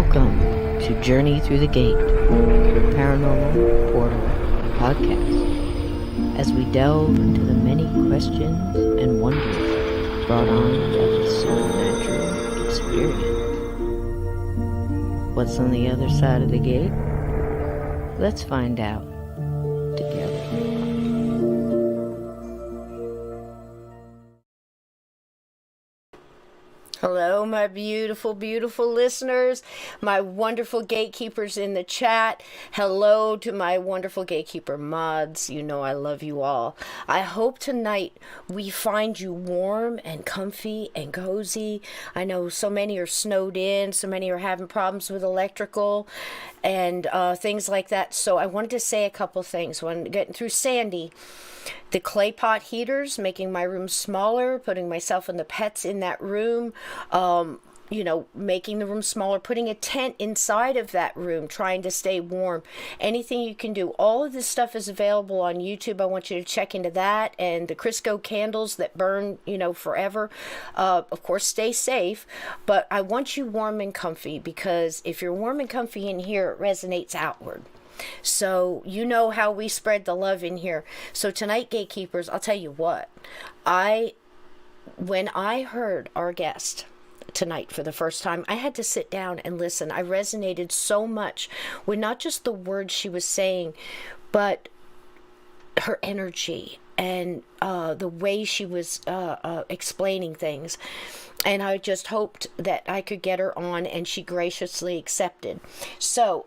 Welcome to Journey Through the Gate, Paranormal Portal Podcast, as we delve into the many questions and wonders brought on by the supernatural experience. What's on the other side of the gate? Let's find out together. Hello, my beautiful, beautiful listeners, my wonderful gatekeepers in the chat. Hello to my wonderful gatekeeper mods. You know I love you all. I hope tonight we find you warm and comfy and cozy. I know so many are snowed in, so many are having problems with electrical and things like that. So I wanted to say a couple things. When getting through Sandy, the clay pot heaters, making my room smaller, putting myself and the pets in that room, making the room smaller, putting a tent inside of that room, trying to stay warm. Anything you can do. All of this stuff is available on YouTube. I want you to check into that. And the Crisco candles that burn, forever. Of course, stay safe. But I want you warm and comfy, because if you're warm and comfy in here, it resonates outward. So you know how we spread the love in here. So tonight, gatekeepers, I'll tell you what. When I heard our guest tonight for the first time, I had to sit down and listen. I resonated so much with not just the words she was saying, but her energy and the way she was explaining things. And I just hoped that I could get her on, and she graciously accepted. So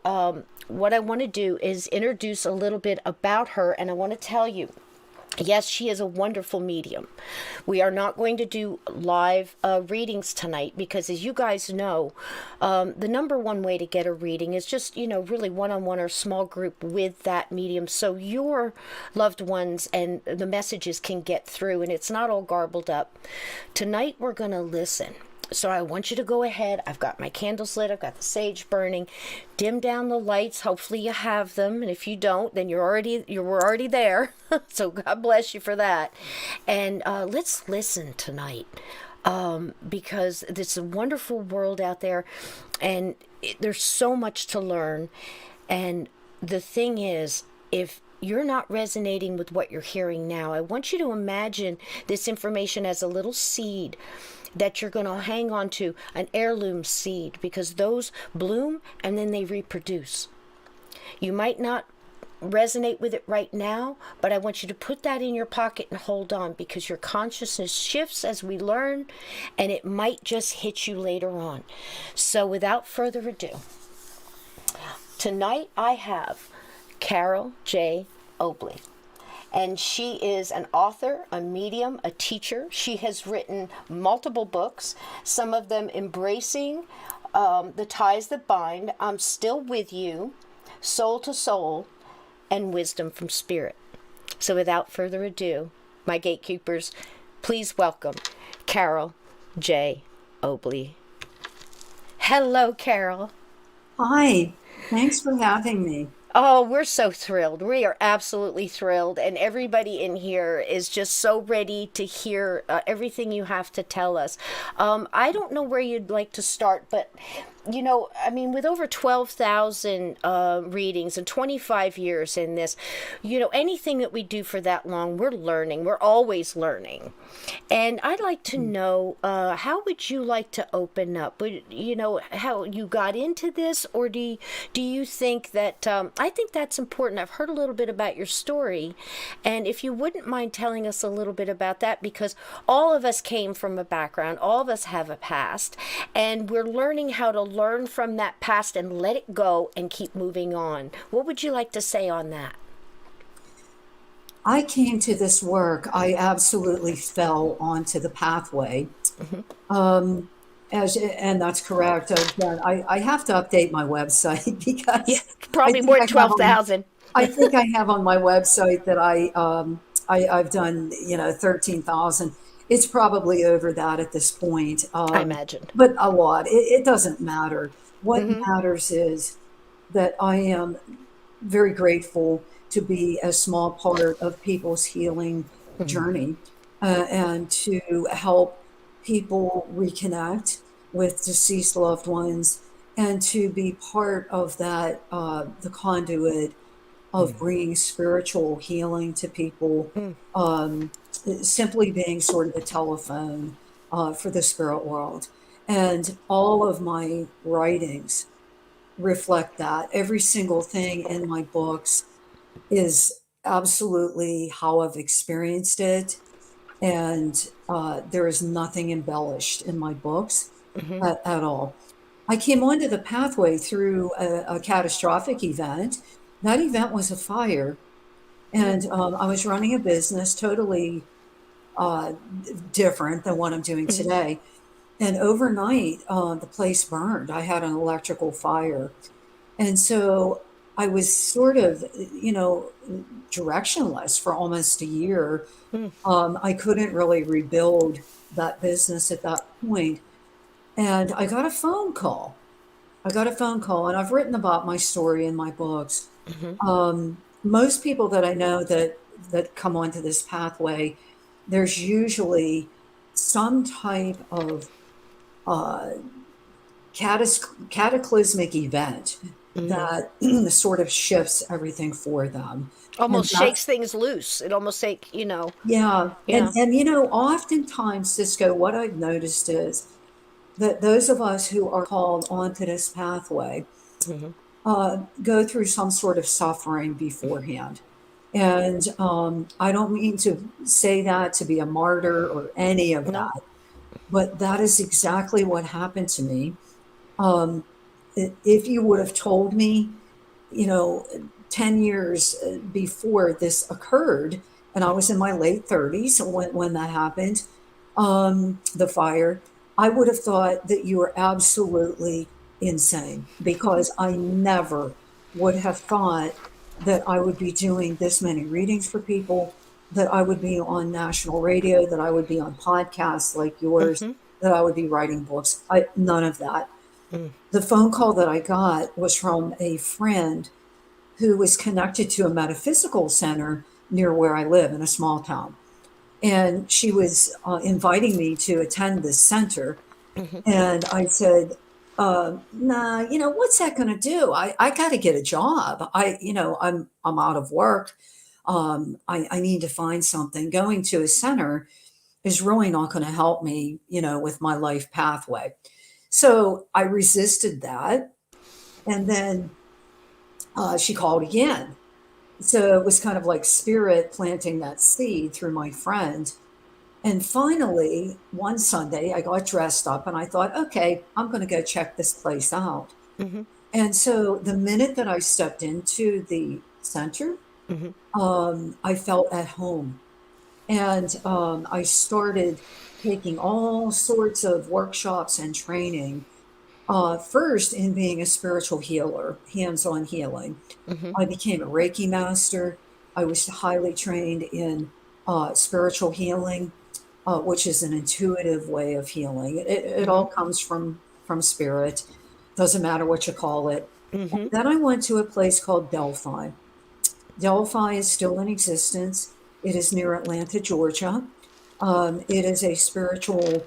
what I want to do is introduce a little bit about her, and I want to tell you, yes, she is a wonderful medium. We are not going to do live readings tonight because, as you guys know, the number one way to get a reading is just, really one-on-one or small group with that medium, so your loved ones and the messages can get through and it's not all garbled up. Tonight we're going to listen. So I want you to go ahead. I've got my candles lit. I've got the sage burning. Dim down the lights. Hopefully you have them. And if you don't, then we're already there. So God bless you for that. And let's listen tonight. Because it's a wonderful world out there. And there's so much to learn. And the thing is, if you're not resonating with what you're hearing now, I want you to imagine this information as a little seed that you're going to hang on to, an heirloom seed, because those bloom and then they reproduce. You might not resonate with it right now, but I want you to put that in your pocket and hold on, because your consciousness shifts as we learn, and it might just hit you later on. So without further ado, tonight I have Carole J. Obly. And she is an author, a medium, a teacher. She has written multiple books, some of them embracing the ties that bind, I'm Still With You, Soul to Soul, and Wisdom from Spirit. So without further ado, my gatekeepers, please welcome Carole J. Obly. Hello, Carole. Hi, thanks for having me. Oh, we're so thrilled. We are absolutely thrilled. And everybody in here is just so ready to hear everything you have to tell us. I don't know where you'd like to start, but, with over 12,000 readings and 25 years in this, anything that we do for that long, we're learning. We're always learning. And I'd like to know, how would you like to open up? How you got into this, or do you think that, I think that's important. I've heard a little bit about your story, and if you wouldn't mind telling us a little bit about that, because all of us came from a background, all of us have a past, and we're learning how to learn from that past and let it go and keep moving on. What would you like to say on that? I came to this work, I absolutely fell onto the pathway. Mm-hmm. And that's correct. I have to update my website because probably more than 12,000. I think I have on my website that I've done 13,000. It's probably over that at this point. I imagine, but a lot. It doesn't matter. What matters is that I am very grateful to be a small part of people's healing journey, and to help people reconnect with deceased loved ones and to be part of that, the conduit of bringing spiritual healing to people, simply being sort of a telephone for the spirit world. And all of my writings reflect that. Every single thing in my books is absolutely how I've experienced it. And there is nothing embellished in my books at all. I came onto the pathway through a catastrophic event. That event was a fire. And I was running a business totally uh, different than what I'm doing today. And overnight, the place burned. I had an electrical fire. And so I was sort of, directionless for almost a year. I couldn't really rebuild that business at that point. And I got a phone call. And I've written about my story in my books. Most people that I know that come onto this pathway, there's usually some type of uh, cataclysmic event that sort of shifts everything for them. And Almost that's, shakes things loose. It almost like, yeah. yeah. And oftentimes, Cisco, what I've noticed is that those of us who are called onto this pathway go through some sort of suffering beforehand. And I don't mean to say that to be a martyr or any of No. that, but that is exactly what happened to me. Um, if you would have told me, you know, 10 years before this occurred, and I was in my late 30s when that happened, the fire, I would have thought that you were absolutely insane because I never would have thought that I would be doing this many readings for people, that I would be on national radio, that I would be on podcasts like yours, that I would be writing books. None of that. The phone call that I got was from a friend who was connected to a metaphysical center near where I live in a small town. And she was inviting me to attend this center. And I said, nah, what's that going to do? I got to get a job. I'm out of work. I need to find something. Going to a center is really not going to help me, with my life pathway. So I resisted that. And then she called again. So it was kind of like spirit planting that seed through my friend. And finally, one Sunday, I got dressed up and I thought, okay, I'm going to go check this place out. And so the minute that I stepped into the center, I felt at home. And I started taking all sorts of workshops and training. First, in being a spiritual healer, hands on healing. I became a Reiki master. I was highly trained in spiritual healing, which is an intuitive way of healing. It all comes from spirit. Doesn't matter what you call it. And then I went to a place called Delphi. Delphi is still in existence. It is near Atlanta, Georgia. It is a spiritual,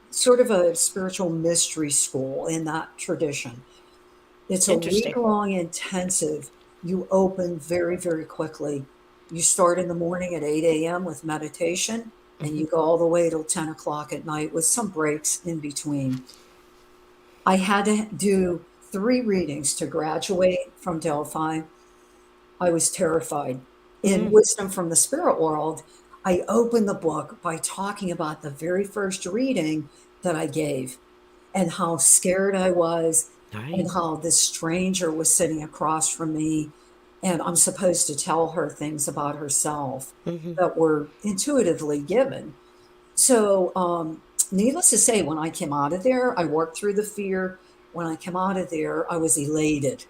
sort of a spiritual mystery school in that tradition. It's a Interesting. week-long intensive. You open very, very quickly. You start in the morning at 8 a.m. with meditation, and you go all the way till 10 o'clock at night with some breaks in between. I had to do 3 readings to graduate from Delphi. I was terrified. In Wisdom from the Spirit World, I opened the book by talking about the very first reading that I gave and how scared I was Right. and how this stranger was sitting across from me. And I'm supposed to tell her things about herself that were intuitively given. So, needless to say, when I came out of there, I worked through the fear. When I came out of there, I was elated.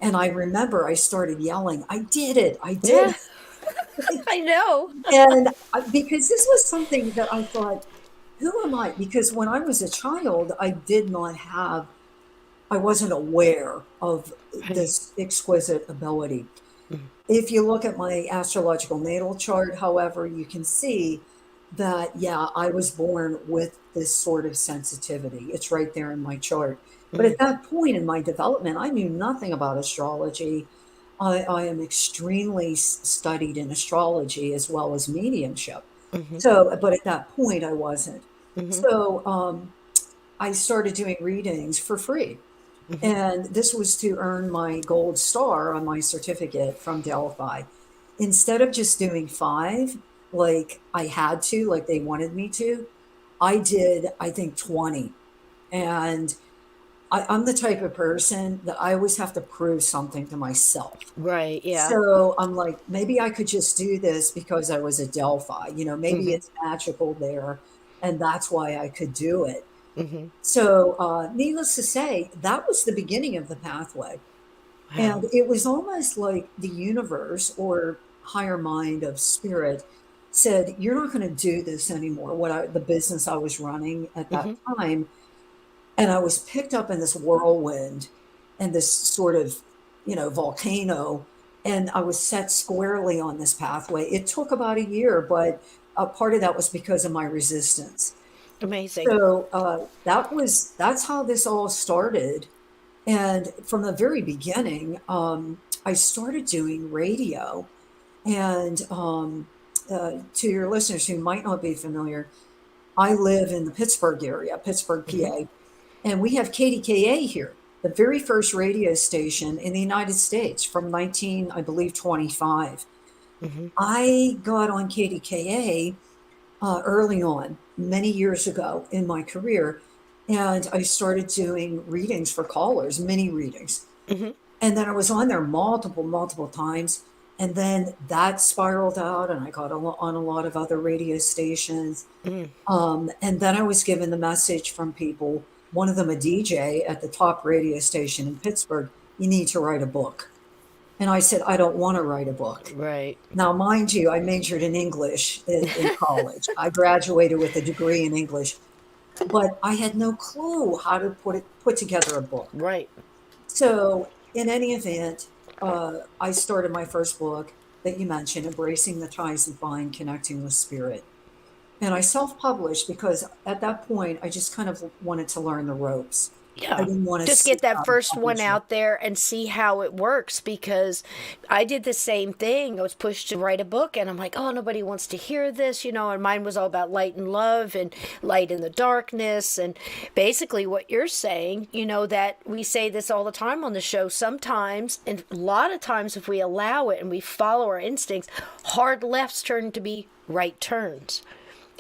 And I remember I started yelling, I did it. I did Yeah, I know. And because this was something that I thought, who am I? Because when I was a child, I wasn't aware of Right. this exquisite ability. If you look at my astrological natal chart, however, you can see that, yeah, I was born with this sort of sensitivity. It's right there in my chart. But at that point in my development, I knew nothing about astrology. I am extremely studied in astrology as well as mediumship. So, but at that point, I wasn't. So, I started doing readings for free. And this was to earn my gold star on my certificate from Delphi. Instead of just doing 5, like I had to, like they wanted me to, I did, I think, 20. And I'm the type of person that I always have to prove something to myself. Right. Yeah. So I'm like, maybe I could just do this because I was a Delphi. Maybe it's magical there, and that's why I could do it. So, needless to say, that was the beginning of the pathway. And Wow. it was almost like the universe or higher mind of spirit said, "You're not going to do this anymore." The business I was running at that time, and I was picked up in this whirlwind and this sort of, volcano, and I was set squarely on this pathway. It took about a year, but a part of that was because of my resistance. Amazing. So that's how this all started. And from the very beginning, I started doing radio. And to your listeners who might not be familiar, I live in the Pittsburgh area, Pittsburgh, PA, and we have KDKA here, the very first radio station in the United States from 19, I believe, 25. I got on KDKA early on, many years ago in my career, and I started doing readings for callers, mini readings. And then I was on there multiple times. And then that spiraled out, and I got on a lot of other radio stations. And then I was given the message from people, one of them a DJ at the top radio station in Pittsburgh, "You need to write a book." And I said, "I don't want to write a book." Right. Now, mind you, I majored in English in college. I graduated with a degree in English, but I had no clue how to put together a book. Right. So, in any event, I started my first book that you mentioned, Embracing the Ties of Mind, Connecting with Spirit. And I self-published because at that point, I just kind of wanted to learn the ropes. I Yeah. didn't want to Just sit get that down and first one publish it. out there and see how it works, because I did the same thing. I was pushed to write a book and I'm like, oh, nobody wants to hear this, and mine was all about light and love and light in the darkness. And basically what you're saying, that we say this all the time on the show sometimes, and a lot of times if we allow it and we follow our instincts, hard lefts turn to be right turns.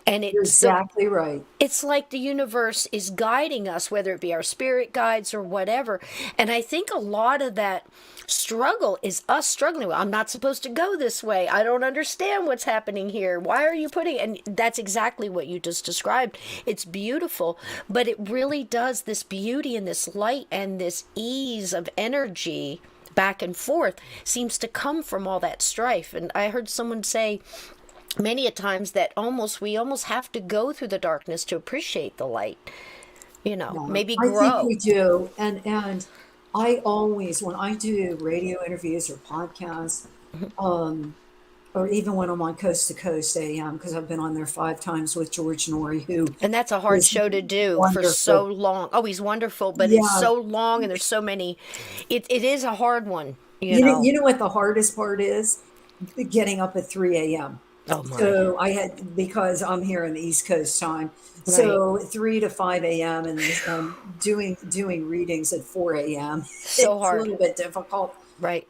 And You're it's the exactly right. it's like the universe is guiding us, whether it be our spirit guides or whatever. And I think a lot of that struggle is us struggling with, I'm not supposed to go this way. I don't understand what's happening here. Why are you putting, and that's exactly what you just described. It's beautiful, but it really does, this beauty and this light and this ease of energy back and forth seems to come from all that strife. And I heard someone say many a times that we almost have to go through the darkness to appreciate the light, Yeah, maybe I think grow. we do. And I always, when I do radio interviews or podcasts, um, or even when I'm on Coast to Coast AM, because I've been on there 5 times with George Norrie, who And that's a hard is show to do for so wonderful. long. Oh, he's wonderful, but it's Yeah, so long and there's so many. It is a hard one, you know what the hardest part is? Getting up at 3 a.m. Oh my. So I had, because I'm here in the East Coast time, Right. so 3 to 5 a.m. and doing readings at 4 a.m. So It's a hard. little bit difficult. Right.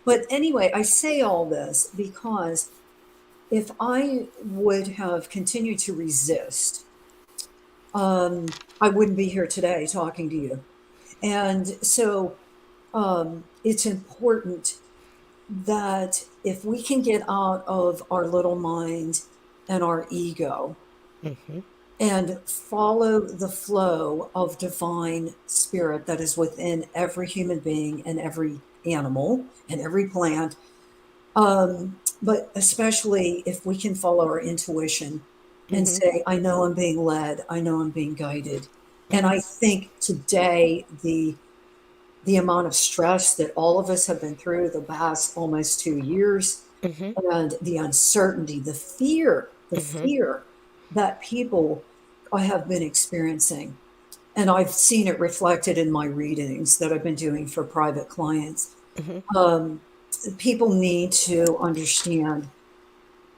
But anyway, I say all this because if I would have continued to resist, I wouldn't be here today talking to you. And so it's important that if we can get out of our little mind and our ego and follow the flow of divine spirit that is within every human being and every animal and every plant, but especially if we can follow our intuition and say, I know I'm being led, I know I'm being guided. And I think today the amount of stress that all of us have been through the past almost 2 years, and the uncertainty, the fear that people I have been experiencing. And I've seen it reflected in my readings that I've been doing for private clients. Hmm. People need to understand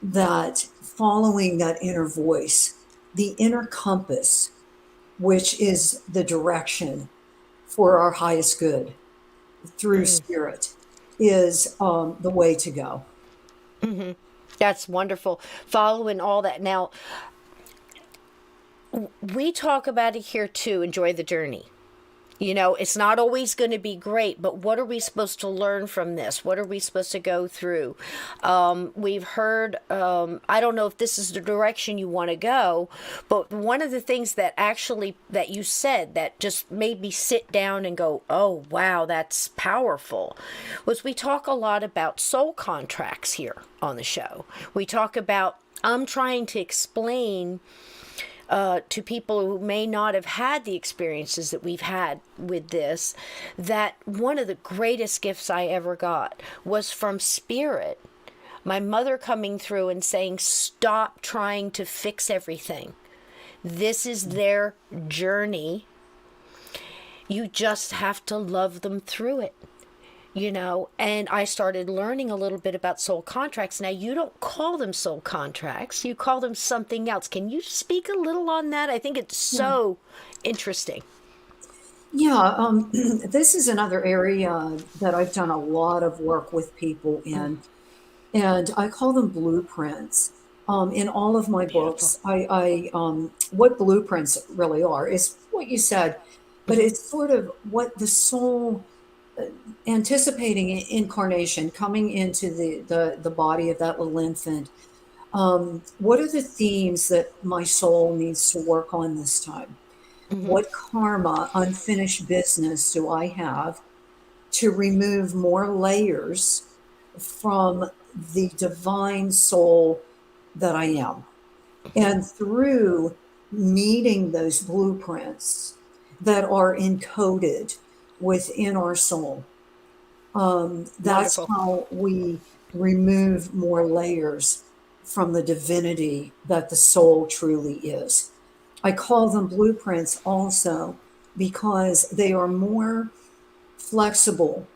that following that inner voice, the inner compass, which is the direction for our highest good through spirit, is the way to go. That's wonderful. Following all that. Now, we talk about it here too. Enjoy the journey. You know, it's not always going to be great, but what are we supposed to learn from this? What are we supposed to go through? We've heard, I don't know if this is the direction you want to go, but one of the things that actually, that you said that just made me sit down and go, oh, wow, that's powerful, was we talk a lot about soul contracts here on the show. We talk about, I'm trying to explain to people who may not have had the experiences that we've had with this, that one of the greatest gifts I ever got was from spirit. My mother coming through and saying, stop trying to fix everything. This is their journey. You just have to love them through it. You know, and I started learning a little bit about soul contracts. Now, you don't call them soul contracts, you call them something else. Can you speak a little on that? I think it's Yeah. so interesting. Yeah, this is another area that I've done a lot of work with people in, and I call them blueprints. In all of my Beautiful. books, what blueprints really are is what you said, but it's sort of what the soul anticipating incarnation, coming into the body of that little infant. What are the themes that my soul needs to work on this time? Hmm. What karma, unfinished business do I have to remove more layers from the divine soul that I am? And through meeting those blueprints that are encoded within our soul, that's Wonderful. how we remove more layers from the divinity that the soul truly is. I call them blueprints also because they are more flexible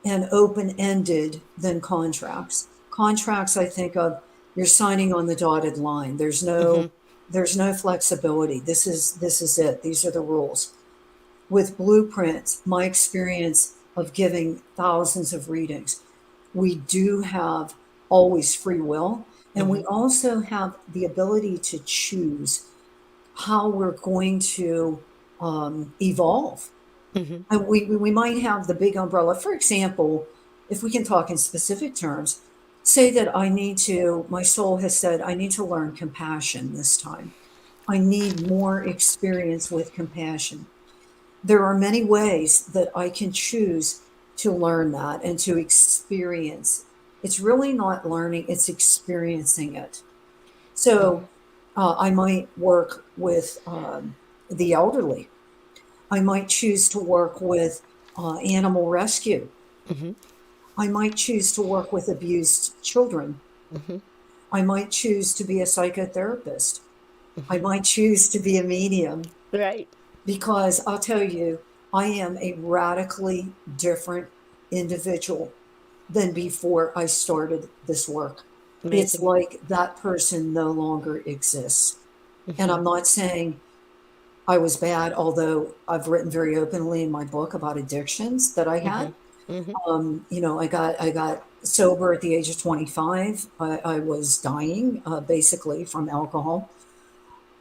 and open ended than contracts. Contracts, I think of, you're signing on the dotted line. Hmm. There's no flexibility. This is it. These are the rules. With blueprints, my experience of giving thousands of readings, we do have always free will, and we Hmm. also have the ability to choose how we're going to evolve. Hmm. And we might have the big umbrella. For example, if we can talk in specific terms, say that my soul has said, I need to learn compassion this time. I need more experience with compassion. There are many ways that I can choose to learn that and to experience. It's really not learning, it's experiencing it. So I might work with the elderly. I might choose to work with animal rescue. Hmm. I might choose to work with abused children. Hmm. I might choose to be a psychotherapist. I might choose to be a medium. Right. Because I'll tell you, I am a radically different individual than before I started this work. It's Amazing. like that person no longer exists. And Hmm. I'm not saying I was bad, although I've written very openly in my book about addictions that I Hmm. had. Hmm. I got sober at the age of 25. I was dying basically from alcohol.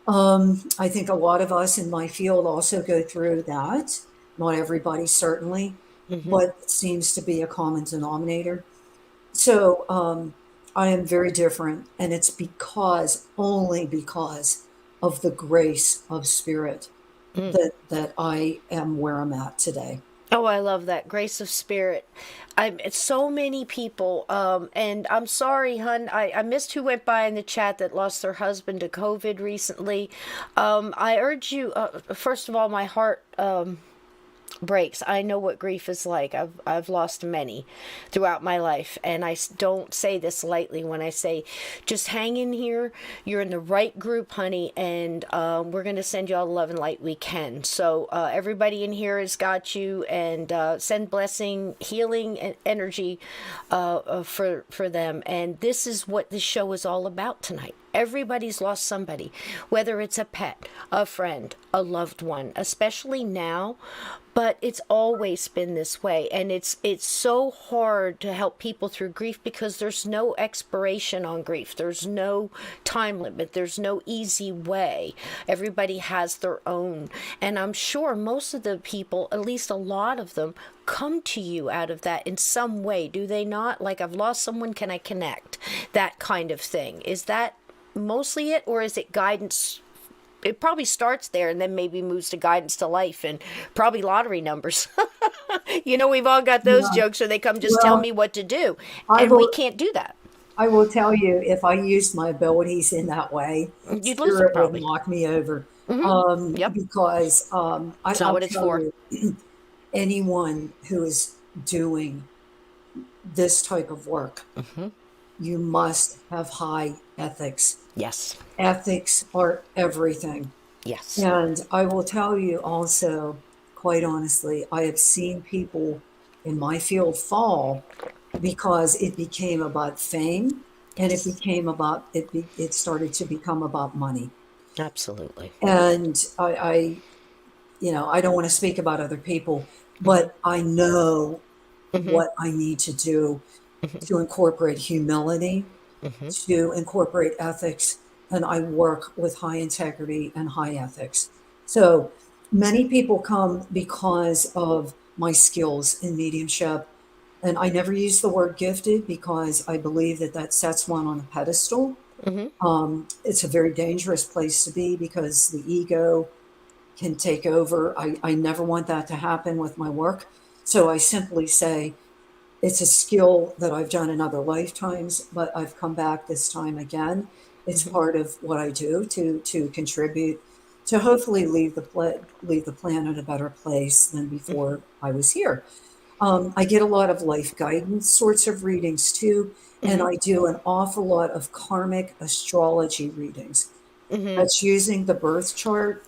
I think a lot of us in my field also go through that. Not everybody, certainly, Hmm. but it seems to be a common denominator. So I am very different, and it's only because of the grace of spirit that I am where I'm at today. Oh, I love that grace of spirit. It's so many people, and I'm sorry, hun. I missed who went by in the chat that lost their husband to COVID recently. I urge you, first of all, my heart breaks. I know what grief is like. I've lost many throughout my life, and don't say this lightly when I say, just hang in here. You're in the right group, honey, and we're gonna send you all the love and light we can. So everybody in here has got you, and send blessing, healing, and energy for them. And this is what this show is all about tonight. Everybody's lost somebody, whether it's a pet, a friend, a loved one, especially now, but it's always been this way. And it's so hard to help people through grief because there's no expiration on grief. There's no time limit. There's no easy way. Everybody has their own. And I'm sure most of the people, at least a lot of them, come to you out of that in some way, do they not? Like, I've lost someone, can I connect? That kind of thing. Is that mostly it, or is it guidance? It probably starts there and then maybe moves to guidance to life and probably lottery numbers. We've all got those Yeah. jokes, or they come just tell Well, me what to do. I And we will. can't do that. I will tell you, if I used my abilities in that way, You'd lose them spirit would probably. knock me over. Yep. Because It's not I'll what it's tell for. you, anyone who is doing this type of work, you must have high ethics. Yes. Ethics are everything. Yes. And I will tell you also, quite honestly, I have seen people in my field fall because it became about fame, and it Yes. became about it started to become about money. Absolutely. And I don't want to speak about other people, but I know what I need to do to incorporate humility, to incorporate ethics, and I work with high integrity and high ethics. So many people come because of my skills in mediumship. And I never use the word gifted because I believe that that sets one on a pedestal. It's a very dangerous place to be because the ego can take over. I never want that to happen with my work. So I simply say it's a skill that I've done in other lifetimes, but I've come back this time again. It's part of what I do to contribute to hopefully leave the planet a better place than before I was here. I get a lot of life guidance sorts of readings too, and I do an awful lot of karmic astrology readings. That's using the birth chart,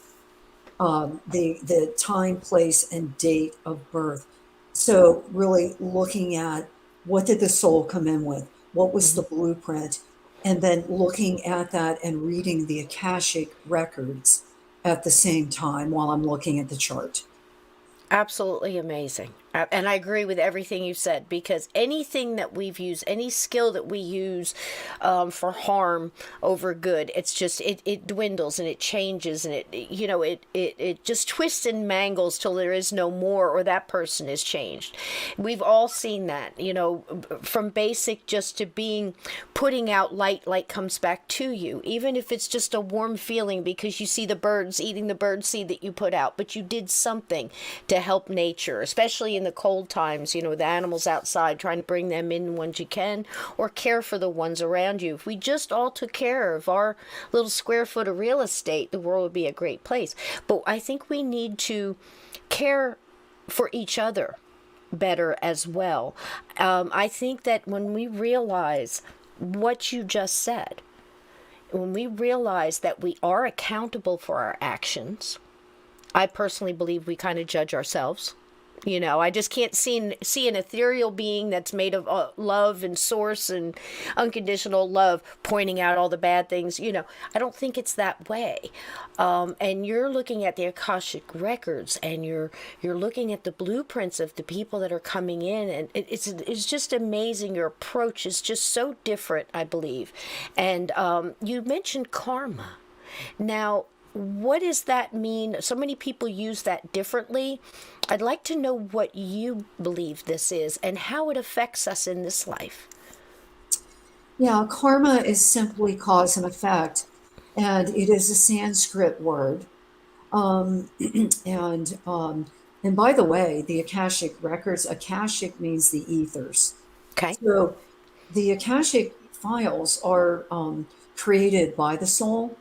the time, place, and date of birth. So really looking at what did the soul come in with? What was the blueprint? And then looking at that and reading the Akashic records at the same time while I'm looking at the chart. Absolutely amazing. And I agree with everything you said, because anything that we've used, any skill that we use for harm over good, it's just, it dwindles and it changes, and it just twists and mangles till there is no more, or that person is changed. We've all seen that, from basic just to putting out light comes back to you, even if it's just a warm feeling because you see the birds eating the bird seed that you put out, but you did something to help nature, especially in the cold times, the animals outside, trying to bring them in ones you can, or care for the ones around you. If we just all took care of our little square foot of real estate, the world would be a great place. But I think we need to care for each other better as well. I think that when we realize what you just said, when we realize that we are accountable for our actions, I personally believe we kind of judge ourselves. I just can't see an ethereal being that's made of love and source and unconditional love pointing out all the bad things. I don't think it's that way. And you're looking at the Akashic records, and you're looking at the blueprints of the people that are coming in, and it's just amazing. Your approach is just so different, I believe. And you mentioned karma. Now, what does that mean? So many people use that differently. I'd like to know what you believe this is and how it affects us in this life. Yeah, karma is simply cause and effect, and it is a Sanskrit word. Um, and and by the way, the Akashic records, Akashic means the ethers. Okay. So the Akashic files are created by the soul.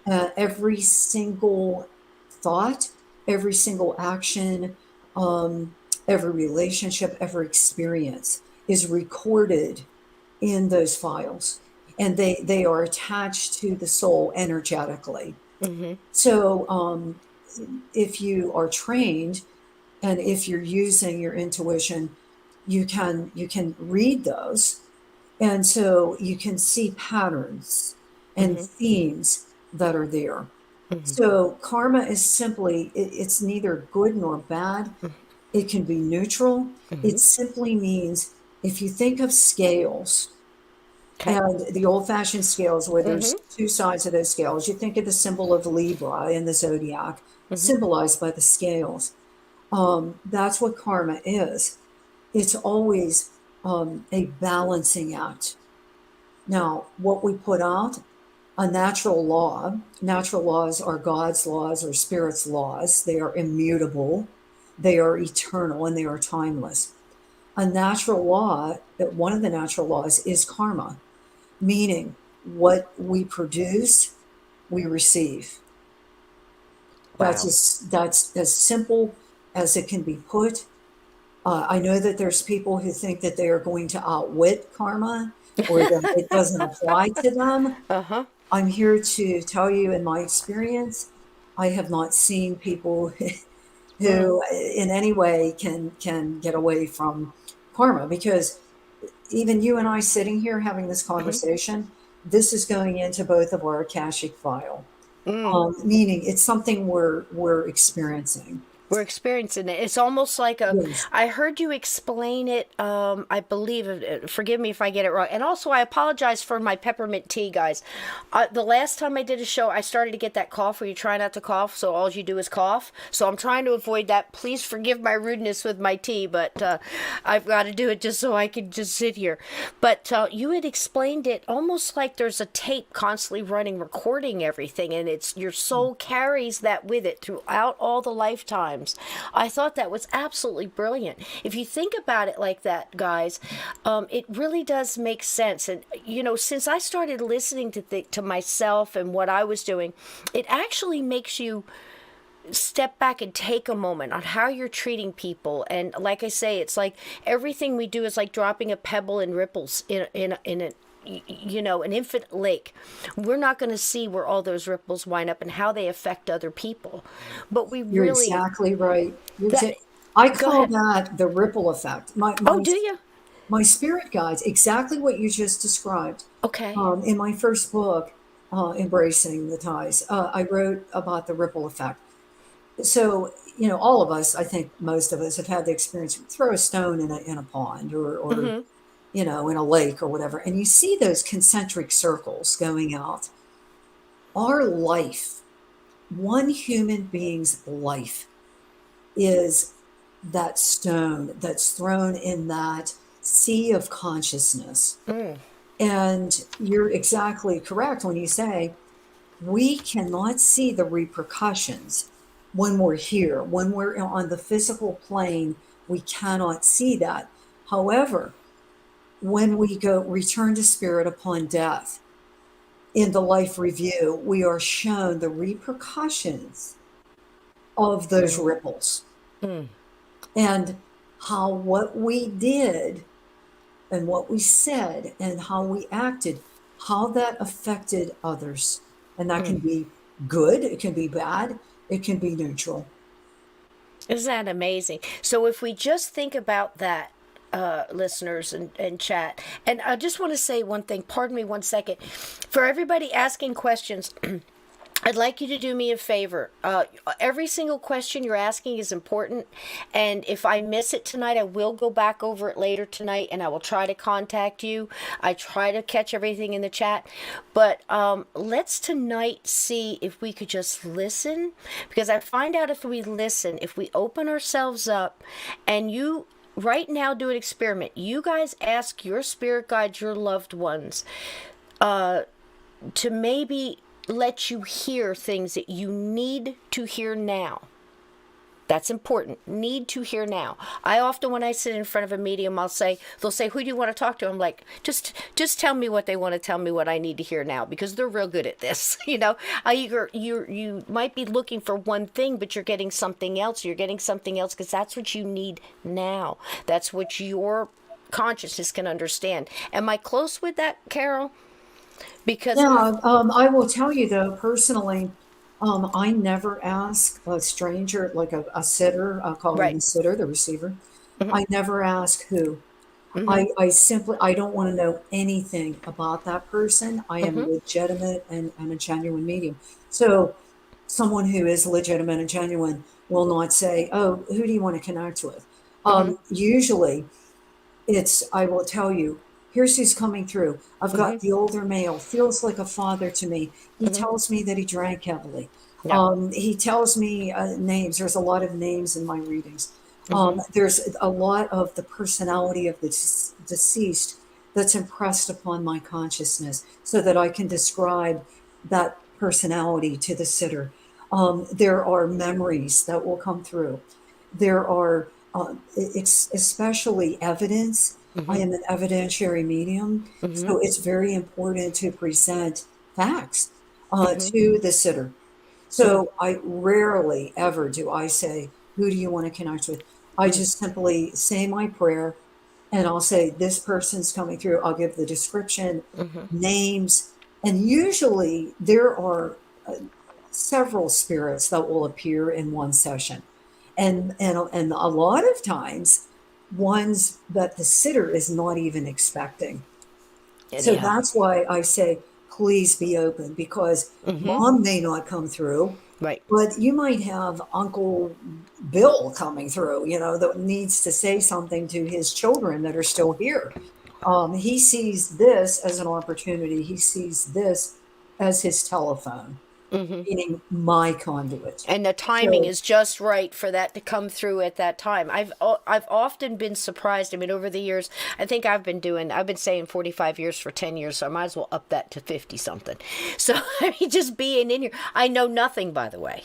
Every single thought, every single action, every relationship, every experience is recorded in those files, and they are attached to the soul energetically. Mm-hmm. So if you are trained and if you're using your intuition, you can read those, and so you can see patterns and Mm-hmm. themes that are there. Mm-hmm. So karma is simply, it's neither good nor bad. It can be neutral. Mm-hmm. It simply means, if you think of scales, Okay. and the old-fashioned scales where Mm-hmm. there's two sides of those scales, you think of the symbol of Libra in the zodiac, Mm-hmm. symbolized by the scales. That's what karma is. It's always a balancing act. Now, what we put out, a natural law, natural laws are God's laws or Spirit's laws. They are immutable, they are eternal, and they are timeless. A natural law, one of the natural laws is karma, meaning what we produce, we receive. Wow. That's as simple as it can be put. I know that there's people who think that they are going to outwit karma or that it doesn't apply to them. Uh-huh. I'm here to tell you, in my experience, I have not seen people Mm-hmm. who in any way can get away from karma, because even you and I sitting here having this Mm-hmm. conversation, this is going into both of our Akashic file, Mm. meaning it's something we're experiencing. We're experiencing it. It's almost like a. Yes. I heard you explain it. I believe. Forgive me if I get it wrong. And also, I apologize for my peppermint tea, guys. The last time I did a show, I started to get that cough where you try not to cough, so all you do is cough. So I'm trying to avoid that. Please forgive my rudeness with my tea, but I've got to do it just so I can just sit here. But you had explained it almost like there's a tape constantly running, recording everything, and it's your soul carries that with it throughout all the lifetimes. I thought that was absolutely brilliant. If you think about it like that, guys, it really does make sense. And since I started listening to myself and what I was doing, it actually makes you step back and take a moment on how you're treating people. And like I say, it's like everything we do is like dropping a pebble in ripples in a an infinite lake. We're not going to see where all those ripples wind up and how they affect other people, but we You're really exactly right. that. I Go call ahead. that the ripple effect. Oh, do you? My spirit guides, exactly what you just described. Okay. In my first book, Embracing the Ties, I wrote about the ripple effect. So, all of us, I think most of us have had the experience, throw a stone in a pond, or Mm-hmm. in a lake or whatever, and you see those concentric circles going out. Our life, one human being's life, is that stone that's thrown in that sea of consciousness. Mm. And you're exactly correct when you say we cannot see the repercussions when we're here, when we're on the physical plane. We cannot see that. However, when we go return to spirit upon death, in the life review, we are shown the repercussions of those Mm. ripples, Mm. and how what we did and what we said and how we acted, how that affected others. And that can be good, it can be bad, it can be neutral. Isn't that amazing? So if we just think about that, listeners and chat, and I just want to say one thing. Pardon me one second. For everybody asking questions, I'd like you to do me a favor. Every single question you're asking is important, and if I miss it tonight, I will go back over it later tonight, and I will try to contact you. I try to catch everything in the chat, but let's tonight see if we could just listen, because I find out if we listen, if we open ourselves up, and you right now do an experiment. You guys ask your spirit guides, your loved ones, to maybe let you hear things that you need to hear now. That's important. Need to hear now. I often, when I sit in front of a medium, they'll say, who do you want to talk to? I'm like, just tell me what they want to tell me, what I need to hear now, because they're real good at this. You might be looking for one thing, but you're getting something else. You're getting something else because that's what you need now. That's what your consciousness can understand. Am I close with that, Carole? Because, Yeah, I will tell you though, personally, I never ask a stranger, like a sitter, I'll call him right. the sitter, the receiver. Hmm. I never ask who. Hmm. I don't want to know anything about that person. I am Hmm. legitimate and a genuine medium. So someone who is legitimate and genuine will not say, oh, who do you want to connect with? Hmm. Usually I will tell you, here's who's coming through. I've Hmm. got the older male, feels like a father to me. He Hmm. tells me that he drank heavily. Yeah. He tells me names. There's a lot of names in my readings. Hmm. There's a lot of the personality of the deceased that's impressed upon my consciousness so that I can describe that personality to the sitter. There are memories that will come through. There are especially evidence. I Hmm. am an evidentiary medium, Hmm. so it's very important to present facts Hmm. to the sitter. Hmm. So I rarely ever do I say, who do you want to connect with? I just simply say my prayer and I'll say, this person's coming through. I'll give the description, Hmm. names, and usually there are several spirits that will appear in one session. And a lot of times, ones that the sitter is not even expecting. So Yeah. that's why I say, please be open because Hmm. mom may not come through, Right. but you might have Uncle Bill coming through, that needs to say something to his children that are still here. He sees this as an opportunity. He sees this as his telephone, Hmm. meaning my conduit. And the timing So, is just right for that to come through at that time. I've often been surprised. I mean, over the years, I think I've been saying 45 years for 10 years, so I might as well up that to 50 something. So I mean, just being in here, I know nothing, by the way.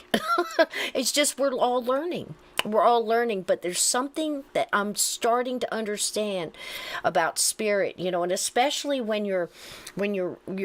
It's just we're all learning. We're all learning, but there's something that I'm starting to understand about spirit, and especially when you're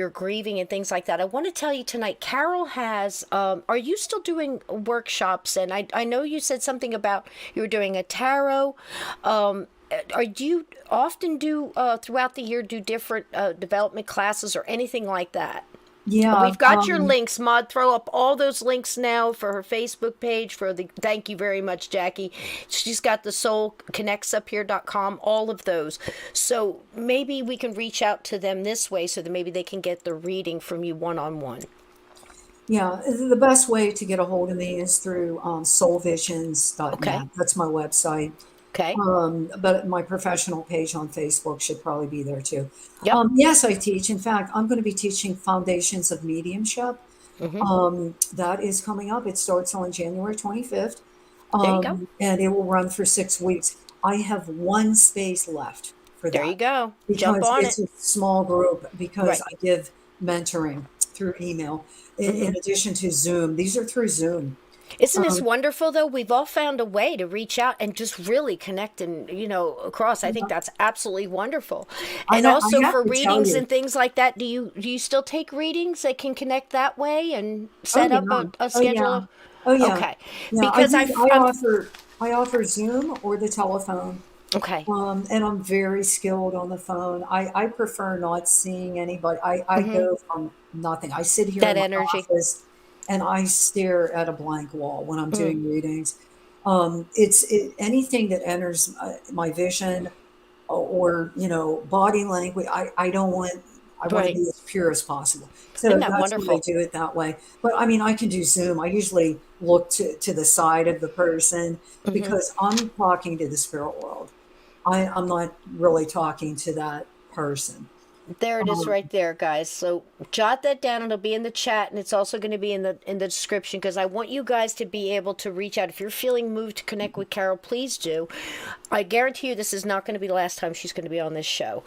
grieving and things like that. I want to tell you tonight, Carole has. Are you still doing workshops? And I know you said something about you were doing a tarot. Do you often do throughout the year do different development classes or anything like that? yeah, We've got your links, Maud. Throw up all those links now for her Facebook page. Thank you very much, Jackie. She's got the soulconnectsuphere.com, all of those. So maybe we can reach out to them this way so that maybe they can get the reading from you one on one. yeah. The best way to get a hold of me is through Okay. soulvisions.net. That's my website. Okay. But my professional page on Facebook should probably be there too. Yep. Yes, I teach. In fact, I'm going to be teaching Foundations of Mediumship. Mm-hmm. That is coming up. It starts on January 25th, There you go. and it will run for 6 weeks. I have one space left for There you that go. Jump because on it. it's a small group, because Right. I give mentoring through email Mm-hmm. in addition to Zoom. These are through Zoom. Isn't this Um, wonderful though? We've all found a way to reach out and just really connect and across. I think that's absolutely wonderful. And I also have for to tell readings you. and things like that, do you still take readings that can connect that way and Oh set yeah. up a Oh yeah. schedule? Oh yeah. Okay. Yeah. Because I'm I offer Zoom or the telephone. okay. And I'm very skilled on the phone. I prefer not seeing anybody. I Hmm. go from nothing. I sit here That in my energy. office and I stare at a blank wall when I'm Mm. doing readings. Anything that enters my vision or body language. I don't want. I want to Right. be as pure as possible. Isn't So that that's why I wonderful? do it that way. But I mean, I can do Zoom. I usually look to the side of the person Hmm. because I'm talking to the spirit world. I'm not really talking to that person. There it is Um, right there, guys. So jot that down. It'll be in the chat and it's also going to be in the description because I want you guys to be able to reach out. If you're feeling moved to connect with Carole, please do. I guarantee you this is not going to be the last time she's going to be on this show.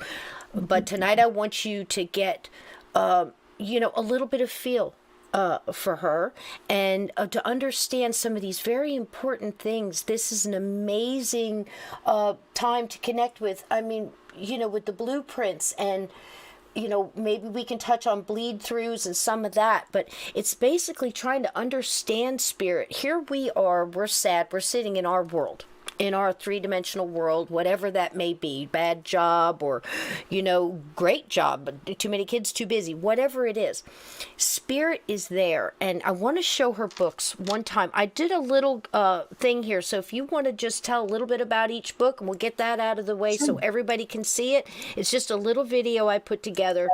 But tonight I want you to get a little bit of feel for her, and to understand some of these very important things. This is an amazing time to connect with. I mean, with the blueprints, and maybe we can touch on bleed throughs and some of that, but it's basically trying to understand spirit. Here we are, we're sad, we're sitting in our world, in our three-dimensional world, whatever that may be, bad job or, great job, but too many kids, too busy, whatever it is. Spirit is there, and I want to show her books one time. I did a little thing here, so if you want to just tell a little bit about each book, and we'll get that out of the way so everybody can see it. It's just a little video I put together.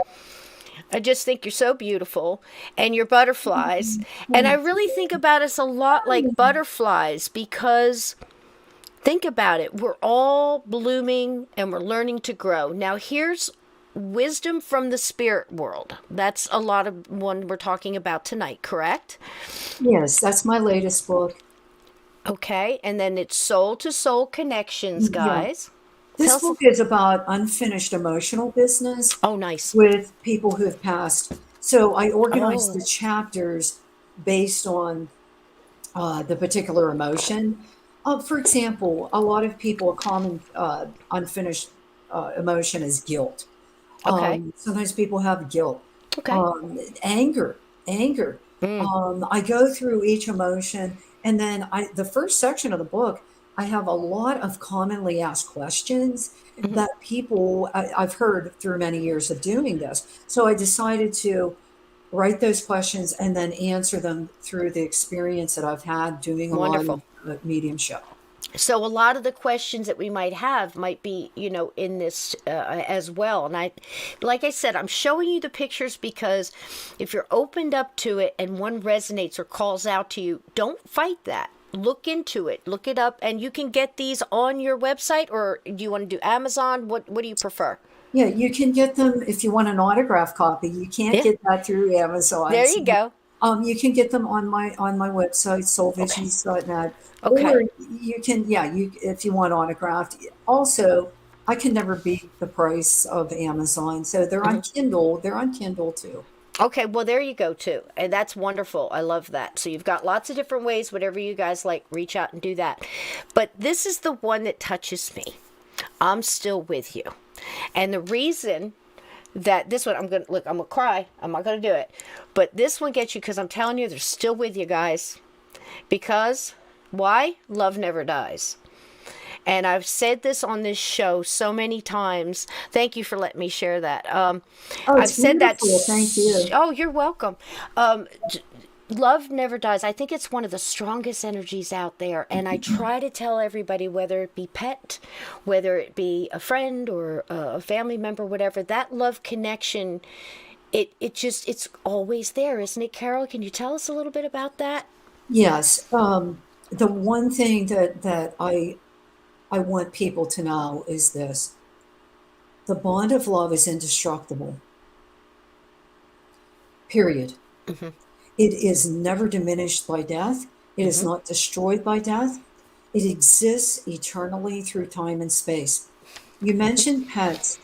I just think you're so beautiful, and your butterflies. And I really think about us a lot like butterflies, because think about it. We're all blooming and we're learning to grow. Now, here's wisdom from the spirit world. That's a lot of one we're talking about tonight, correct? Yes, that's my latest book. Okay. And then it's soul to soul connections, Yeah. guys. This book is about unfinished emotional business Oh, nice. with people who have passed. So I organized the chapters based on the particular emotion. For example, a lot of people, a common unfinished emotion is guilt. Okay. Sometimes people have guilt, Okay. anger. I go through each emotion, and then the first section of the book, I have a lot of commonly asked questions that people I've heard through many years of doing this. So I decided to write those questions and then answer them through the experience that I've had doing a lot Wonderful. of mediumship. So a lot of the questions that we might have might be, in this as well. And like I said, I'm showing you the pictures because if you're opened up to it and one resonates or calls out to you, don't fight that. Look into it, look it up, and you can get these on your website, or do you want to do Amazon? What do you prefer? Yeah, you can get them if you want an autograph copy. You can't get that through Amazon. There you go. You can get them on my website, soulvisions.net. Okay. Or you can, if you want autographed. Also, I can never beat the price of Amazon. So they're on Kindle. They're on Kindle too. Okay, well, there you go, too. And that's wonderful. I love that. So you've got lots of different ways, whatever you guys like, reach out and do that. But this is the one that touches me. I'm still with you. And the reason that this one, I'm going to cry. I'm not going to do it. But this one gets you because I'm telling you, they're still with you guys. Because, why? Love never dies. And I've said this on this show so many times. Thank you for letting me share that. I've said that. Thank you. Oh, you're welcome. Love never dies. I think it's one of the strongest energies out there. And I try to tell everybody, whether it be pet, whether it be a friend or a family member, whatever, that love connection, it's always there, isn't it, Carole? Can you tell us a little bit about that? Yes. The one thing that I want people to know is this: the bond of love is indestructible. Period. It is never diminished by death. It is not destroyed by death. It exists eternally through time and space. You mentioned pets,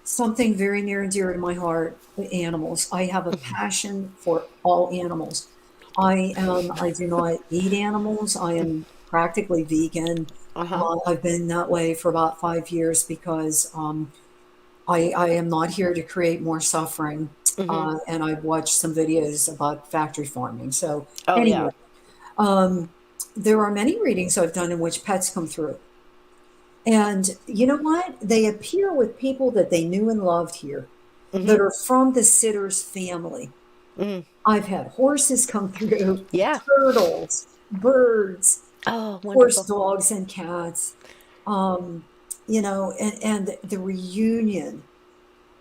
something very near and dear to my heart, animals. I have a passion for all animals. I do not eat animals. I am practically vegan. I've been that way for about 5 years because I am not here to create more suffering. And I've watched some videos about factory farming. So anyway, there are many readings I've done in which pets come through. And you know what? They appear with people that they knew and loved here that are from the sitter's family. I've had horses come through, turtles, birds, horse, dogs, and cats. And the reunion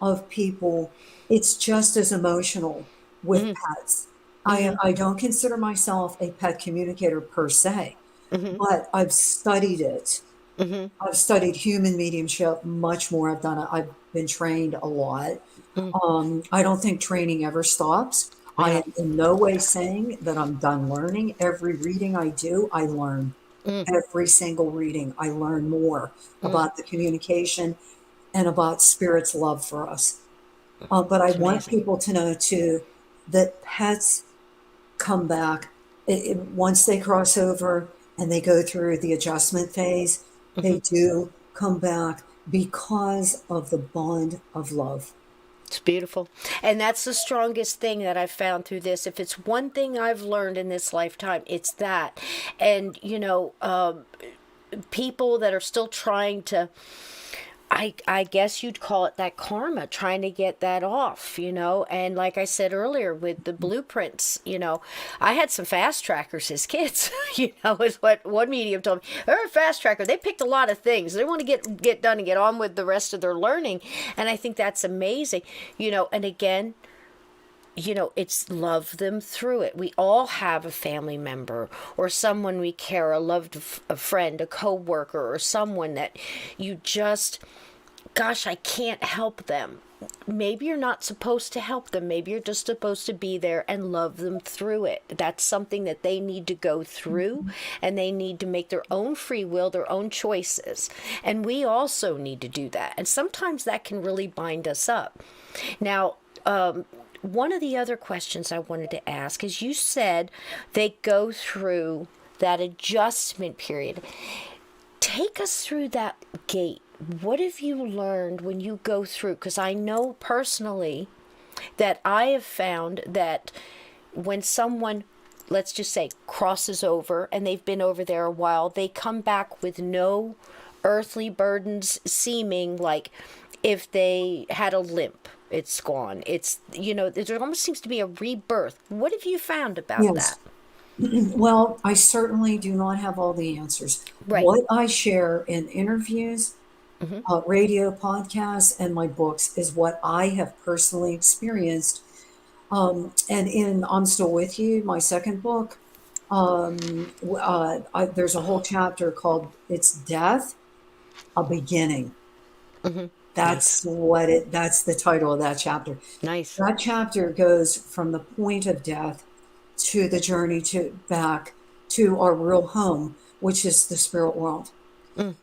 of people, it's just as emotional with pets. I don't consider myself a pet communicator per se, but I've studied it. I've studied human mediumship much more. I've been trained a lot. I don't think training ever stops. I am in no way saying that I'm done learning. Every reading I do, I learn. Every single reading, I learn more about the communication and about Spirit's love for us. But I want people to know, too, that pets come back. Once they cross over and they go through the adjustment phase, they do come back because of the bond of love. It's beautiful. And that's the strongest thing that I've found through this. If it's one thing I've learned in this lifetime, it's that. And, people that are still trying to, I guess you'd call it that karma, trying to get that off, And like I said earlier with the blueprints, I had some fast trackers as kids, is what one medium told me. They're a fast tracker. They picked a lot of things. They want to get done and get on with the rest of their learning. And I think that's amazing, and again, it's love them through it. We all have a family member or someone we care, a friend, a coworker, or someone that you just, gosh, I can't help them. Maybe you're not supposed to help them. Maybe you're just supposed to be there and love them through it. That's something that they need to go through, and they need to make their own free will, their own choices. And we also need to do that. And sometimes that can really bind us up. Now, one of the other questions I wanted to ask is, you said they go through that adjustment period. Take us through that gate. What have you learned when you go through? Because I know personally that I have found that when someone, let's just say, crosses over and they've been over there a while, they come back with no earthly burdens, seeming like if they had a limp. It's gone. It's, there almost seems to be a rebirth. What have you found about Yes. that? Well, I certainly do not have all the answers. Right. What I share in interviews, radio podcasts, and my books is what I have personally experienced. And in I'm Still With You, my second book, there's a whole chapter called It's Death, a Beginning. Nice. That's the title of that chapter. Nice. That chapter goes from the point of death to the journey back to our real home, which is the spirit world.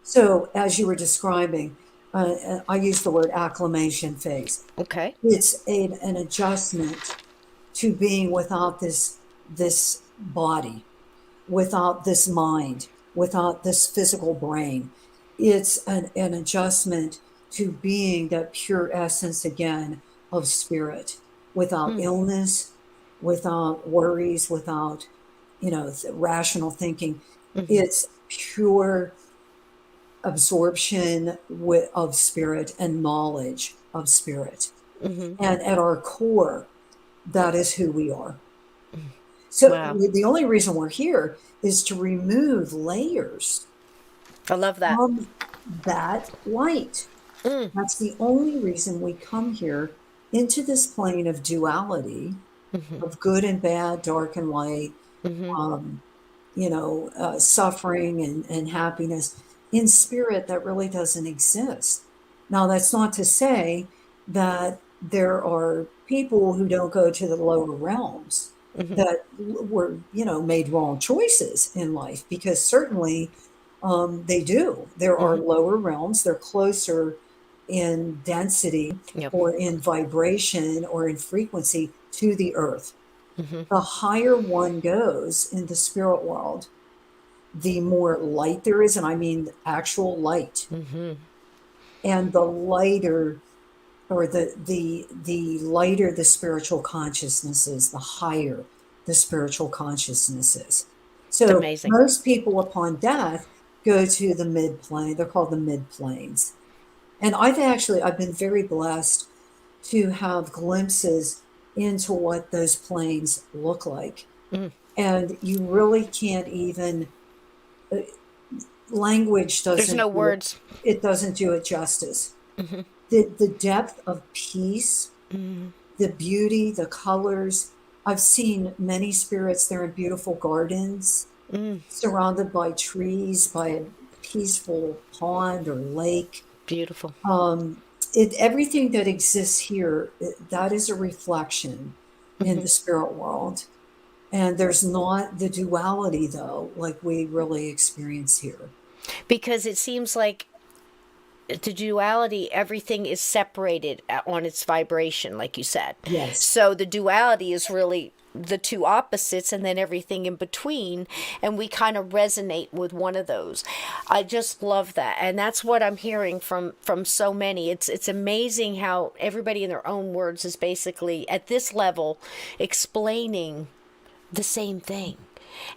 So, as you were describing, I use the word acclimation phase. Okay. It's an adjustment to being without this body, without this mind, without this physical brain. It's an adjustment to being that pure essence again of spirit, without illness, without worries, without rational thinking. It's pure absorption of spirit and knowledge of spirit. And at our core, that is who we are. So Wow. the only reason we're here is to remove layers I love that. from that light. That's the only reason we come here into this plane of duality, of good and bad, dark and light, suffering and happiness in spirit that really doesn't exist. Now, that's not to say that there are people who don't go to the lower realms that were, made wrong choices in life, because certainly they do. There are lower realms. They're closer in density Yep. or in vibration or in frequency to the earth. The higher one goes in the spirit world, the more light there is, and I mean actual light. And the lighter, or the lighter the spiritual consciousness is, the higher the spiritual consciousness is. So Amazing. most people upon death go to the mid plane. They're called the mid planes. And I've been very blessed to have glimpses into what those planes look like. And you really can't even, language doesn't. There's no words. It doesn't do it justice. The depth of peace, the beauty, the colors. I've seen many spirits there in beautiful gardens, surrounded by trees, by a peaceful pond or lake. Beautiful. Everything that exists here, that is a reflection in the spirit world. And there's not the duality, though, like we really experience here. Because it seems like the duality, everything is separated on its vibration, like you said. Yes. So the duality is really the two opposites and then everything in between, and we kind of resonate with one of those. I just love that, and that's what I'm hearing from so many. It's amazing how everybody in their own words is basically at this level explaining the same thing.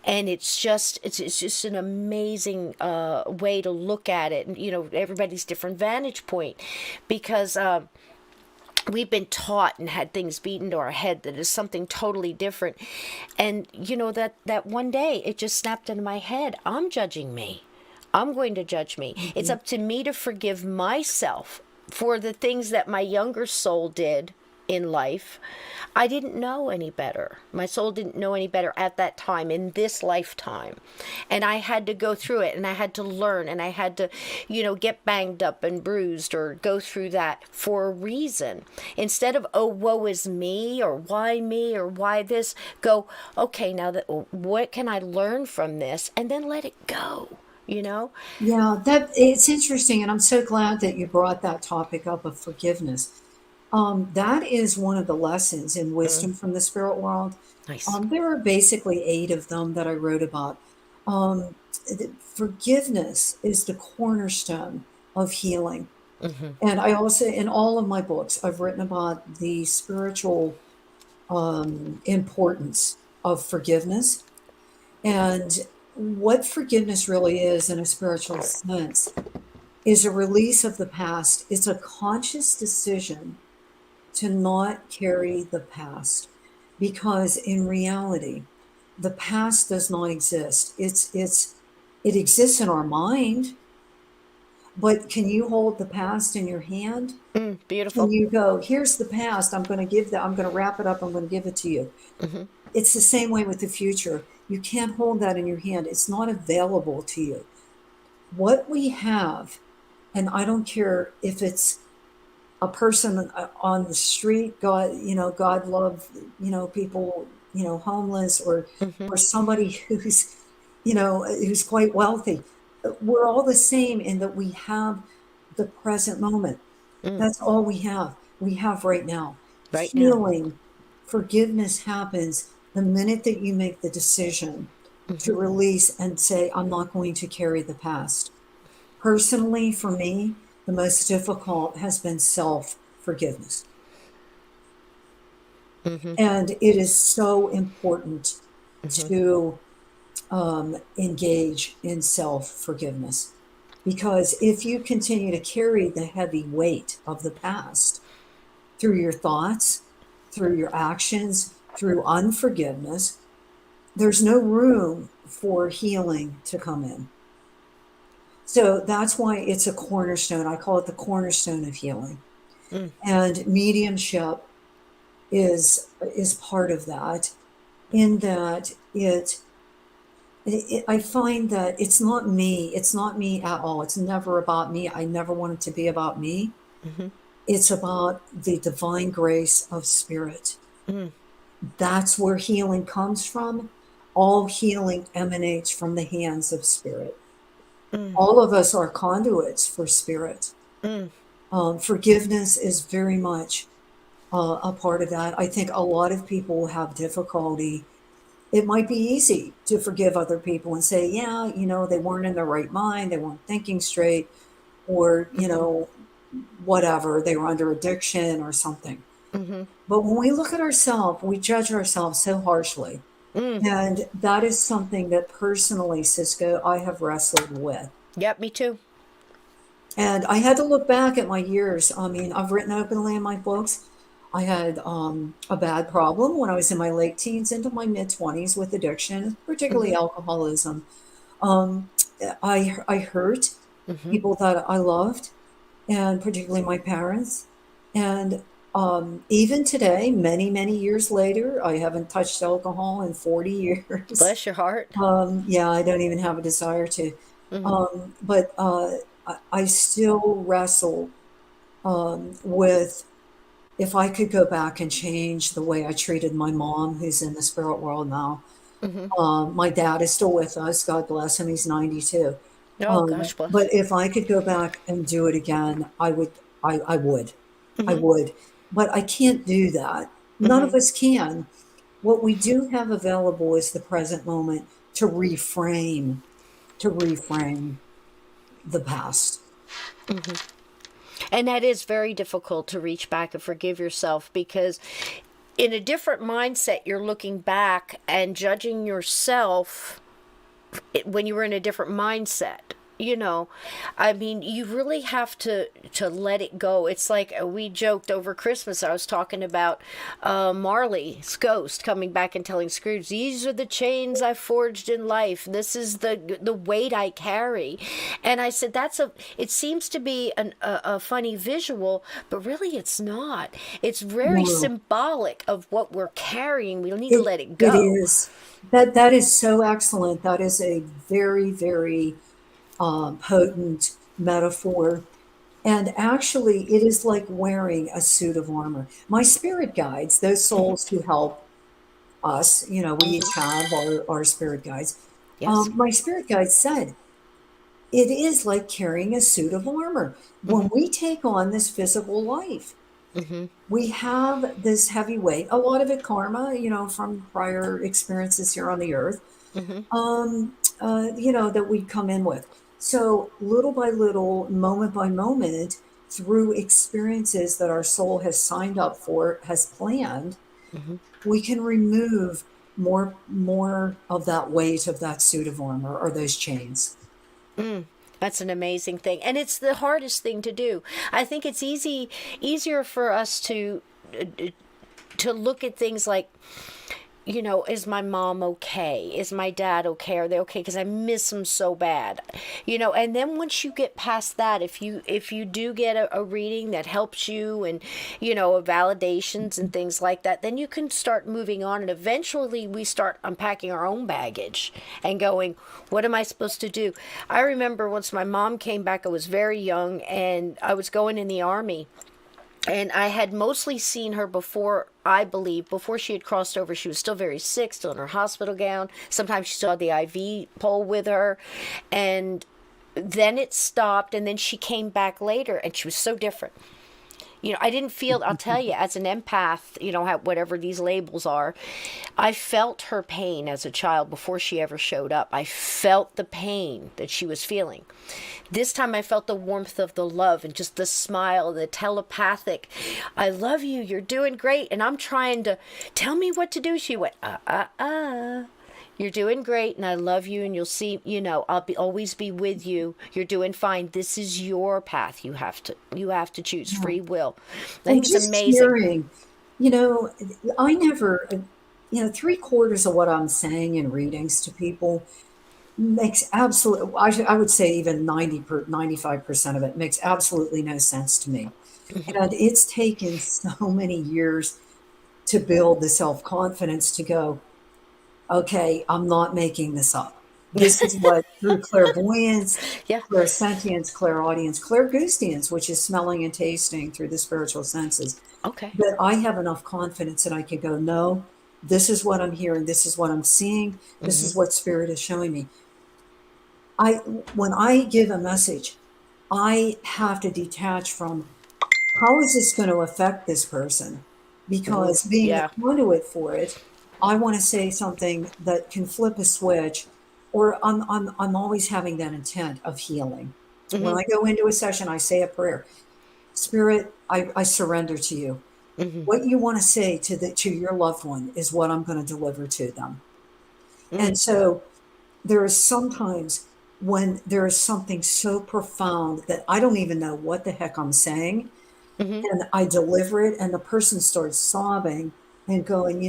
And it's just an amazing way to look at it, and everybody's different vantage point, because we've been taught and had things beaten to our head that is something totally different. And that one day it just snapped into my head, I'm judging me. I'm going to judge me. Mm-hmm. It's up to me to forgive myself for the things that my younger soul did in life. I didn't know any better. My soul didn't know any better at that time in this lifetime. And I had to go through it, and I had to learn, and I had to, get banged up and bruised or go through that for a reason. Instead of, oh, woe is me, or why this, go, okay, now what can I learn from this? And then let it go. Yeah, that it's interesting, and I'm so glad that you brought that topic up of forgiveness. That is one of the lessons in wisdom from the spirit world. Nice. There are basically 8 of them that I wrote about. Forgiveness is the cornerstone of healing. Mm-hmm. And I also, in all of my books, I've written about the spiritual importance of forgiveness. And what forgiveness really is in a spiritual sense is a release of the past. It's a conscious decision to not carry the past, because in reality, the past does not exist. It exists in our mind, but can you hold the past in your hand? Beautiful. Can you go, here's the past, I'm going to wrap it up, I'm going to give it to you. Mm-hmm. It's the same way with the future. You can't hold that in your hand. It's not available to you. What we have, and I don't care if it's a person on the street, God love, people, homeless, or somebody who's quite wealthy. We're all the same in that we have the present moment. That's all we have. We have right now. Healing, forgiveness happens the minute that you make the decision to release and say, I'm not going to carry the past. Personally, for me, the most difficult has been self-forgiveness. And it is so important to engage in self-forgiveness, because if you continue to carry the heavy weight of the past through your thoughts, through your actions, through unforgiveness, there's no room for healing to come in. So that's why it's a cornerstone. I call it the cornerstone of healing. And mediumship is part of that, in that I find that it's not me. It's not me at all. It's never about me. I never want it to be about me. It's about the divine grace of spirit. That's where healing comes from. All healing emanates from the hands of spirit. All of us are conduits for spirit. Forgiveness is very much a part of that. I think a lot of people have difficulty. It might be easy to forgive other people and say, yeah, they weren't in their right mind, they weren't thinking straight, or, whatever, they were under addiction or something. But when we look at ourselves, we judge ourselves so harshly. And that is something that personally, Cisco, I have wrestled with. Yep, me too. And I had to look back at my years. I mean, I've written openly in my books. I had a bad problem when I was in my late teens into my mid-20s with addiction, particularly alcoholism. I hurt people that I loved, and particularly my parents. And even today, many, many years later, I haven't touched alcohol in 40 years. Bless your heart. Yeah, I don't even have a desire to. But I still wrestle with, if I could go back and change the way I treated my mom, who's in the spirit world now. My dad is still with us. God bless him. He's 92. Oh, gosh bless. But if I could go back and do it again, I would. I would. But I can't do that. None of us can. What we do have available is the present moment to reframe the past. And that is very difficult to reach back and forgive yourself, because in a different mindset, you're looking back and judging yourself when you were in a different mindset. I mean, you really have to let it go. It's like we joked over Christmas. I was talking about Marley's ghost coming back and telling Scrooge, "These are the chains I forged in life. This is the weight I carry." And I said, it seems to be a funny visual, but really it's not. It's very No, symbolic of what we're carrying. We need to let it it go. is. That is so excellent. That is a very, very potent metaphor. And actually, it is like wearing a suit of armor. My spirit guides, those souls who help us, we each have our spirit guides. Yes. My spirit guide said, it is like carrying a suit of armor. When we take on this physical life, we have this heavy weight, a lot of it karma, from prior experiences here on the earth, that we come in with. So little by little, moment by moment, through experiences that our soul has signed up for, has planned, we can remove more of that weight of that suit of armor or those chains. That's an amazing thing. And it's the hardest thing to do. I think it's easier for us to look at things like, is my mom okay? Is my dad okay? Are they okay? Because I miss them so bad. And then once you get past that, if you do get a reading that helps you, and, validations and things like that, then you can start moving on. And eventually we start unpacking our own baggage and going, what am I supposed to do? I remember once my mom came back, I was very young and I was going in the Army. And I had mostly seen her before, I believe, before she had crossed over. She was still very sick, still in her hospital gown. Sometimes she still had the IV pole with her. And then it stopped, and then she came back later, and she was so different. I didn't feel, I'll tell you, as an empath, whatever these labels are, I felt her pain as a child before she ever showed up. I felt the pain that she was feeling. This time I felt the warmth of the love and just the smile, the telepathic, "I love you, you're doing great." And I'm trying to, "Tell me what to do." She went, "You're doing great, and I love you, and you'll see, I'll always be with you. You're doing fine. This is your path. You have to choose free will." I And think it's just amazing. hearing, you know, I never, 3/4 of what I'm saying in readings to people makes absolute, I would say even 95% of it makes absolutely no sense to me. And it's taken so many years to build the self-confidence to go, okay, I'm not making this up. This is what through clairvoyance, Yeah. clairsentience, clairaudience, clairgoustience, which is smelling and tasting through the spiritual senses, Okay. that I have enough confidence that I can go, no, this is what I'm hearing, this is what I'm seeing, this is what spirit is showing me. When I give a message, I have to detach from how is this going to affect this person? Ooh, Because being the yeah. conduit for it, I want to say something that can flip a switch, or I'm always having that intent of healing. When I go into a session, I say a prayer. Spirit, I surrender to you. What you want to say to your loved one is what I'm going to deliver to them. And so there is sometimes when there is something so profound that I don't even know what the heck I'm saying, and I deliver it, and the person starts sobbing and going,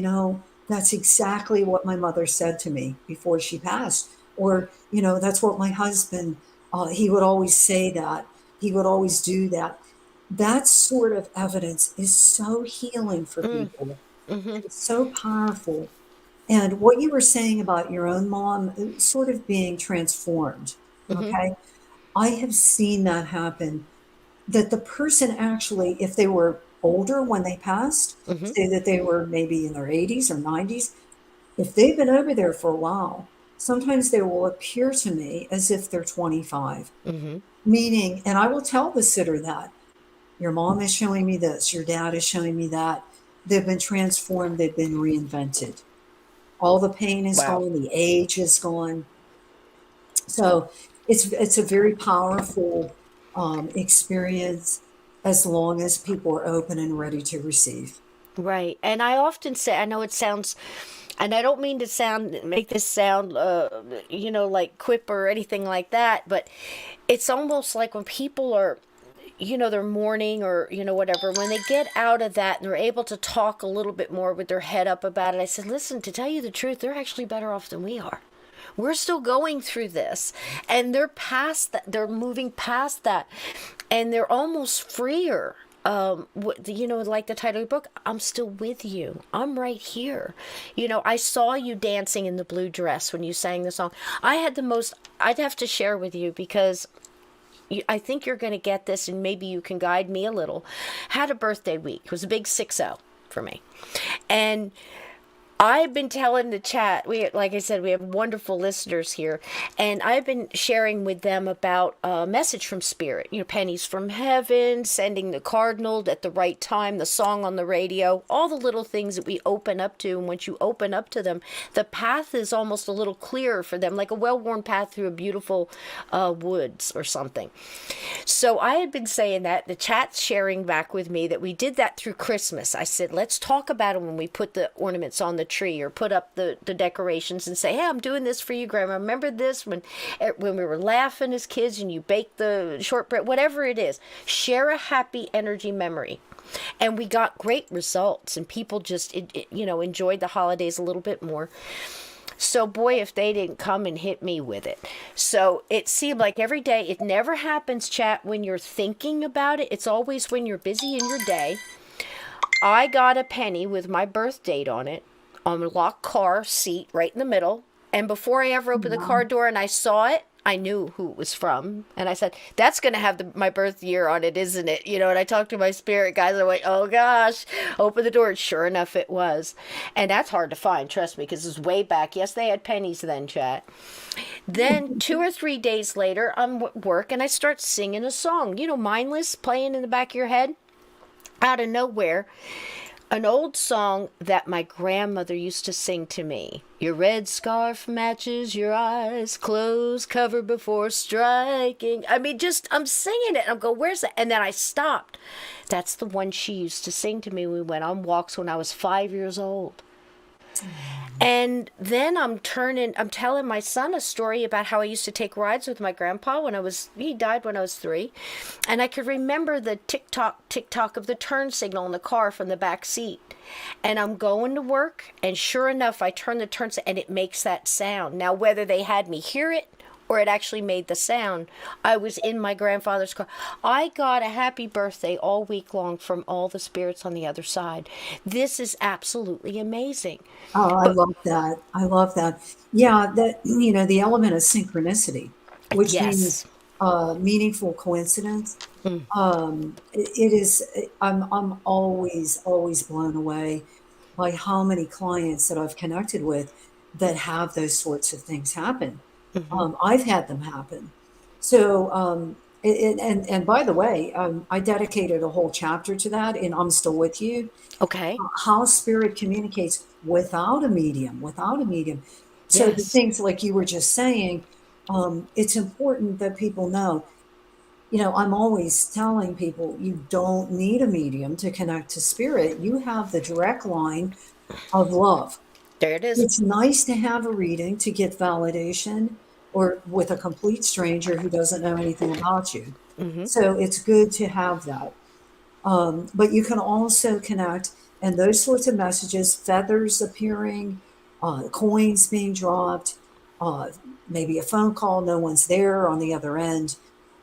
that's exactly what my mother said to me before she passed. Or, that's what my husband, he would always say that. He would always do that. That sort of evidence is so healing for people. It's so powerful. And what you were saying about your own mom sort of being transformed, okay? I have seen that happen, that the person actually, if they were older when they passed, say that they were maybe in their 80s or 90s, if they've been over there for a while, sometimes they will appear to me as if they're 25. Meaning, and I will tell the sitter that your mom is showing me this, your dad is showing me that. They've been transformed, they've been reinvented. All the pain is Wow. gone. The age is gone. So it's a very powerful experience as long as people are open and ready to receive. Right. And I often say, I know it sounds, and I don't mean to make this sound, like quip or anything like that, but it's almost like when people are, they're mourning or, whatever, when they get out of that and they're able to talk a little bit more with their head up about it, I said, listen, to tell you the truth, they're actually better off than we are. We're still going through this, and they're past that. They're moving past that, and they're almost freer. Like the title of the book, I'm still with you. I'm right here. I saw you dancing in the blue dress when you sang the song. I'd have to share with you because I think you're going to get this, and maybe you can guide me a little. Had a birthday week. It was a big 6-0 for me. And I've been telling the chat, like I said, we have wonderful listeners here, and I've been sharing with them about a message from Spirit, pennies from heaven, sending the cardinal at the right time, the song on the radio, all the little things that we open up to, and once you open up to them, the path is almost a little clearer for them, like a well-worn path through a beautiful woods or something. So I had been saying that, the chat's sharing back with me that we did that through Christmas. I said, let's talk about it when we put the ornaments on the tree or put up the decorations and say, hey, I'm doing this for you, Grandma. Remember this when we were laughing as kids and you baked the shortbread, whatever it is. Share a happy energy memory. And we got great results, and people just, enjoyed the holidays a little bit more. So boy, if they didn't come and hit me with it. So it seemed like every day, it never happens, chat, when you're thinking about it. It's always when you're busy in your day. I got a penny with my birth date on it, on a locked car seat right in the middle. And before I ever opened the car door and I saw it, I knew who it was from. And I said, that's going to have my birth year on it, isn't it? And I talked to my spirit guys. And I went, oh gosh, open the door. And sure enough, it was. And that's hard to find, trust me, because it's way back. Yes, they had pennies then, chat. Then 2 or 3 days later, I'm at work and I start singing a song, mindless, playing in the back of your head. Out of nowhere, an old song that my grandmother used to sing to me. Your red scarf matches your eyes, closed, cover before striking. I mean, I'm singing it. I'm going, where's that? And then I stopped. That's the one she used to sing to me when we went on walks when I was 5 years old. And then I'm telling my son a story about how I used to take rides with my grandpa he died when I was 3. And I could remember the tick-tock of the turn signal in the car from the back seat. And I'm going to work, and sure enough, I turn the turn signal, and it makes that sound. Now, whether they had me hear it or it actually made the sound, I was in my grandfather's car. I got a happy birthday all week long from all the spirits on the other side. This is absolutely amazing. Oh, I love that. I love that. Yeah, that the element of synchronicity, which means Yes. meaningful coincidence. It is. I'm always blown away by how many clients that I've connected with that have those sorts of things happen. I've had them happen. So, and by the way, I dedicated a whole chapter to that in I'm Still With You, Okay. how spirit communicates without a medium, So the Yes. things like you were just saying, it's important that people know. I'm always telling people you don't need a medium to connect to spirit. You have the direct line of love. There it is. It's nice to have a reading to get validation or with a complete stranger who doesn't know anything about you. So it's good to have that. But you can also connect, and those sorts of messages, feathers appearing, coins being dropped, maybe a phone call, no one's there on the other end,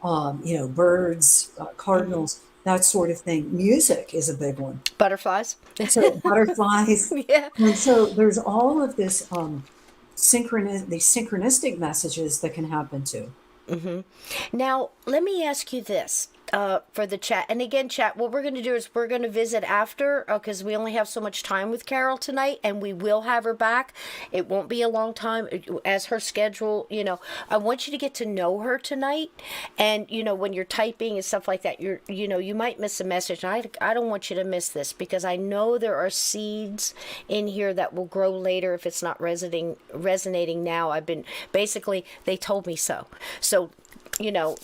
birds, cardinals, that sort of thing. Music is a big one. Butterflies. So butterflies. Yeah. And so there's all of this these synchronistic messages that can happen too. Now, let me ask you this. for the chat. And again, chat, what we're going to do is we're going to visit after, because we only have so much time with Carole tonight, and we will have her back. It won't be a long time as her schedule, I want you to get to know her tonight. And, when you're typing and stuff like that, you might miss a message. And I don't want you to miss this, because I know there are seeds in here that will grow later if it's not resonating now. Basically, they told me so. So,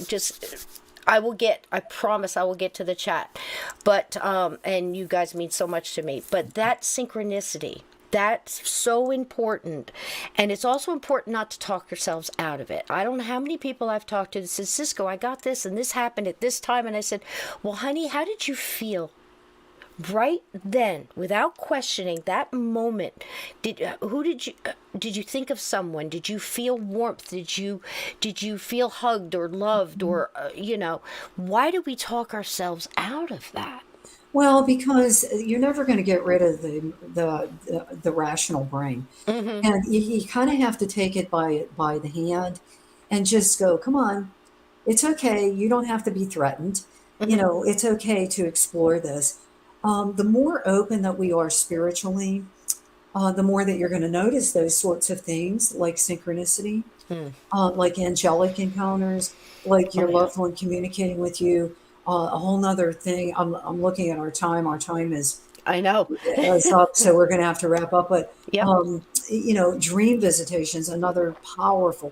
just... I promise I will get to the chat. But, and you guys mean so much to me. But that synchronicity, that's so important. And it's also important not to talk yourselves out of it. I don't know how many people I've talked to that says, Cisco, I got this and this happened at this time. And I said, well, honey, how did you feel? Right then, without questioning, that moment, did you think of someone? Did you feel warmth? Did you feel hugged or loved, or why do we talk ourselves out of that? Well, because you're never going to get rid of the rational brain, and you kind of have to take it by the hand, and just go, come on, it's okay. You don't have to be threatened. It's okay to explore this. The more open that we are spiritually, the more that you're going to notice those sorts of things, like synchronicity, like angelic encounters, like your loved one communicating with you. A whole nother thing. I'm looking at our time. Our time is I know is up, so we're going to have to wrap up. But yep. Dream visitations, another powerful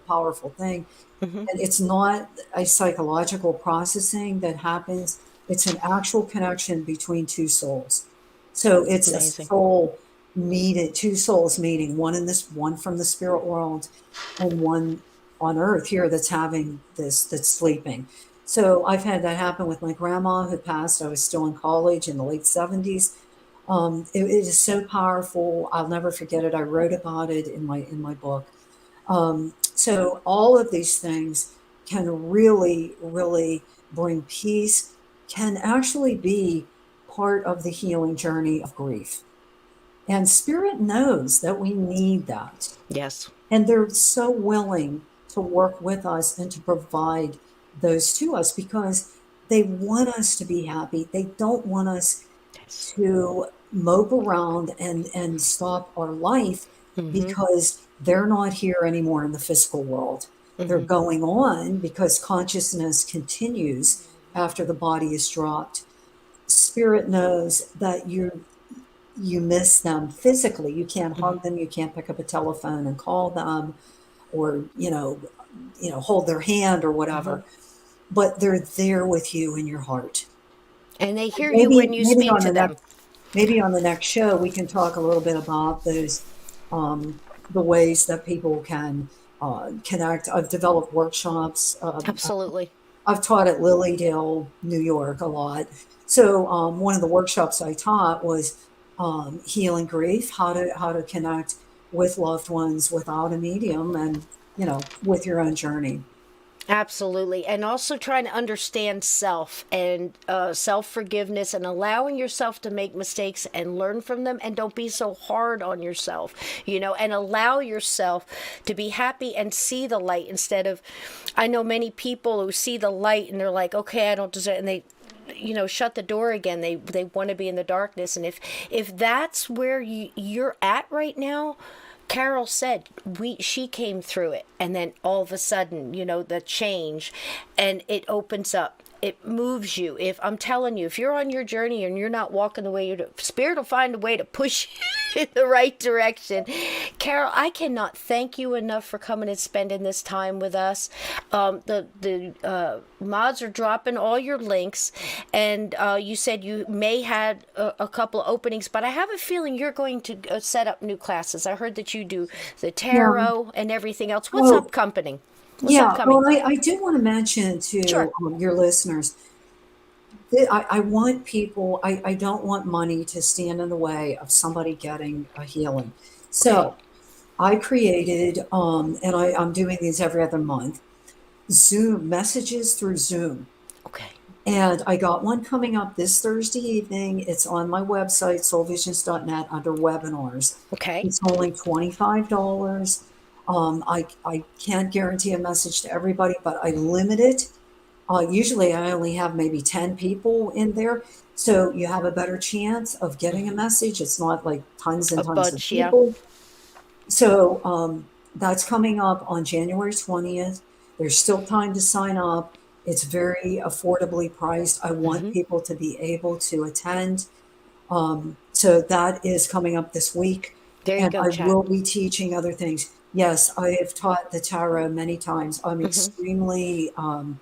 thing. And it's not a psychological processing that happens. It's an actual connection between two souls. So it's amazing. Two souls meeting, one from the spirit world and one on earth here that's sleeping. So I've had that happen with my grandma who passed. I was still in college in the late 70s. It is so powerful. I'll never forget it. I wrote about it in my book. So all of these things can really, really bring peace, can actually be part of the healing journey of grief. And Spirit knows that we need that. Yes. And they're so willing to work with us and to provide those to us because they want us to be happy. They don't want us to mope around and stop our life because they're not here anymore in the physical world. They're going on because consciousness continues after the body is dropped. Spirit knows that you miss them physically. You can't hug them. You can't pick up a telephone and call them, or hold their hand or whatever. But they're there with you in your heart, and they hear you when you speak to them. Maybe on the next show we can talk a little bit about those, the ways that people can connect. I've developed workshops. Absolutely. I've taught at Lilydale, New York a lot. So one of the workshops I taught was healing grief, how to connect with loved ones without a medium, and with your own journey. Absolutely. And also trying to understand self and self-forgiveness, and allowing yourself to make mistakes and learn from them, and don't be so hard on yourself, and allow yourself to be happy and see the light instead of, I know many people who see the light and they're like, okay, I don't deserve, and they shut the door again. They want to be in the darkness. And if that's where you're at right now, Carole said she came through it, and then all of a sudden, the change, and it opens up. It moves you. If I'm telling you, if you're on your journey and you're not walking the way Spirit will find a way to push you in the right direction. Carole, I cannot thank you enough for coming and spending this time with us. The mods are dropping all your links, and you said you may had a couple of openings, but I have a feeling you're going to set up new classes. I heard that you do the tarot and everything else. What's upcoming? Well, I do want to mention to your listeners that I want people, I don't want money to stand in the way of somebody getting a healing. So I created, and I'm doing these every other month, Zoom messages through Zoom. Okay. And I got one coming up this Thursday evening. It's on my website, soulvisions.net, under webinars. Okay. It's only $25. I can't guarantee a message to everybody, but I limit it Usually I only have maybe 10 people in there. So you have a better chance of getting a message. It's not like tons and A tons of bunch, yeah. people. So that's coming up on January 20th. There's still time to sign up. It's very affordably priced. I want people to be able to attend. So that is coming up this week. There you And go, I chat. will be teaching other things. Yes, I have taught the tarot many times. I'm extremely, I'm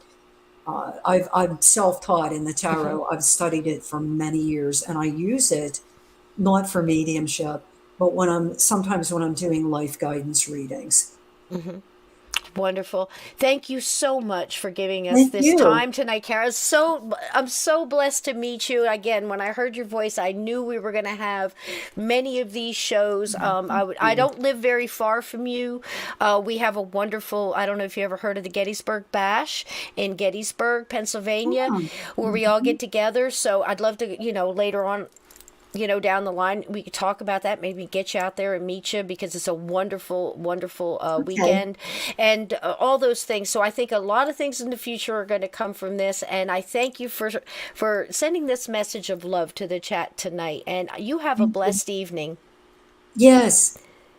self-taught in the tarot. I've studied it for many years and I use it not for mediumship, but sometimes when I'm doing life guidance readings. Wonderful. Thank you so much for giving us Thank this you. time tonight, Kara. I'm so blessed to meet you. Again, when I heard your voice, I knew we were going to have many of these shows. I You. don't live very far from you. We have a wonderful, I don't know if you ever heard of the Gettysburg Bash in Gettysburg, Pennsylvania, Oh, where we all get together. So I'd love to, later on, down the line, we could talk about that, maybe get you out there and meet you, because it's a wonderful, wonderful okay. weekend, and all those things. So I think a lot of things in the future are going to come from this, and I thank you for sending this message of love to the chat tonight, and you have a Thank you. blessed evening. Yes.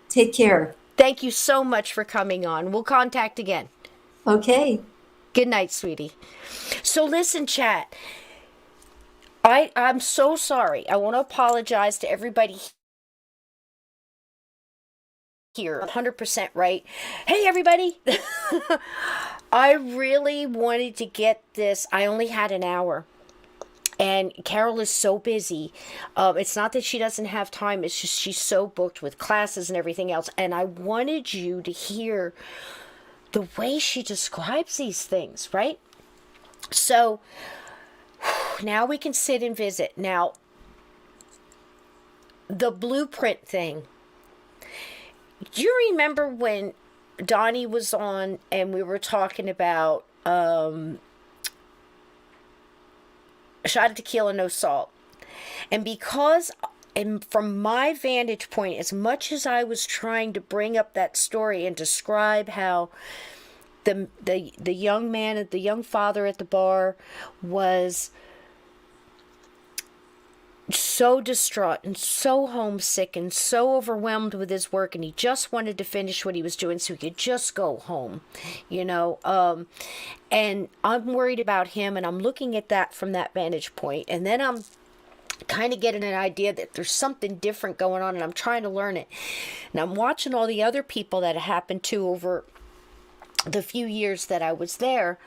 Take care. Thank you so much for coming on. We'll contact again. Okay. Good night, sweetie. So listen, chat, I'm so sorry. I want to apologize to everybody here. 100% right. Hey, everybody. I really wanted to get this. I only had an hour. And Carole is so busy. It's not that she doesn't have time. It's just she's so booked with classes and everything else. And I wanted you to hear the way she describes these things, right? So now we can sit and visit. Now, the blueprint thing. Do you remember when Donnie was on and we were talking about a shot of tequila, no salt? And from my vantage point, as much as I was trying to bring up that story and describe how the young man, the young father at the bar was so distraught and so homesick and so overwhelmed with his work, and he just wanted to finish what he was doing so he could just go home, and I'm worried about him, and I'm looking at that from that vantage point, and then I'm kind of getting an idea that there's something different going on, and I'm trying to learn it, and I'm watching all the other people that it happened to over the few years that I was there.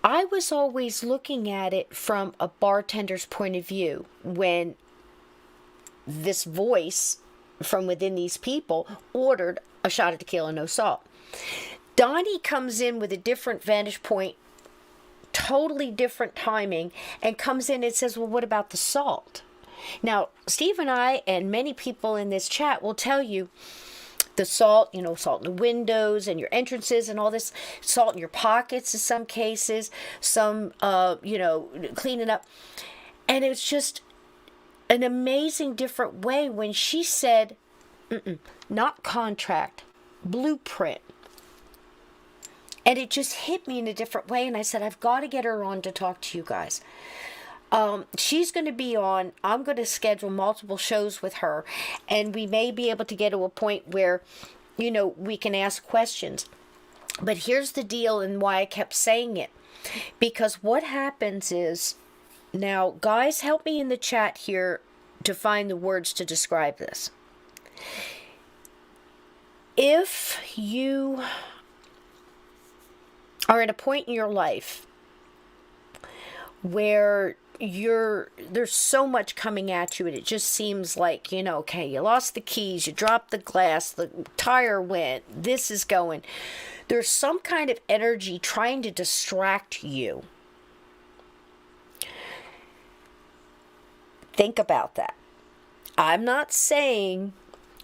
I was always looking at it from a bartender's point of view when this voice from within these people ordered a shot of tequila, no salt. Donnie comes in with a different vantage point, totally different timing, and comes in and says, well, what about the salt? Now, Steve and I and many people in this chat will tell you the salt, salt in the windows and your entrances and all this, salt in your pockets in some cases, some, cleaning up. And it's just an amazing different way when she said, not contract, blueprint. And it just hit me in a different way. And I said, I've got to get her on to talk to you guys. She's going to be on. I'm going to schedule multiple shows with her, and we may be able to get to a point where, we can ask questions. But here's the deal, and why I kept saying it. Because what happens is, now, guys, help me in the chat here to find the words to describe this. If you are at a point in your life where there's so much coming at you, and it just seems like, okay, you lost the keys, you dropped the glass, the tire went, this is going. There's some kind of energy trying to distract you. Think about that. I'm not saying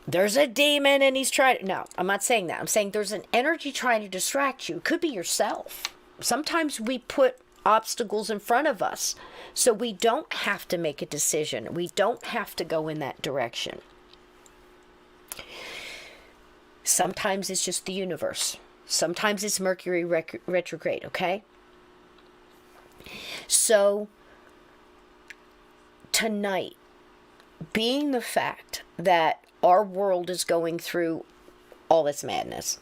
there's a demon and he's trying. No, I'm not saying that. I'm saying there's an energy trying to distract you. It could be yourself. Sometimes we put obstacles in front of us so we don't have to make a decision. We don't have to go in that direction. Sometimes it's just the universe. Sometimes it's Mercury retrograde, okay? So tonight, being the fact that our world is going through all this madness,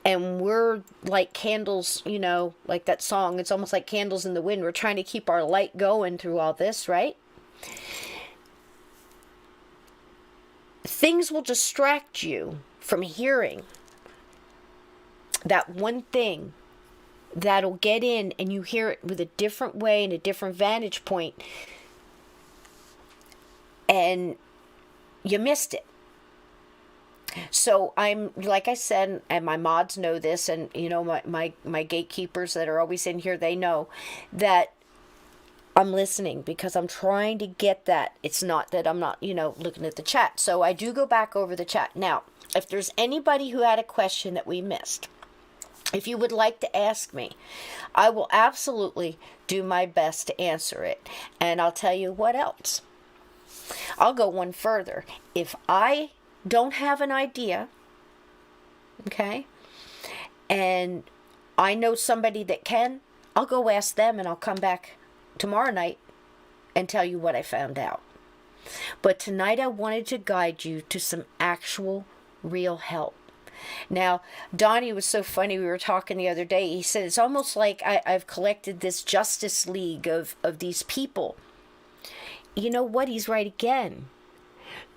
and we're like candles, you know, like that song, it's almost like candles in the wind. We're trying to keep our light going through all this, right? Things will distract you from hearing that one thing that'll get in, and you hear it with a different way and a different vantage point, and you missed it. So I'm, like I said, and my mods know this, and you know, my gatekeepers that are always in here, they know that I'm listening, because I'm trying to get that. It's not that I'm not, you know, looking at the chat. So I do go back over the chat. Now, if there's anybody who had a question that we missed, if you would like to ask me, I will absolutely do my best to answer it. And I'll tell you what else. I'll go one further. If I don't have an idea, okay, and I know somebody that can, I'll go ask them, and I'll come back tomorrow night and tell you what I found out. But tonight I wanted to guide you to some actual real help. Now, Donnie was so funny. We were talking the other day. He said, it's almost like I've collected this Justice League of these people. You know what? He's right again.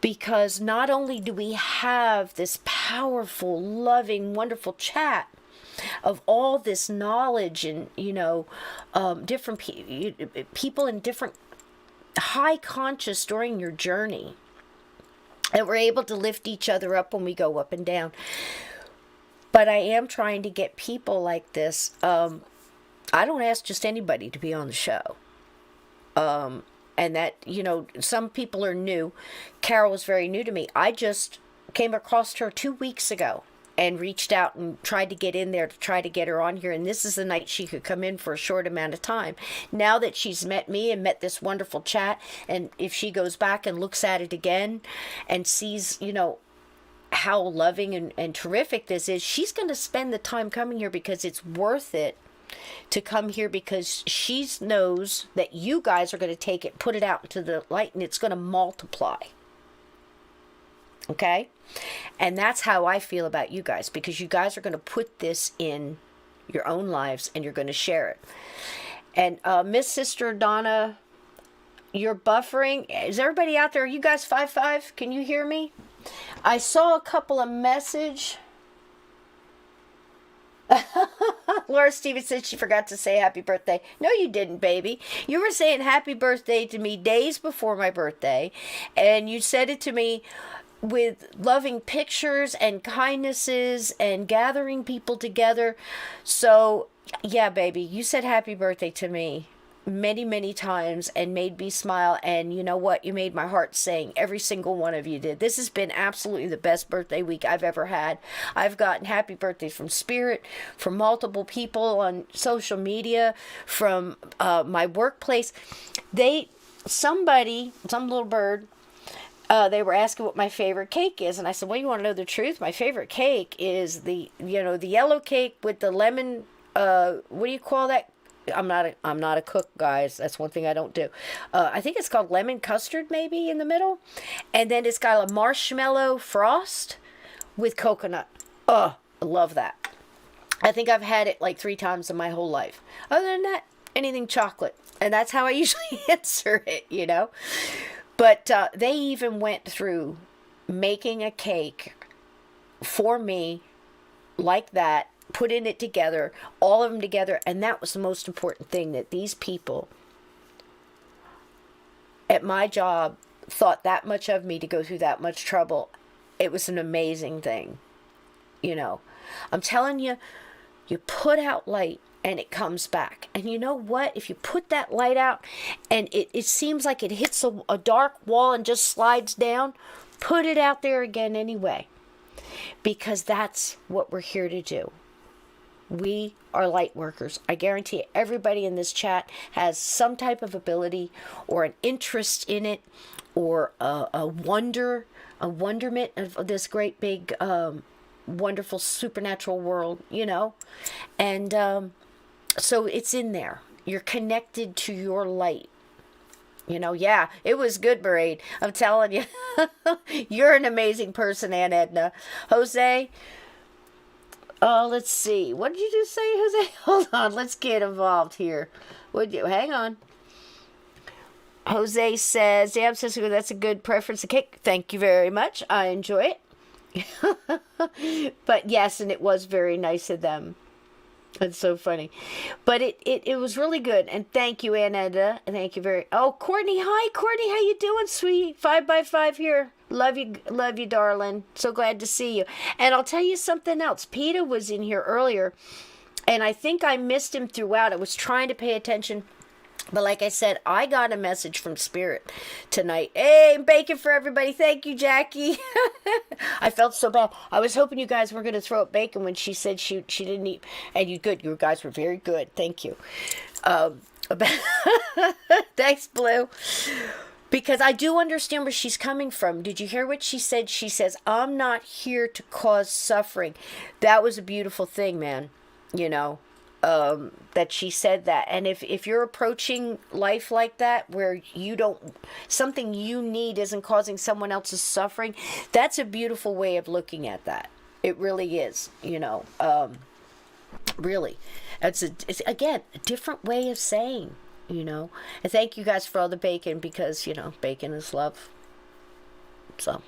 Because not only do we have this powerful, loving, wonderful chat of all this knowledge and, you know, different people in different high conscious during your journey, and we're able to lift each other up when we go up and down. But I am trying to get people like this. I don't ask just anybody to be on the show. And that, you know, some people are new. Carole was very new to me. I just came across her 2 weeks ago and reached out and tried to get in there to try to get her on here. And this is the night she could come in for a short amount of time. Now that she's met me and met this wonderful chat, and if she goes back and looks at it again and sees, you know, how loving and terrific this is, she's going to spend the time coming here, because it's worth it to come here, because she knows that you guys are going to take it, put it out into the light, and it's going to multiply. Okay? And that's how I feel about you guys, because you guys are going to put this in your own lives and you're going to share it. And Miss Sister Donna, you're buffering. Is everybody out there? Are you guys 5'5"? Can you hear me? I saw a couple of message. Laura Stevens said she forgot to say happy birthday. No, you didn't, baby. You were saying happy birthday to me days before my birthday, and you said it to me with loving pictures and kindnesses and gathering people together. So, yeah, baby, you said happy birthday to me many, many times and made me smile. And you know what? You made my heart sing. Every single one of you did. This has been absolutely the best birthday week I've ever had. I've gotten happy birthdays from Spirit, from multiple people on social media, from my workplace. Some little bird, they were asking what my favorite cake is, and I said, well, you want to know the truth? My favorite cake is the yellow cake with the lemon, what do you call that? I'm not a cook, guys. That's one thing I don't do. I think it's called lemon custard, maybe, in the middle. And then it's got a marshmallow frost with coconut. Oh, I love that. I think I've had it like 3 times in my whole life. Other than that, anything chocolate. And that's how I usually answer it, you know. But they even went through making a cake for me like that, putting it together, all of them together. And that was the most important thing, that these people at my job thought that much of me to go through that much trouble. It was an amazing thing. You know, I'm telling you, you put out light and it comes back. And you know what? If you put that light out and it seems like it hits a dark wall and just slides down, put it out there again anyway. Because that's what we're here to do. We are light workers. I guarantee you, everybody in this chat has some type of ability or an interest in it, or a wonderment of this great big, wonderful supernatural world, you know. And so it's in there. You're connected to your light. You know, yeah, it was good, Mairead. I'm telling you. You're an amazing person, Aunt Edna. Jose, let's see. What did you just say, Jose? Hold on, let's get involved here. Hang on. Jose says, damn, sister, that's a good preference of cake. Thank you very much. I enjoy it. But yes, and it was very nice of them. It's so funny. But it was really good. And thank you, Annetta. And thank you very... Oh, Courtney. Hi, Courtney. How you doing, sweetie? 5x5 here. Love you, darling. So glad to see you. And I'll tell you something else. Peter was in here earlier, and I think I missed him throughout. I was trying to pay attention. But like I said, I got a message from Spirit tonight. Hey, bacon for everybody. Thank you, Jackie. I felt so bad. I was hoping you guys were going to throw up bacon when she said she didn't eat. And you guys were very good. Thank you. Thanks, Blue. Because I do understand where she's coming from. Did you hear what she said? She says, I'm not here to cause suffering. That was a beautiful thing, man. You know. That she said that. And if you're approaching life like that, where something you need isn't causing someone else's suffering, that's a beautiful way of looking at that. It really is, you know. Really. It's again, a different way of saying, you know. And thank you guys for all the bacon, because, you know, bacon is love. So,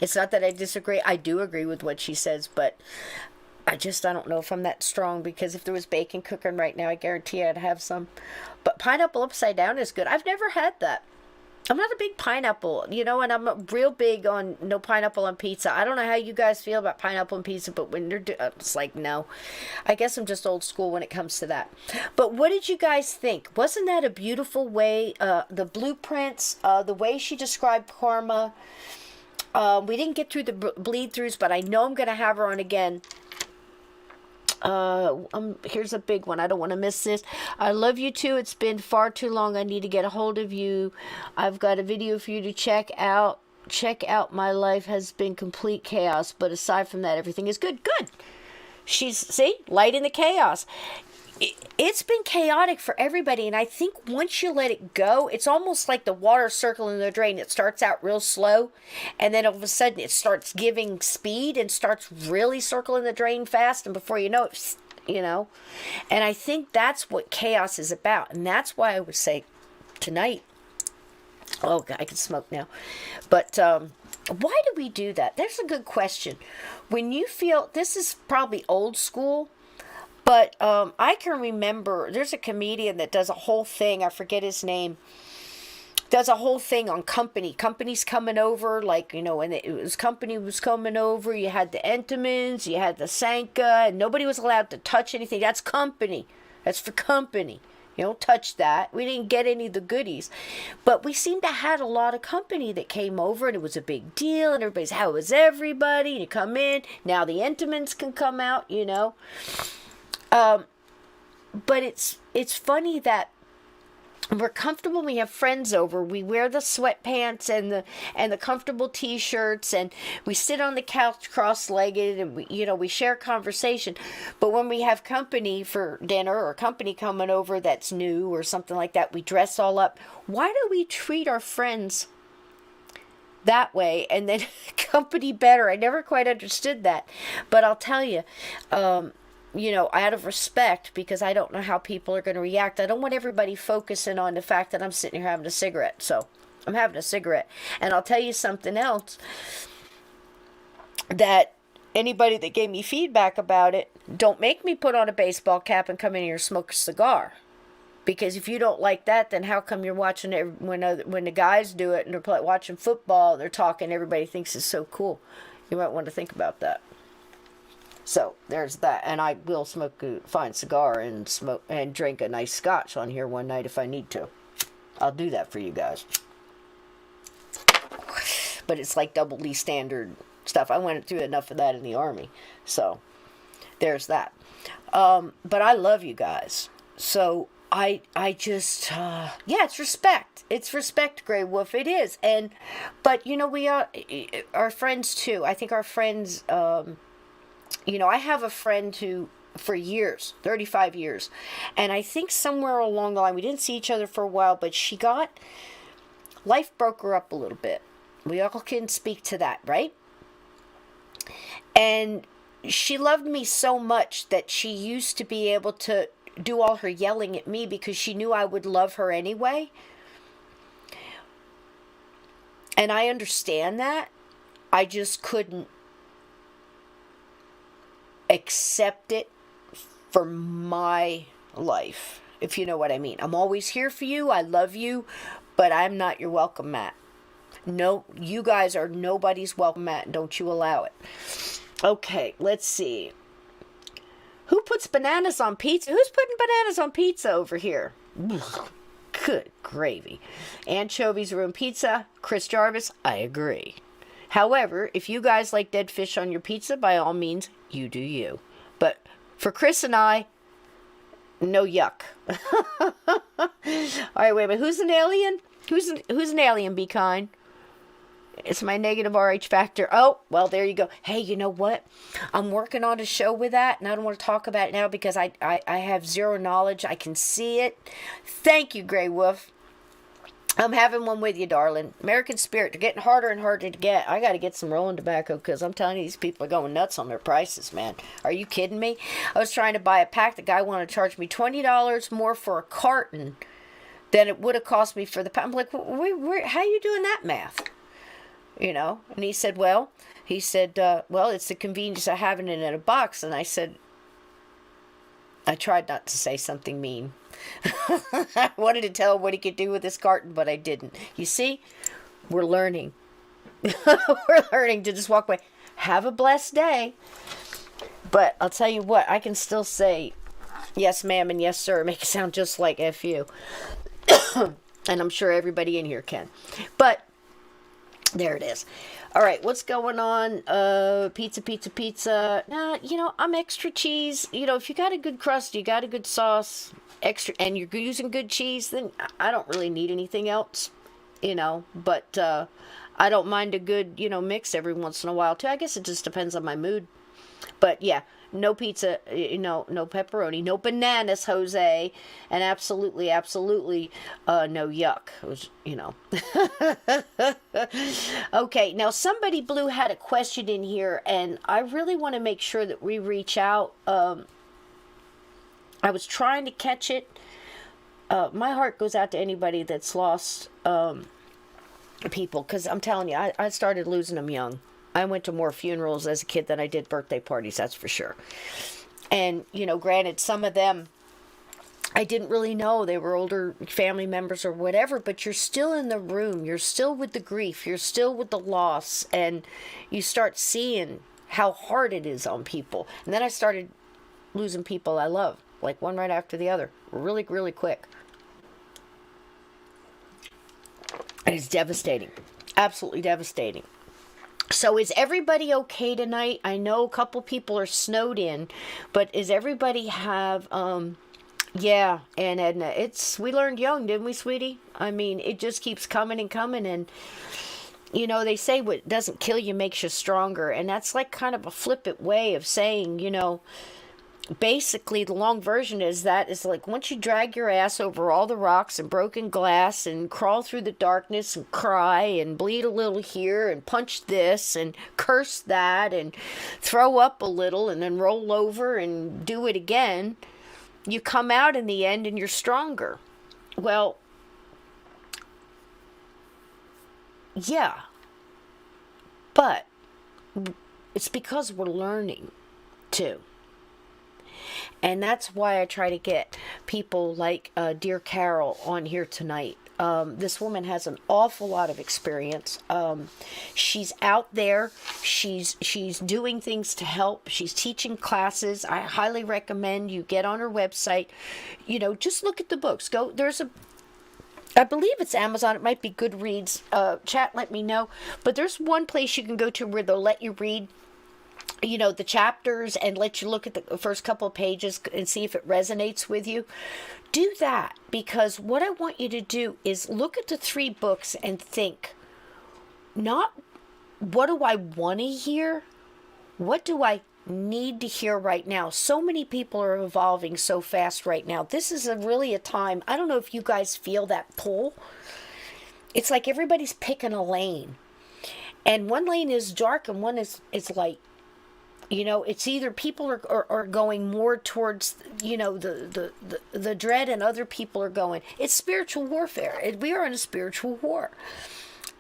it's not that I disagree. I do agree with what she says, but I don't know if I'm that strong, because if there was bacon cooking right now, I guarantee I'd have some. But pineapple upside down is good. I've never had that. I'm not a big pineapple, you know, and I'm real big on no pineapple on pizza. I don't know how you guys feel about pineapple on pizza, but when they're it's like, no. I guess I'm just old school when it comes to that. But what did you guys think? Wasn't that a beautiful way? The blueprints, the way she described karma. We didn't get through the bleed-throughs, but I know I'm going to have her on again. Here's a big one. I don't want to miss this. I love you too. It's been far too long. I need to get a hold of you. I've got a video for you to check out. My life has been complete chaos, but aside from that, everything is good. Good. See, light in the chaos. It's been chaotic for everybody, and I think once you let it go, it's almost like the water circling the drain. It starts out real slow, and then all of a sudden it starts giving speed and starts really circling the drain fast, and before you know it, you know. And I think that's what chaos is about, and that's why I would say tonight, oh, God, I can smoke now. But why do we do that? That's a good question. When you feel, this is probably old school, but I can remember, there's a comedian that does a whole thing, I forget his name, does a whole thing on company. Company's coming over, like, you know, when company was coming over, you had the Entenmann's, you had the Sanka, and nobody was allowed to touch anything. That's company. That's for company. You don't touch that. We didn't get any of the goodies. But we seemed to have a lot of company that came over, and it was a big deal, and everybody's, how is everybody? And you come in, now the Entenmann's can come out, you know. But it's funny that we're comfortable. We have friends over. We wear the sweatpants and the comfortable t-shirts, and we sit on the couch cross-legged, and we share conversation. But when we have company for dinner, or company coming over that's new or something like that, we dress all up. Why do we treat our friends that way and then company better? I never quite understood that. But I'll tell you, out of respect, because I don't know how people are going to react. I don't want everybody focusing on the fact that I'm sitting here having a cigarette. So I'm having a cigarette. And I'll tell you something else, that anybody that gave me feedback about it, don't make me put on a baseball cap and come in here and smoke a cigar. Because if you don't like that, then how come you're watching it when the guys do it and they're watching football, they're talking, everybody thinks it's so cool. You might want to think about that. So there's that, and I will smoke a fine cigar and drink a nice scotch on here one night if I need to. I'll do that for you guys. But it's like double Lee standard stuff. I went through enough of that in the Army, so there's that. But I love you guys, so I just it's respect. It's respect, Grey Wolf. It is, but we are our friends too. I think our friends. I have a friend who for years, 35 years. And I think somewhere along the line, we didn't see each other for a while, but life broke her up a little bit. We all can speak to that, right? And she loved me so much that she used to be able to do all her yelling at me because she knew I would love her anyway. And I understand that. I just couldn't accept it for my life, if you know what I mean. I'm always here for you. I love you, but I'm not your welcome mat. No, you guys are nobody's welcome mat. Don't you allow it. Okay, let's see. Who puts bananas on pizza? Who's putting bananas on pizza over here? Good gravy. Anchovies ruin pizza. Chris Jarvis, I agree. However, if you guys like dead fish on your pizza, by all means, you do you. But for Chris and I, no yuck. All right, wait a minute. Who's an alien? Who's an alien? Be kind. It's my negative RH factor. Oh, well, there you go. Hey, you know what? I'm working on a show with that, and I don't want to talk about it now because I have zero knowledge. I can see it. Thank you, Grey Wolf. I'm having one with you, darling. American Spirit, they're getting harder and harder to get. I got to get some rolling tobacco because I'm telling you, these people are going nuts on their prices, man. Are you kidding me? I was trying to buy a pack. The guy wanted to charge me $20 more for a carton than it would have cost me for the pack. I'm like, how are you doing that math? You know? And he said, well, it's the convenience of having it in a box. And I said, I tried not to say something mean. I wanted to tell him what he could do with this carton, but I didn't. You see, we're learning. We're learning to just walk away. Have a blessed day. But I'll tell you what, I can still say yes, ma'am, and yes, sir. Make it sound just like F you. And I'm sure everybody in here can. But there it is. All right, what's going on? Pizza. Nah, I'm extra cheese. If you got a good crust, you got a good sauce, extra, and you're using good cheese, then I don't really need anything else, But I don't mind a good, mix every once in a while, too. I guess it just depends on my mood. But, yeah, no pizza, no pepperoni, no bananas, Jose, and absolutely, no yuck. It was, Okay, now somebody, Blue, had a question in here, and I really want to make sure that we reach out. I was trying to catch it. My heart goes out to anybody that's lost people, because I'm telling you, I started losing them young. I went to more funerals as a kid than I did birthday parties, that's for sure. And, granted, some of them I didn't really know. They were older family members or whatever, but you're still in the room. You're still with the grief. You're still with the loss. And you start seeing how hard it is on people. And then I started losing people I love, like one right after the other, really, really quick. And it's devastating. Absolutely devastating. So is everybody okay tonight? I know a couple people are snowed in, but is everybody have, yeah, and Edna, we learned young, didn't we, sweetie? I mean, it just keeps coming and coming, and, they say what doesn't kill you makes you stronger, and that's like kind of a flippant way of saying, basically the long version is like once you drag your ass over all the rocks and broken glass and crawl through the darkness and cry and bleed a little here and punch this and curse that and throw up a little and then roll over and do it again, you come out in the end and you're stronger. Well, yeah, but it's because we're learning too. And that's why I try to get people like dear Carole on here tonight. This woman has an awful lot of experience. She's out there. She's doing things to help. She's teaching classes. I highly recommend you get on her website. Just look at the books. I believe it's Amazon. It might be Goodreads. Chat, let me know. But there's one place you can go to where they'll let you read the chapters and let you look at the first couple of pages and see if it resonates with you. Do that, because what I want you to do is look at the 3 books and think, not what do I want to hear? What do I need to hear right now. So many people are evolving so fast right now. This is really a time, I don't know if you guys feel that pull. It's like everybody's picking a lane. And one lane is dark and one is light. You know, it's either people are going more towards, you know, the dread, and other people are going, it's spiritual warfare. We are in a spiritual war.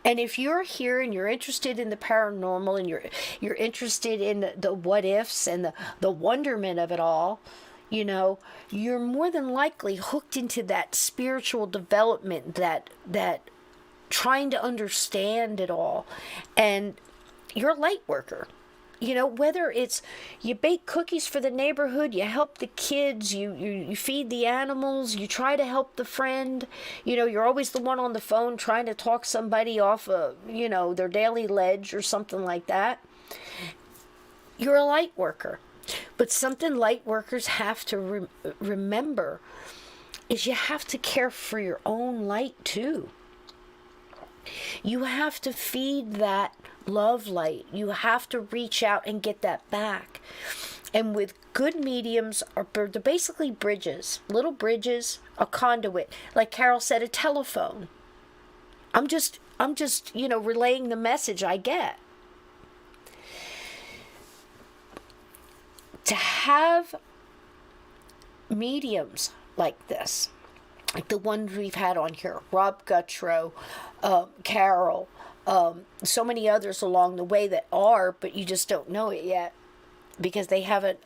And if you're here and you're interested in the paranormal, and you're interested in the what ifs and the wonderment of it all, you know, you're more than likely hooked into that spiritual development, that trying to understand it all. And you're a light worker. You know, whether it's you bake cookies for the neighborhood, you help the kids, you feed the animals, you try to help the friend, you know, you're always the one on the phone trying to talk somebody off of, you know, their daily ledge or something like that. You're a light worker. But something light workers have to remember is you have to care for your own light too. You have to feed that love light. You have to reach out and get that back. And with good mediums, they're basically bridges, little bridges, a conduit. Like Carole said, a telephone. I'm just, you know, relaying the message I get. To have mediums like this, like the ones we've had on here, Rob Guttrow, Carole, so many others along the way that are, but you just don't know it yet because they haven't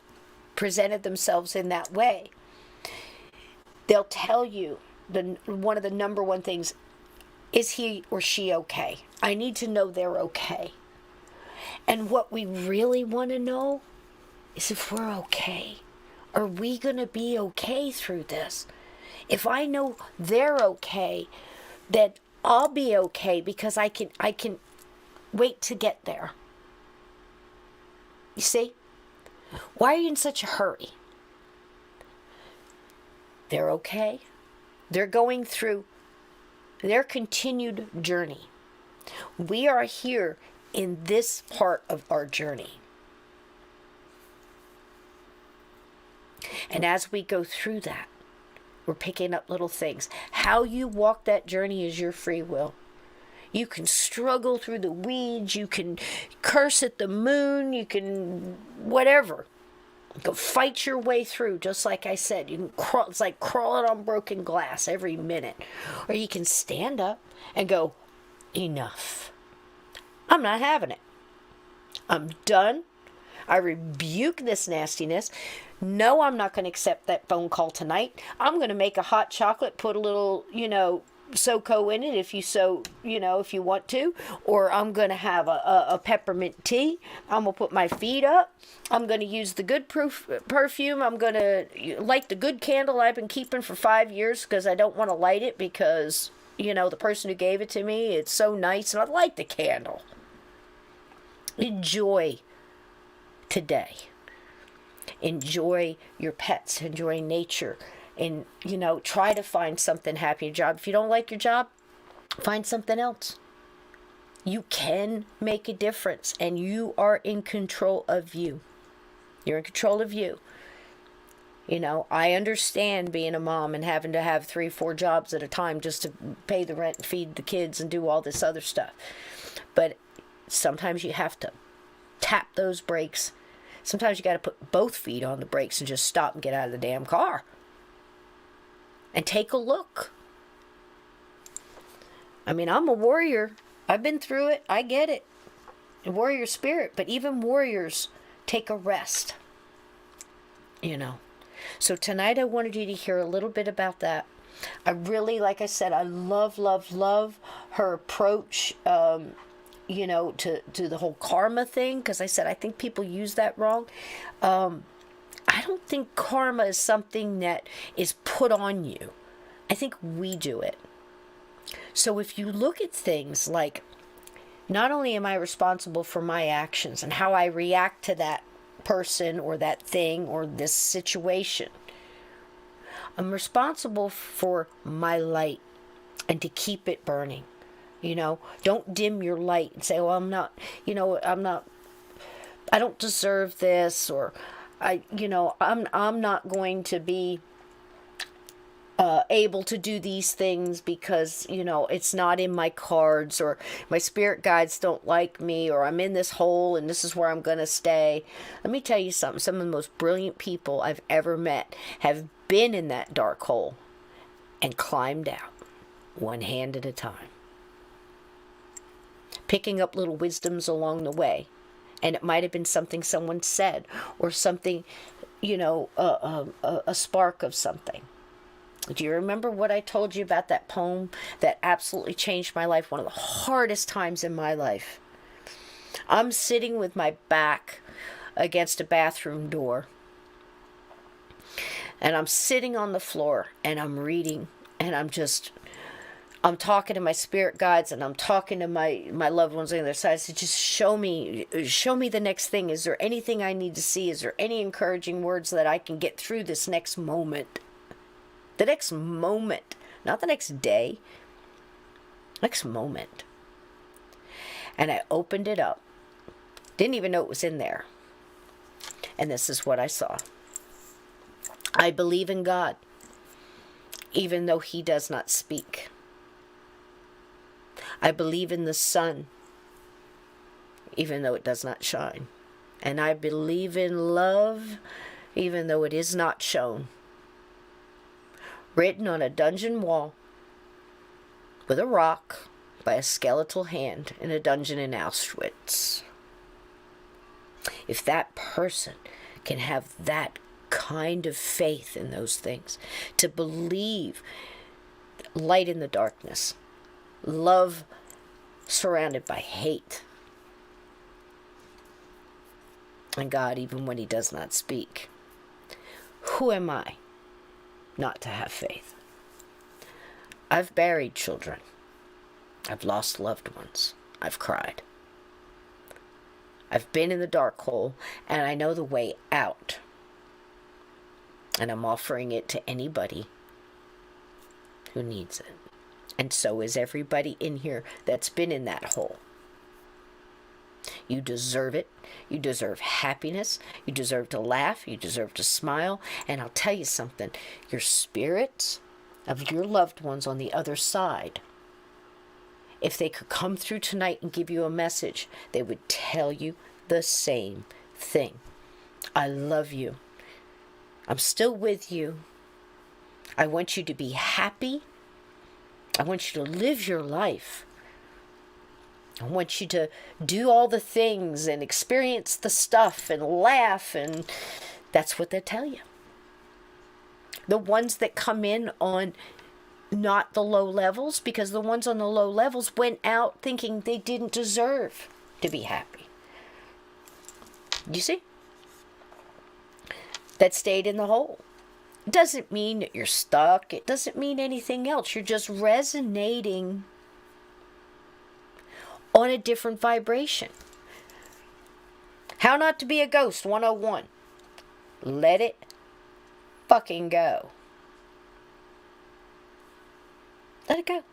presented themselves in that way. They'll tell you one of the number one things, is he or she okay? I need to know they're okay. And what we really want to know is if we're okay. Are we going to be okay through this? If I know they're okay, then I'll be okay because I can wait to get there. You see? Why are you in such a hurry? They're okay. They're going through their continued journey. We are here in this part of our journey. And as we go through that, we're picking up little things. How you walk that journey is your free will. You can struggle through the weeds. You can curse at the moon. You can whatever. Go fight your way through, just like I said. You can crawl. It's like crawling on broken glass every minute. Or you can stand up and go, enough. I'm not having it. I'm done. I rebuke this nastiness. No, I'm not going to accept that phone call tonight. I'm going to make a hot chocolate, put a little, SoCo in it if you want to. Or I'm going to have a peppermint tea. I'm going to put my feet up. I'm going to use the good perfume. I'm going to light the good candle I've been keeping for 5 years because I don't want to light it because, the person who gave it to me, it's so nice and I like the candle. Enjoy today. Enjoy your pets, enjoy nature, and try to find something happy in your job. If you don't like your job, find something else. You can make a difference, and you are in control of you. You're in control of you. I understand being a mom and having to have 3-4 jobs at a time just to pay the rent and feed the kids and do all this other stuff. But sometimes you have to tap those brakes. Sometimes you got to put both feet on the brakes and just stop and get out of the damn car. And take a look. I mean, I'm a warrior. I've been through it. I get it. A warrior spirit. But even warriors take a rest. So tonight I wanted you to hear a little bit about that. I really, like I said, I love, love, love her approach to the whole karma thing, because I said I think people use that wrong. I don't think karma is something that is put on you. I think we do it. So if you look at things like, not only am I responsible for my actions and how I react to that person or that thing or this situation, I'm responsible for my light and to keep it burning. Don't dim your light and say, well, I'm not I don't deserve this, or I'm not going to be able to do these things because, it's not in my cards, or my spirit guides don't like me, or I'm in this hole and this is where I'm going to stay. Let me tell you something. Some of the most brilliant people I've ever met have been in that dark hole and climbed out one hand at a time, picking up little wisdoms along the way. And it might have been something someone said, or something, a spark of something. Do you remember what I told you about that poem that absolutely changed my life? One of the hardest times in my life. I'm sitting with my back against a bathroom door. And I'm sitting on the floor and I'm reading, and I'm talking to my spirit guides, and I'm talking to my loved ones on the other side. I said, just show me the next thing. Is there anything I need to see? Is there any encouraging words that I can get through this next moment? The next moment, not the next day, next moment. And I opened it up. Didn't even know it was in there. And this is what I saw. I believe in God, even though He does not speak. I believe in the sun, even though it does not shine. And I believe in love, even though it is not shown. Written on a dungeon wall with a rock by a skeletal hand in a dungeon in Auschwitz. If that person can have that kind of faith in those things, to believe light in the darkness, love surrounded by hate, and God even when He does not speak, who am I not to have faith? I've buried children. I've lost loved ones. I've cried. I've been in the dark hole, and I know the way out. And I'm offering it to anybody who needs it. And so is everybody in here that's been in that hole. You deserve it. You deserve happiness. You deserve to laugh. You deserve to smile. And I'll tell you something. Your spirits of your loved ones on the other side, if they could come through tonight and give you a message, they would tell you the same thing. I love you. I'm still with you. I want you to be happy. I want you to live your life. I want you to do all the things and experience the stuff and laugh, and that's what they tell you. The ones that come in on not the low levels, because the ones on the low levels went out thinking they didn't deserve to be happy. You see? That stayed in the hole. It doesn't mean that you're stuck. It doesn't mean anything else. You're just resonating on a different vibration. How not to be a ghost 101. Let it fucking go. Let it go.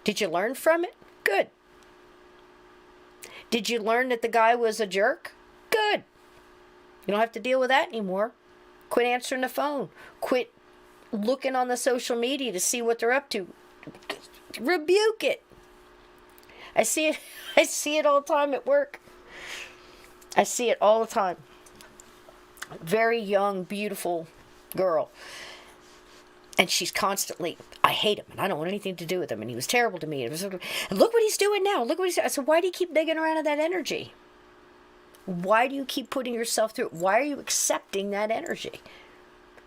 Did you learn from it? Good. Did you learn that the guy was a jerk? Good. You don't have to deal with that anymore. Quit answering the phone. Quit looking on the social media to see what they're up to. Rebuke it. I see it. I see it all the time at work. I see it all the time. Very young, beautiful girl. And she's constantly, I hate him, and I don't want anything to do with him, and he was terrible to me. And look what he's doing now. Look what he's doing. I said, why do you keep digging around in that energy? Why do you keep putting yourself through it? Why are you accepting that energy?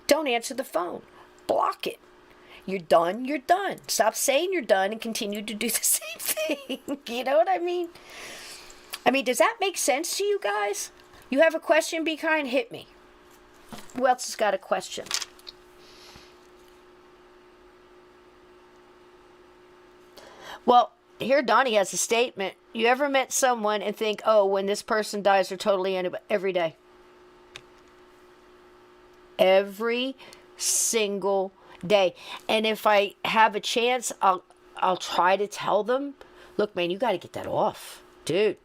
Don't answer the phone. Block it. You're done, you're done. Stop saying you're done and continue to do the same thing. You know what I mean? Does that make sense to you guys? You have a question, be kind, hit me. Who else has got a question? Well, here Donnie has a statement. You ever met someone and think, oh, when this person dies, they're totally in it every day? Every single day. And if I have a chance, I'll try to tell them, look, man, you got to get that off. Dude,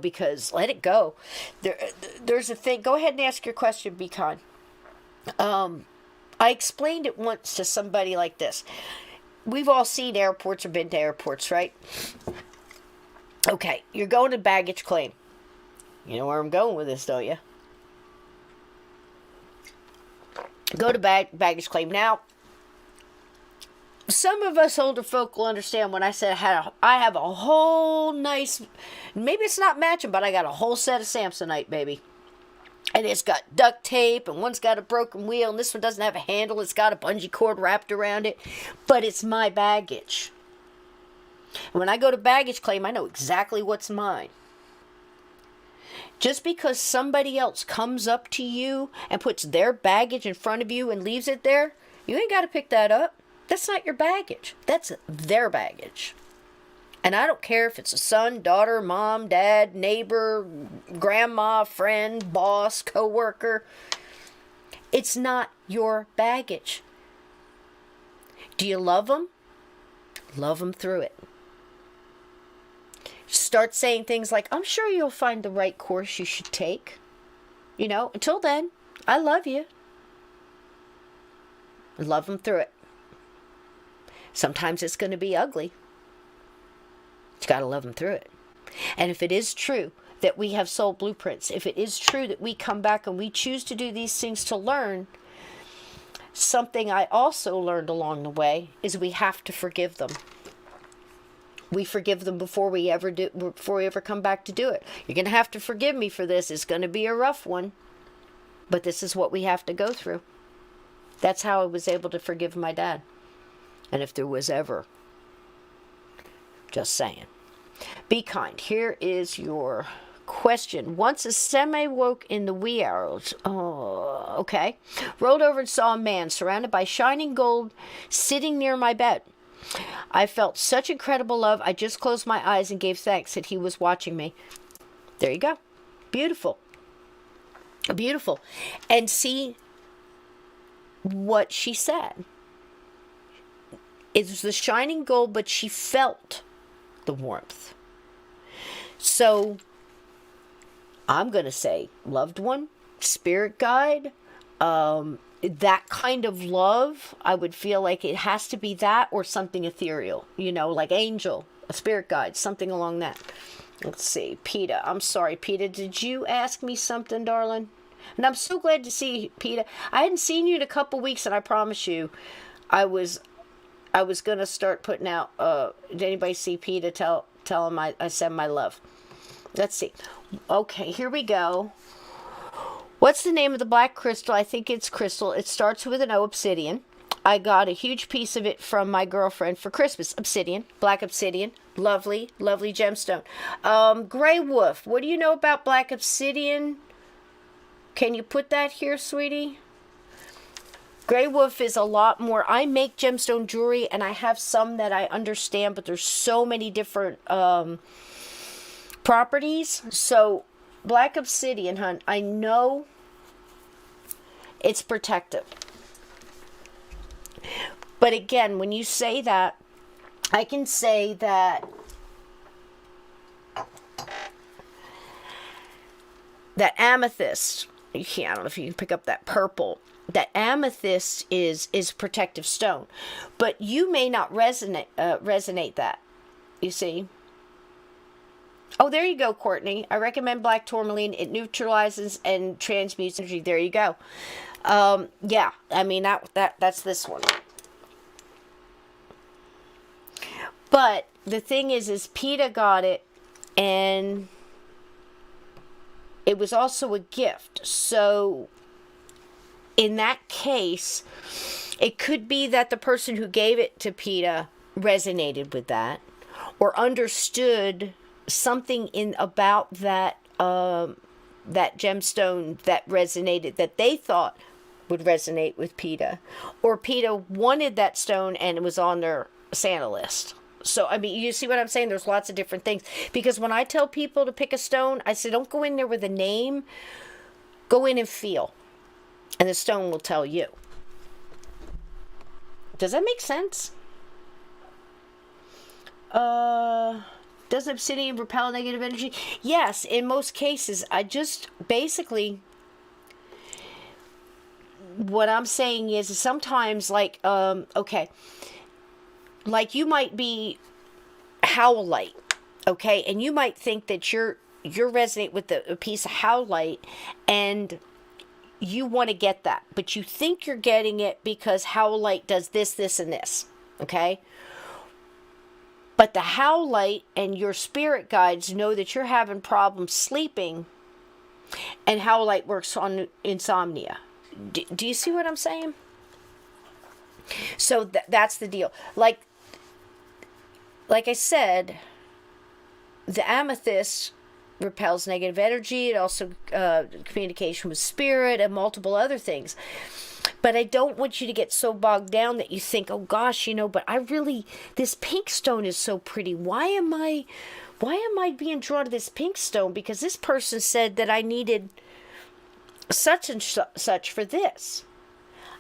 because let it go. There's a thing. Go ahead and ask your question, be kind. I explained it once to somebody like this. We've all seen airports or been to airports, right? Okay, you're going to baggage claim. You know where I'm going with this, don't you? Go to baggage claim. Now, some of us older folk will understand when I said I have a whole nice, maybe it's not matching, but I got a whole set of Samsonite, baby. And it's got duct tape, and one's got a broken wheel, and this one doesn't have a handle. It's got a bungee cord wrapped around it. But it's my baggage. And when I go to baggage claim, I know exactly what's mine. Just because somebody else comes up to you and puts their baggage in front of you and leaves it there, you ain't got to pick that up. That's not your baggage. That's their baggage. And I don't care if it's a son, daughter, mom, dad, neighbor, grandma, friend, boss, coworker. It's not your baggage. Do you love them? Love them through it. Start saying things like, I'm sure you'll find the right course you should take. Until then, I love you. Love them through it. Sometimes it's going to be ugly. You got to love them through it. And if it is true that we have soul blueprints, if it is true that we come back and we choose to do these things to learn, something I also learned along the way is we have to forgive them. We forgive them before we ever come back to do it. You're going to have to forgive me for this. It's going to be a rough one. But this is what we have to go through. That's how I was able to forgive my dad. And if there was ever, just saying. Be kind. Here is your question. Once a semi woke in the wee hours. Oh, okay. Rolled over and saw a man surrounded by shining gold sitting near my bed. I felt such incredible love. I just closed my eyes and gave thanks that he was watching me. There you go. Beautiful. Beautiful. And see what she said. It was the shining gold, but she felt the warmth. So I'm going to say loved one, spirit guide, that kind of love. I would feel like it has to be that or something ethereal, like angel, a spirit guide, something along that. Let's see. PETA. I'm sorry, PETA. Did you ask me something, darling? And I'm so glad to see you, PETA. I hadn't seen you in a couple weeks, and I promise you, I was going to start putting out, did anybody see PETA? Tell him I send my love. Let's see. Okay, here we go. What's the name of the black crystal? I think it's crystal. It starts with an O, obsidian. I got a huge piece of it from my girlfriend for Christmas. Obsidian, black obsidian. Lovely, lovely gemstone. Gray Wolf, what do you know about black obsidian? Can you put that here, sweetie? Gray Wolf is a lot more. I make gemstone jewelry, and I have some that I understand, but there's so many different properties. So, black obsidian, hon, I know it's protective. But again, when you say that, I can say that amethyst, I don't know if you can pick up that purple, that amethyst is protective stone, but you may not resonate that, you see. Oh, there you go, Courtney. I recommend black tourmaline. It neutralizes and transmutes energy. There you go. Yeah, I mean that's this one. But the thing is PETA got it, and it was also a gift. So in that case, it could be that the person who gave it to PETA resonated with that, or understood something about that gemstone that resonated, that they thought would resonate with PETA, or PETA wanted that stone and it was on their Santa list. So, I mean, you see what I'm saying? There's lots of different things. Because when I tell people to pick a stone, I say, don't go in there with a name. Go in and feel. And the stone will tell you. Does that make sense? Doesn't obsidian repel negative energy? Yes, in most cases. I just basically, what I'm saying is sometimes, like, okay, like you might be howlite, okay, and you might think that you're resonate with a piece of howlite, and you want to get that, but you think you're getting it because howlite does this, this, and this, okay? But the howlite and your spirit guides know that you're having problems sleeping, and howlite works on insomnia. Do you see what I'm saying? So that's the deal. Like I said, the amethyst repels negative energy. It also communication with spirit and multiple other things. But I don't want you to get so bogged down that you think, oh gosh, but I really, this pink stone is so pretty. Why am I being drawn to this pink stone? Because this person said that I needed such and such for this.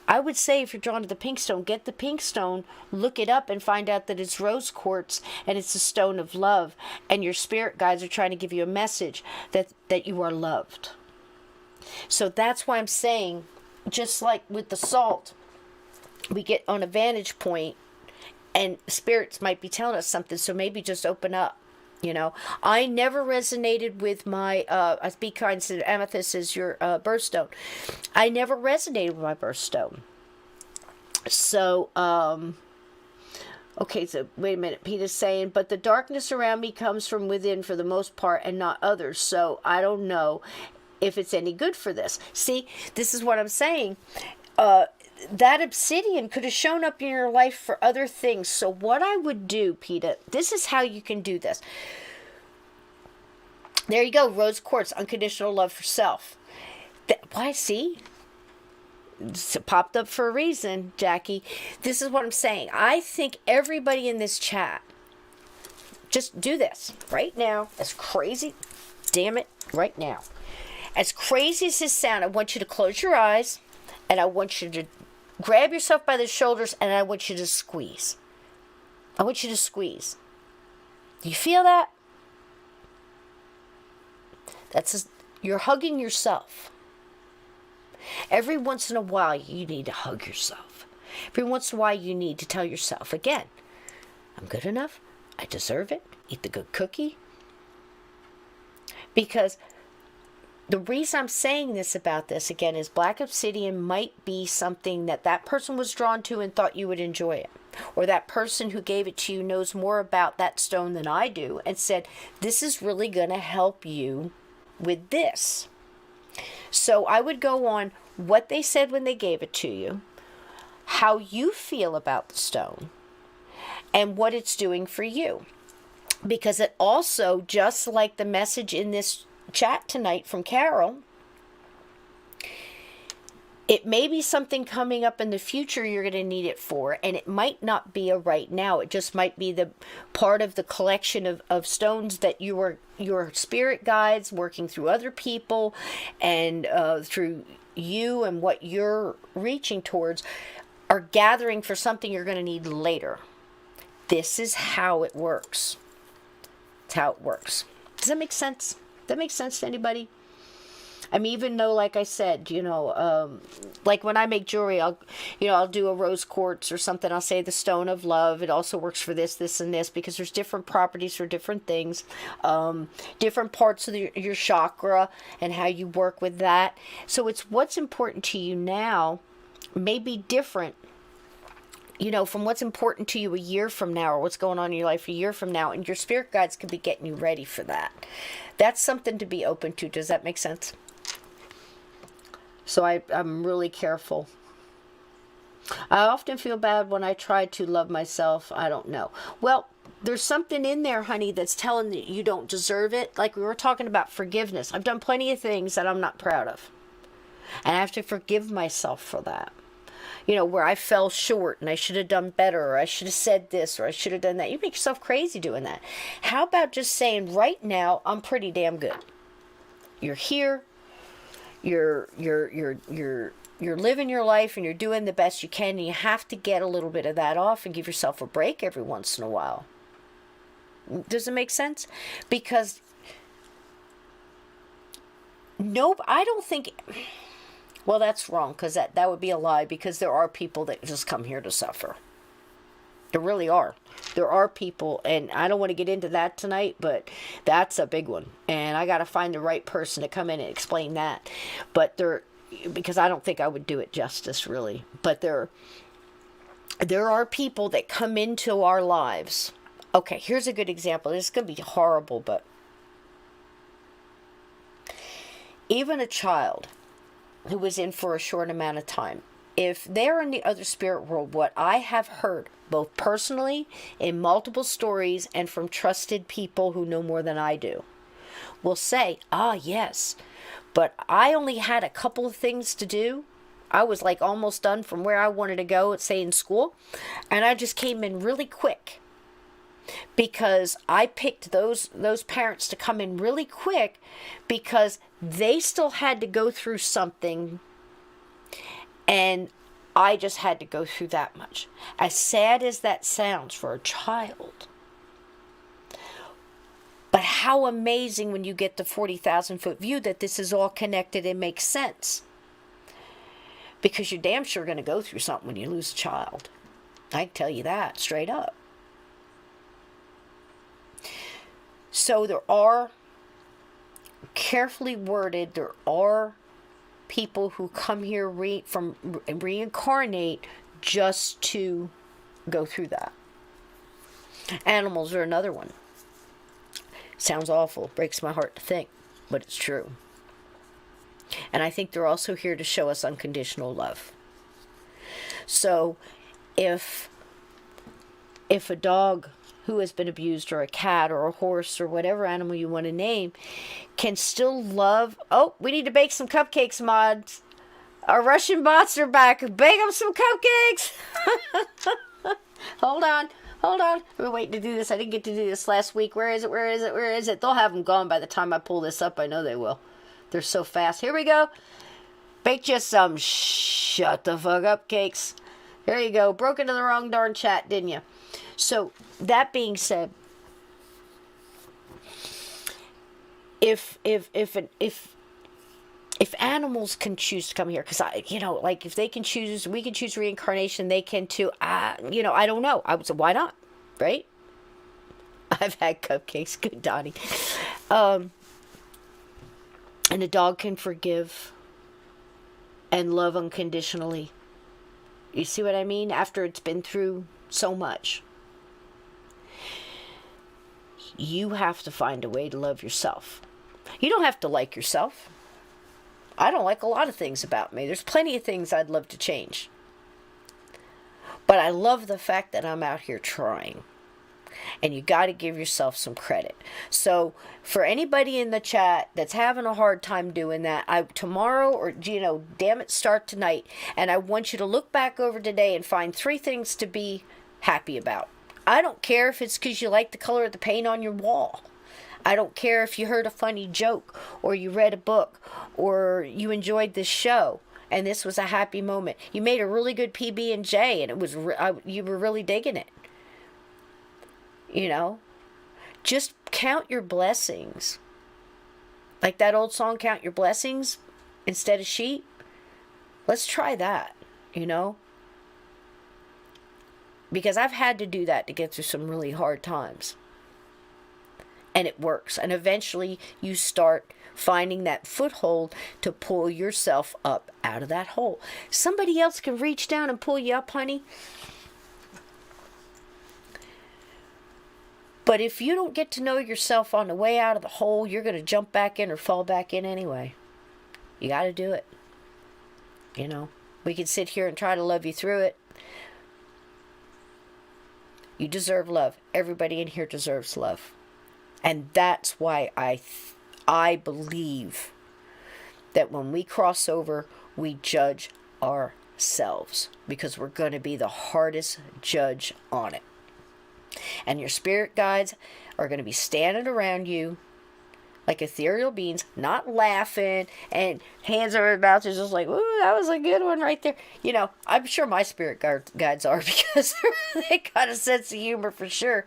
I would say if you're drawn to the pink stone, get the pink stone, look it up, and find out that it's rose quartz and it's a stone of love, and your spirit guides are trying to give you a message that you are loved. So that's why I'm saying, just like with the salt, we get on a vantage point and spirits might be telling us something, so maybe just open up. I never resonated with my, I speak kind of amethyst is your birthstone. I never resonated with my birthstone. So, okay, so wait a minute. Peter's saying, but the darkness around me comes from within for the most part and not others. So I don't know if it's any good for this. See, this is what I'm saying. That obsidian could have shown up in your life for other things. So what I would do, Peter, this is how you can do this. There you go, rose quartz, unconditional love for self. Why, see? It's popped up for a reason, Jackie. This is what I'm saying. I think everybody in this chat, just do this right now. As crazy, damn it, right now. As crazy as this sounds, I want you to close your eyes, and I want you to grab yourself by the shoulders, and I want you to squeeze. I want you to squeeze. Do you feel that? You're hugging yourself. Every once in a while, you need to hug yourself. Every once in a while, you need to tell yourself, again, I'm good enough. I deserve it. Eat the good cookie. Because the reason I'm saying this about this, again, is black obsidian might be something that person was drawn to and thought you would enjoy it. Or that person who gave it to you knows more about that stone than I do and said, this is really going to help you with this. So I would go on what they said when they gave it to you, how you feel about the stone, and what it's doing for you. Because it also, just like the message in this chat tonight from Carole, it may be something coming up in the future you're going to need it for, and it might not be a right now. It just might be the part of the collection of stones that your spirit guides working through other people and through you and what you're reaching towards are gathering for something you're going to need later. This is how it works. It's how it works. Does that make sense? That makes sense to anybody? I mean, even though, like I said, like when I make jewelry, I'll do a rose quartz or something. I'll say the stone of love. It also works for this, this, and this, because there's different properties for different things, different parts of your chakra and how you work with that. So it's what's important to you now may be different, from what's important to you a year from now, or what's going on in your life a year from now, and your spirit guides could be getting you ready for that. That's something to be open to. Does that make sense? So I'm really careful. I often feel bad when I try to love myself. I don't know. Well, there's something in there, honey, that's telling you you don't deserve it. Like we were talking about forgiveness. I've done plenty of things that I'm not proud of. And I have to forgive myself for that. Where I fell short and I should have done better, or I should have said this, or I should have done that. You make yourself crazy doing that. How about just saying, right now, I'm pretty damn good. You're here. You're living your life and you're doing the best you can, and you have to get a little bit of that off and give yourself a break every once in a while. Does it make sense? Because nope, I don't think... Well, that's wrong, because that would be a lie, because there are people that just come here to suffer. There really are. There are people, and I don't want to get into that tonight, but that's a big one. And I got to find the right person to come in and explain that. But because I don't think I would do it justice, really. But there are people that come into our lives. Okay, here's a good example. This is going to be horrible, but even a child who was in for a short amount of time, if they're in the other spirit world, what I have heard, both personally, in multiple stories, and from trusted people who know more than I do, will say, yes, but I only had a couple of things to do. I was like almost done from where I wanted to go, say in school, and I just came in really quick because I picked those parents to come in really quick because they still had to go through something, and I just had to go through that much. As sad as that sounds for a child, but how amazing when you get the 40,000-foot view that this is all connected and makes sense. Because you're damn sure going to go through something when you lose a child. I can tell you that straight up. So there are, carefully worded, there are people who come here reincarnate just to go through that. Animals are another one. Sounds awful, breaks my heart to think, but it's true. And I think they're also here to show us unconditional love. So if a dog who has been abused, or a cat, or a horse, or whatever animal you want to name, can still love... Oh, we need to bake some cupcakes, mods. Our Russian bots are back. Bake them some cupcakes. Hold on. I've been waiting to do this. I didn't get to do this last week. Where is it? They'll have them gone by the time I pull this up. I know they will. They're so fast. Here we go. Bake you some shut the fuck up cakes. There you go. Broke into the wrong darn chat, didn't you? So, that being said, if animals can choose to come here, because if they can choose, we can choose reincarnation, they can too. I don't know. I would say, why not? Right? I've had cupcakes. Good, Donnie. And a dog can forgive and love unconditionally. You see what I mean? After it's been through so much. You have to find a way to love yourself. You don't have to like yourself. I don't like a lot of things about me. There's plenty of things I'd love to change. But I love the fact that I'm out here trying. And you got to give yourself some credit. So for anybody in the chat that's having a hard time doing that, tomorrow, or damn it, start tonight. And I want you to look back over today and find 3 things to be happy about. I don't care if it's because you like the color of the paint on your wall. I don't care if you heard a funny joke, or you read a book, or you enjoyed this show and this was a happy moment. You made a really good PB&J and it was you were really digging it. Just count your blessings. Like that old song, Count Your Blessings instead of sheep. Let's try that, Because I've had to do that to get through some really hard times. And it works. And eventually you start finding that foothold to pull yourself up out of that hole. Somebody else can reach down and pull you up, honey. But if you don't get to know yourself on the way out of the hole, you're going to jump back in or fall back in anyway. You got to do it. We can sit here and try to love you through it. You deserve love. Everybody in here deserves love. And that's why I believe that when we cross over, we judge ourselves. Because we're going to be the hardest judge on it. And your spirit guides are going to be standing around you like ethereal beings, not laughing and hands over their mouths, are just like, ooh, that was a good one right there. I'm sure my spirit guides are, because they got a sense of humor for sure.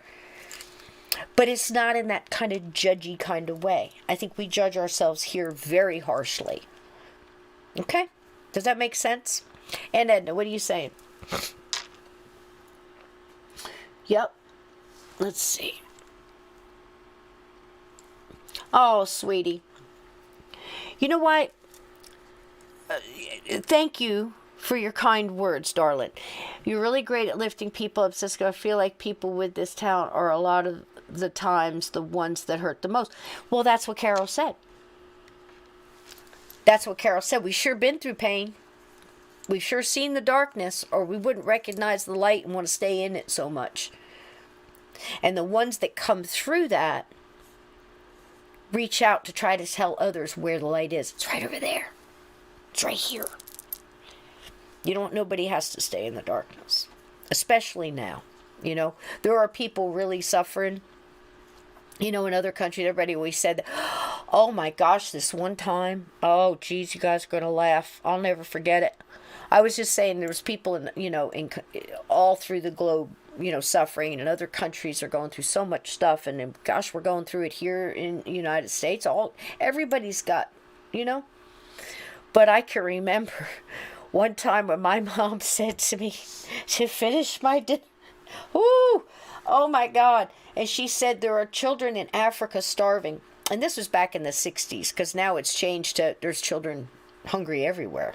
But it's not in that kind of judgy kind of way. I think we judge ourselves here very harshly. Okay? Does that make sense? And Edna, what are you saying? Yep. Let's see. Oh, sweetie. You know what? Thank you for your kind words, darling. You're really great at lifting people up, Cisco. I feel like people with this talent are a lot of the times the ones that hurt the most. Well, that's what Carole said. That's what Carole said. We've sure been through pain. We've sure seen the darkness, or we wouldn't recognize the light and want to stay in it so much. And the ones that come through that reach out to try to tell others where the light is. It's right over there. It's right here. Nobody has to stay in the darkness, especially now. There are people really suffering. In other countries, everybody always said, oh my gosh, this one time, oh geez, you guys are going to laugh. I'll never forget it. I was just saying there was people in all through the globe, suffering, and other countries are going through so much stuff, and gosh, we're going through it here in the United States. Everybody's got, But I can remember one time when my mom said to me to finish my dinner. Ooh, oh my God. And she said there are children in Africa starving. And this was back in the 60s, because now it's changed to there's children hungry everywhere,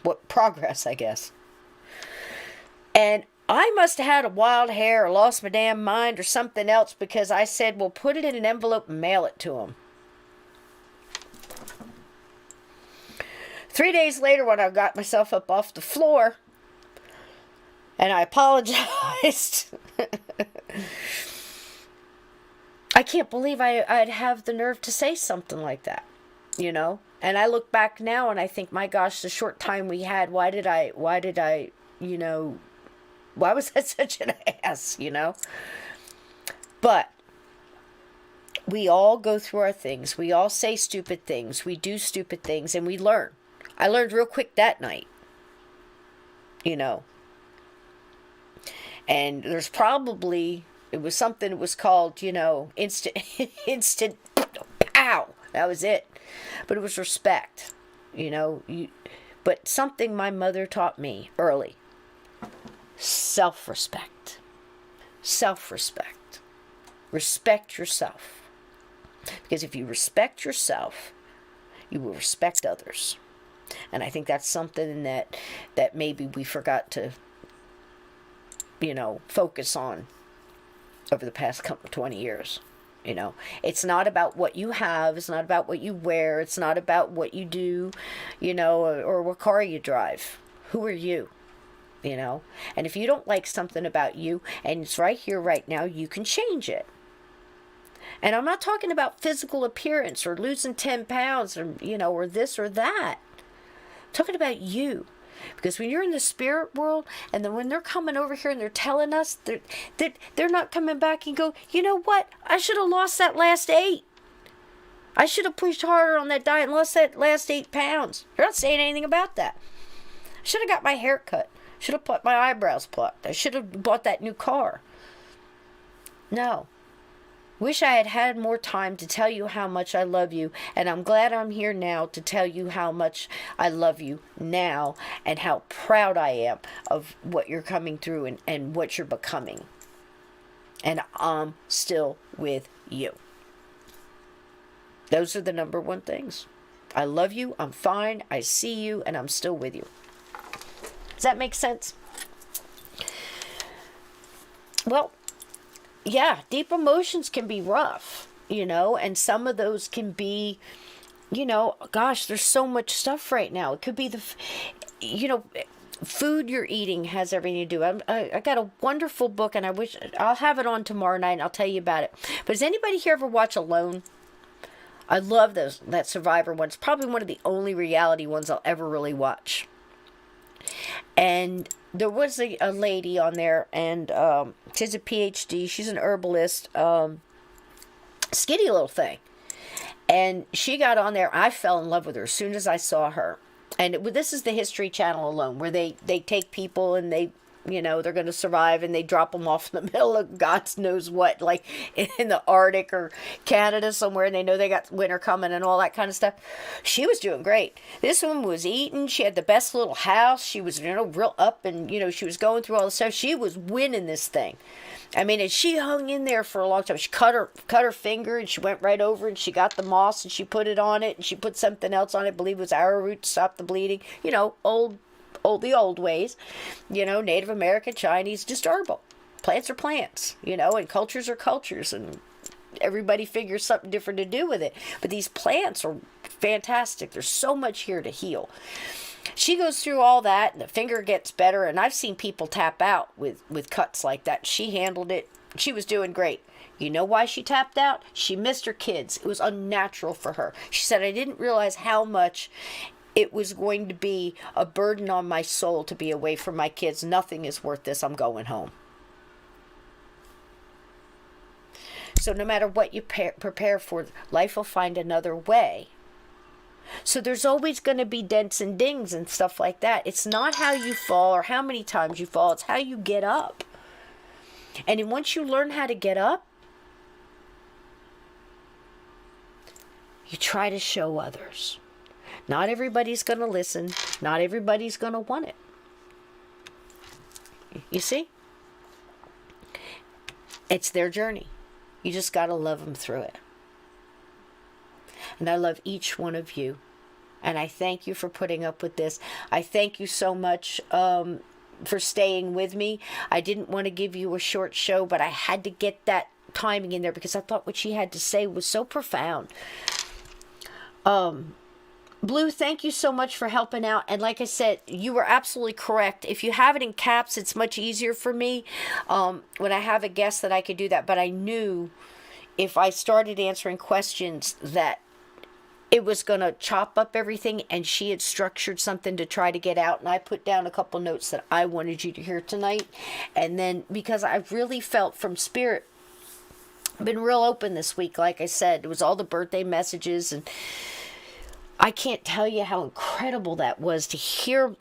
What progress, I guess. And I must have had a wild hair or lost my damn mind or something else, because I said, well, put it in an envelope and mail it to them. 3 days later, when I got myself up off the floor, and I apologized, I can't believe I'd have the nerve to say something like that, And I look back now and I think, my gosh, the short time we had, why was I such an ass, But we all go through our things. We all say stupid things. We do stupid things, and we learn. I learned real quick that night, And there's probably, it was something that was called, instant, pow. That was it. But it was respect, But something my mother taught me early. Self-respect. Self-respect. Respect yourself. Because if you respect yourself, you will respect others. And I think that's something that maybe we forgot to, focus on over the past 20 years. It's not about what you have. It's not about what you wear. It's not about what you do, or what car you drive. Who are you? And if you don't like something about you, and it's right here, right now, you can change it. And I'm not talking about physical appearance or losing 10 pounds or, or this or that. I'm talking about you. Because when you're in the spirit world, and then when they're coming over here and they're telling us, they're not coming back and go, you know what? I should have lost that last 8. I should have pushed harder on that diet and lost that last 8 pounds. They're not saying anything about that. I should have got my hair cut. Should have put my eyebrows plucked. I should have bought that new car. No. Wish I had had more time to tell you how much I love you, and I'm glad I'm here now to tell you how much I love you now and how proud I am of what you're coming through and what you're becoming. And I'm still with you. Those are the number one things. I love you, I'm fine, I see you, and I'm still with you. Does that make sense? Well, yeah, deep emotions can be rough, and some of those can be, gosh, there's so much stuff right now. It could be food you're eating has everything to do. I got a wonderful book, and I'll have it on tomorrow night, and I'll tell you about it. But does anybody here ever watch Alone? I love that Survivor one. It's probably one of the only reality ones I'll ever really watch. And there was a lady on there, and she's a PhD. She's an herbalist, skinny little thing. And she got on there. I fell in love with her as soon as I saw her. And this is the History Channel Alone, where they take people and they they're going to survive, and they drop them off in the middle of God knows what, like in the Arctic or Canada somewhere, and they know they got winter coming and all that kind of stuff. She was doing great. This woman was eating. She had the best little house. She was, real up, and, she was going through all the stuff. She was winning this thing. I mean, and she hung in there for a long time. She cut her finger, and she went right over, and she got the moss, and she put it on it, and she put something else on it. I believe it was arrowroot to stop the bleeding. The old ways. Native American, Chinese, just herbal. Plants are plants, and cultures are cultures, and everybody figures something different to do with it. But these plants are fantastic. There's so much here to heal. She goes through all that, and the finger gets better, and I've seen people tap out with cuts like that. She handled it. She was doing great. You know why she tapped out? She missed her kids. It was unnatural for her. She said, I didn't realize how much it was going to be a burden on my soul to be away from my kids. Nothing is worth this. I'm going home. So no matter what you prepare for, life will find another way. So there's always going to be dents and dings and stuff like that. It's not how you fall or how many times you fall. It's how you get up. And then once you learn how to get up, you try to show others. Not everybody's going to listen. Not everybody's going to want it. You see? It's their journey. You just got to love them through it. And I love each one of you. And I thank you for putting up with this. I thank you so much for staying with me. I didn't want to give you a short show, but I had to get that timing in there because I thought what she had to say was so profound. Blue, thank you so much for helping out. And like I said, you were absolutely correct. If you have it in caps, it's much easier for me when I have a guest that I could do that. But I knew if I started answering questions that it was going to chop up everything, and she had structured something to try to get out. And I put down a couple notes that I wanted you to hear tonight. And then because I really felt from spirit, been real open this week. Like I said, it was all the birthday messages, and I can't tell you how incredible that was to hear.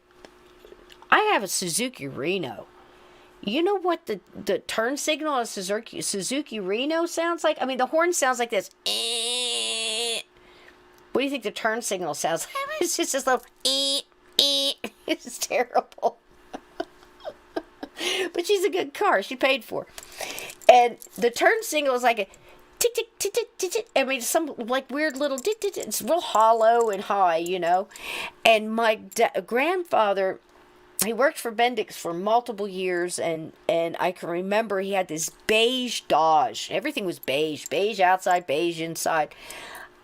I have a Suzuki Reno. You know what the turn signal on a Suzuki Reno sounds like? I mean, the horn sounds like this. What do you think the turn signal sounds like? It's just this little It's terrible. But she's a good car. She paid for. And the turn signal is like a tick, tick, tick, tick, tick, tick. I mean, some like weird little tick, tick, tick. It's real hollow and high, And my grandfather, he worked for Bendix for multiple years, and I can remember he had this beige Dodge. Everything was beige. Beige outside, beige inside.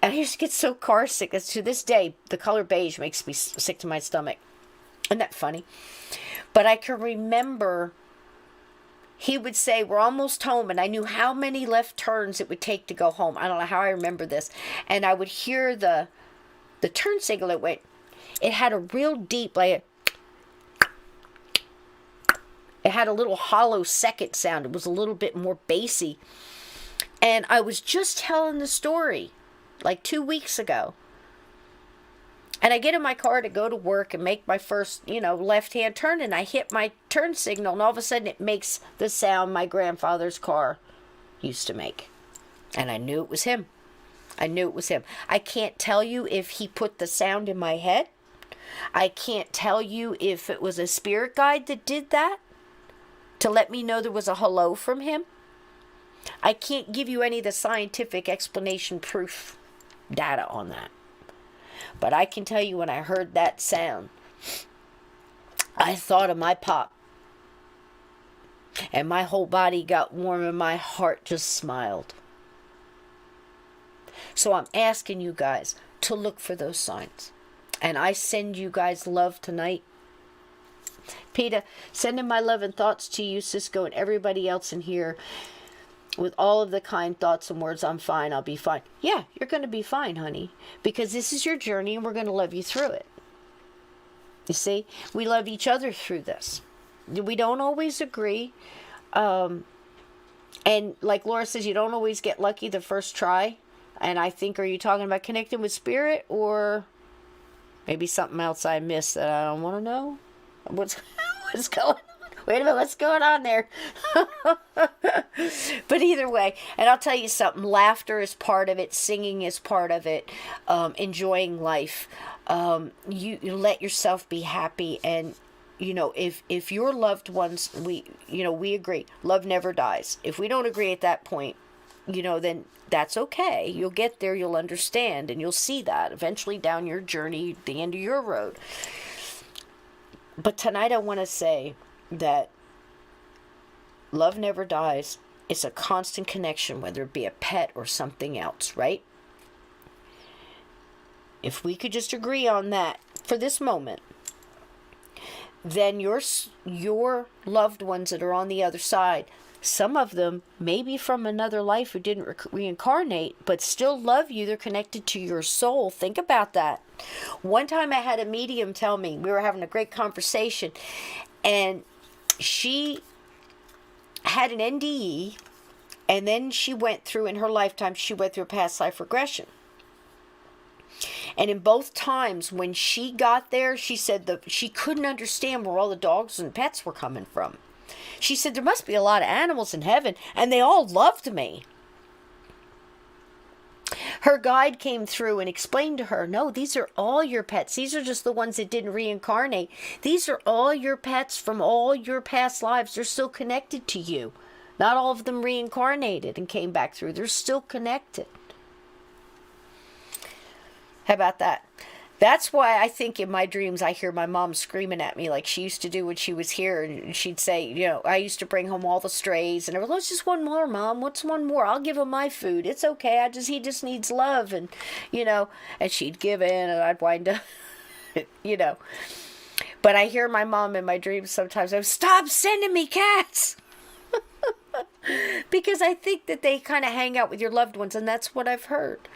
And I used to get so car sick. To this day, the color beige makes me sick to my stomach. Isn't that funny? But I can remember he would say, we're almost home. And I knew how many left turns it would take to go home. I don't know how I remember this. And I would hear the turn signal. It had a real deep, it had a little hollow second sound. It was a little bit more bassy. And I was just telling the story like 2 weeks ago. And I get in my car to go to work and make my first, left-hand turn, and I hit my turn signal, and all of a sudden it makes the sound my grandfather's car used to make. And I knew it was him. I knew it was him. I can't tell you if he put the sound in my head. I can't tell you if it was a spirit guide that did that to let me know there was a hello from him. I can't give you any of the scientific explanation proof data on that. But I can tell you when I heard that sound, I thought of my pop. And my whole body got warm and my heart just smiled. So I'm asking you guys to look for those signs. And I send you guys love tonight. Peter, sending my love and thoughts to you, Cisco, and everybody else in here. With all of the kind thoughts and words, I'm fine, I'll be fine. Yeah, you're going to be fine, honey. Because this is your journey and we're going to love you through it. You see? We love each other through this. We don't always agree. And like Laura says, you don't always get lucky the first try. And I think, are you talking about connecting with spirit? Or maybe something else I missed that I don't want to know? What's going on? Wait a minute, what's going on there? But either way, and I'll tell you something, laughter is part of it, singing is part of it, enjoying life. You let yourself be happy, and if your loved ones, we agree, love never dies. If we don't agree at that point, then that's okay. You'll get there, you'll understand, and you'll see that eventually down your journey, the end of your road. But tonight I want to say that love never dies. It's a constant connection, whether it be a pet or something else, right? If we could just agree on that for this moment, then your loved ones that are on the other side, some of them maybe from another life who didn't reincarnate, but still love you. They're connected to your soul. Think about that. One time I had a medium tell me, we were having a great conversation, and she had an NDE, and then she went through, in her lifetime, she went through a past life regression. And in both times when she got there, she said she couldn't understand where all the dogs and pets were coming from. She said, there must be a lot of animals in heaven, and they all loved me. Her guide came through and explained to her, no, these are all your pets. These are just the ones that didn't reincarnate. These are all your pets from all your past lives. They're still connected to you. Not all of them reincarnated and came back through. They're still connected. How about that? That's why I think in my dreams I hear my mom screaming at me like she used to do when she was here. And she'd say, I used to bring home all the strays. And I was, let's just one more, Mom. What's one more? I'll give him my food. It's okay. He just needs love. And, and she'd give in and I'd wind up, But I hear my mom in my dreams sometimes. Stop sending me cats. Because I think that they kind of hang out with your loved ones. And that's what I've heard.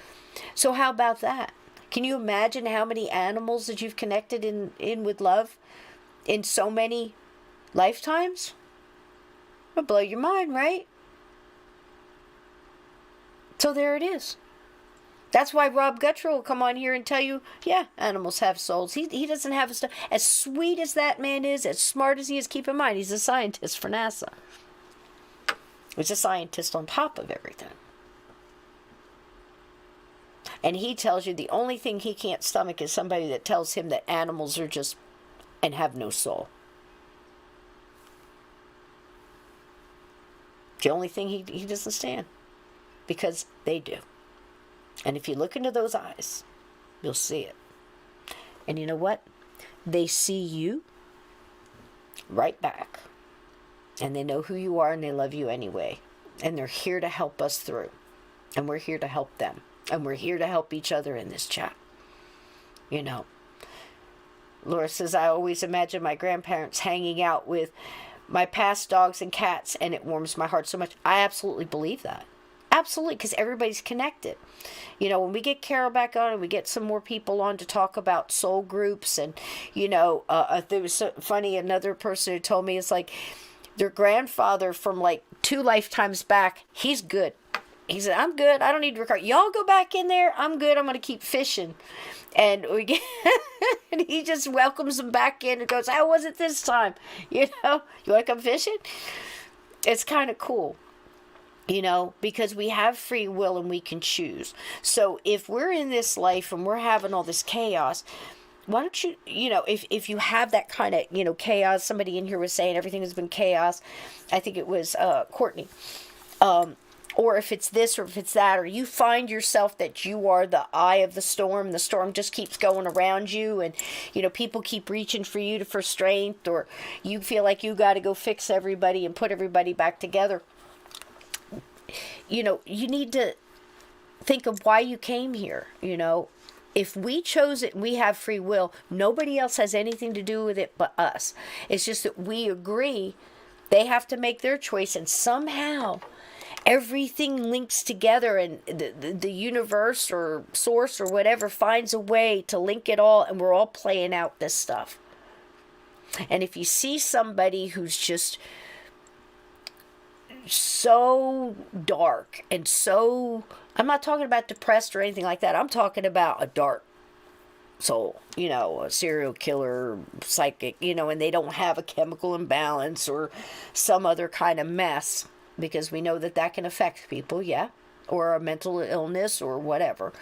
So how about that? Can you imagine how many animals that you've connected in with love in so many lifetimes? It'll blow your mind, right? So there it is. That's why Rob Guttrell will come on here and tell you, yeah, animals have souls. He doesn't have a stuff. As sweet as that man is, as smart as he is, keep in mind, he's a scientist for NASA. He's a scientist on top of everything. And he tells you the only thing he can't stomach is somebody that tells him that animals are just and have no soul. The only thing he doesn't stand. Because they do. And if you look into those eyes, you'll see it. And you know what? They see you right back. And they know who you are and they love you anyway. And they're here to help us through. And we're here to help them. And we're here to help each other in this chat. Laura says, I always imagine my grandparents hanging out with my past dogs and cats, and it warms my heart so much. I absolutely believe that. Absolutely, because everybody's connected. When we get Carole back on and we get some more people on to talk about soul groups, and, there was so funny, another person who told me, it's like their grandfather from like 2 lifetimes back, he's good. He said, I'm good. I don't need to record. Y'all go back in there. I'm good. I'm going to keep fishing. And and he just welcomes them back in and goes, how was it this time? You want to come fishing? It's kind of cool, because we have free will and we can choose. So if we're in this life and we're having all this chaos, why don't you, if you have that kind of, chaos, somebody in here was saying everything has been chaos. I think it was Courtney. Or if it's this or if it's that, or you find yourself that you are the eye of the storm just keeps going around you, and, people keep reaching for you for strength, or you feel like you got to go fix everybody and put everybody back together. You need to think of why you came here, If we chose it and we have free will, nobody else has anything to do with it but us. It's just that we agree they have to make their choice, and somehow everything links together, and the universe or source or whatever finds a way to link it all, and we're all playing out this stuff. And if you see somebody who's just so dark and so, I'm not talking about depressed or anything like that. I'm talking about a dark, soul, a serial killer, psychic, and they don't have a chemical imbalance or some other kind of mess, because we know that can affect people, yeah, or a mental illness or whatever.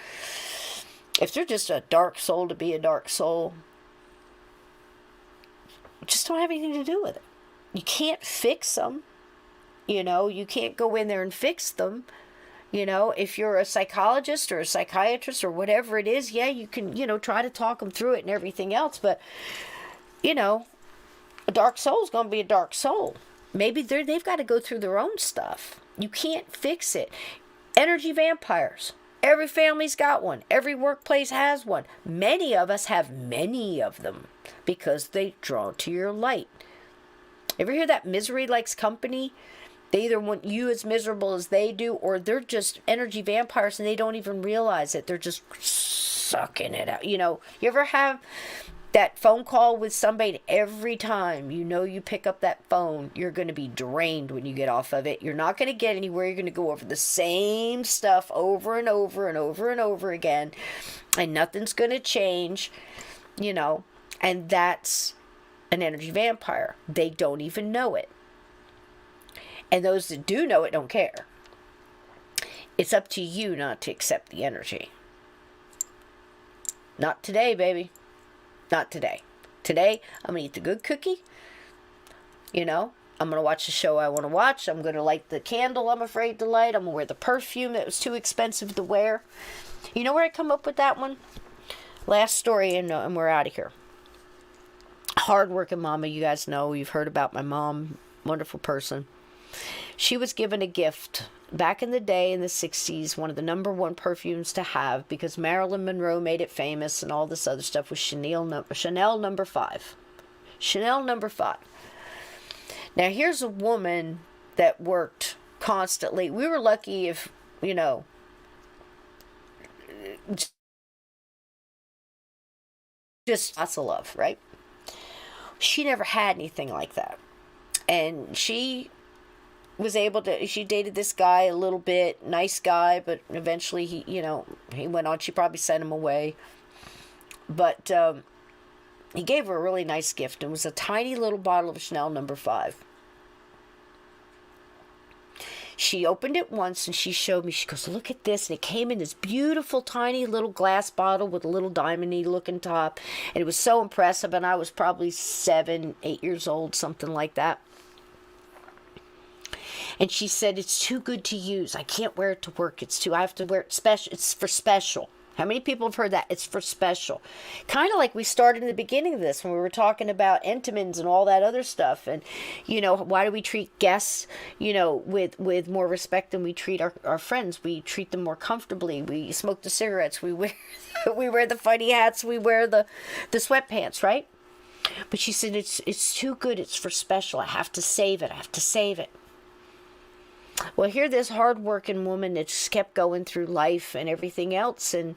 If they're just a dark soul to be a dark soul, just don't have anything to do with it. You can't fix them. You can't go in there and fix them. If you're a psychologist or a psychiatrist or whatever it is, yeah, you can, try to talk them through it and everything else. But, a dark soul is going to be a dark soul. Maybe they've got to go through their own stuff. You can't fix it. Energy vampires. Every family's got one. Every workplace has one. Many of us have many of them because they draw to your light. Ever hear that misery likes company? They either want you as miserable as they do, or they're just energy vampires and they don't even realize it. They're just sucking it out. You ever have that phone call with somebody, every time you pick up that phone, you're going to be drained when you get off of it. You're not going to get anywhere. You're going to go over the same stuff over and over and over and over again, and nothing's going to change, and that's an energy vampire. They don't even know it. And those that do know it don't care. It's up to you not to accept the energy. Not today, baby. Not today. Today, I'm going to eat the good cookie. I'm going to watch the show I want to watch. I'm going to light the candle I'm afraid to light. I'm going to wear the perfume that was too expensive to wear. You know where I come up with that one? Last story, and we're out of here. Hard-working mama, you guys know. You've heard about my mom. Wonderful person. She was given a gift back in the day in the 60s, one of the number one perfumes to have, because Marilyn Monroe made it famous and all this other stuff, was Chanel number 5. Chanel number 5. Now here's a woman that worked constantly. We were lucky if, just lots of love, right? She never had anything like that. And she was able to, she dated this guy a little bit, nice guy, but eventually he went on. She probably sent him away. But he gave her a really nice gift. It was a tiny little bottle of Chanel number 5. She opened it once and she showed me, she goes, look at this. And it came in this beautiful tiny little glass bottle with a little diamond-y looking top. And it was so impressive. And I was probably 7, 8 years old, something like that. And she said, it's too good to use. I can't wear it to work. I have to wear it special. It's for special. How many people have heard that? It's for special. Kind of like we started in the beginning of this when we were talking about Entenmann's and all that other stuff. And, why do we treat guests, with more respect than we treat our friends? We treat them more comfortably. We smoke the cigarettes. We wear the funny hats. We wear the sweatpants, right? But she said, it's too good. It's for special. I have to save it. Well, here this hard-working woman that just kept going through life and everything else, and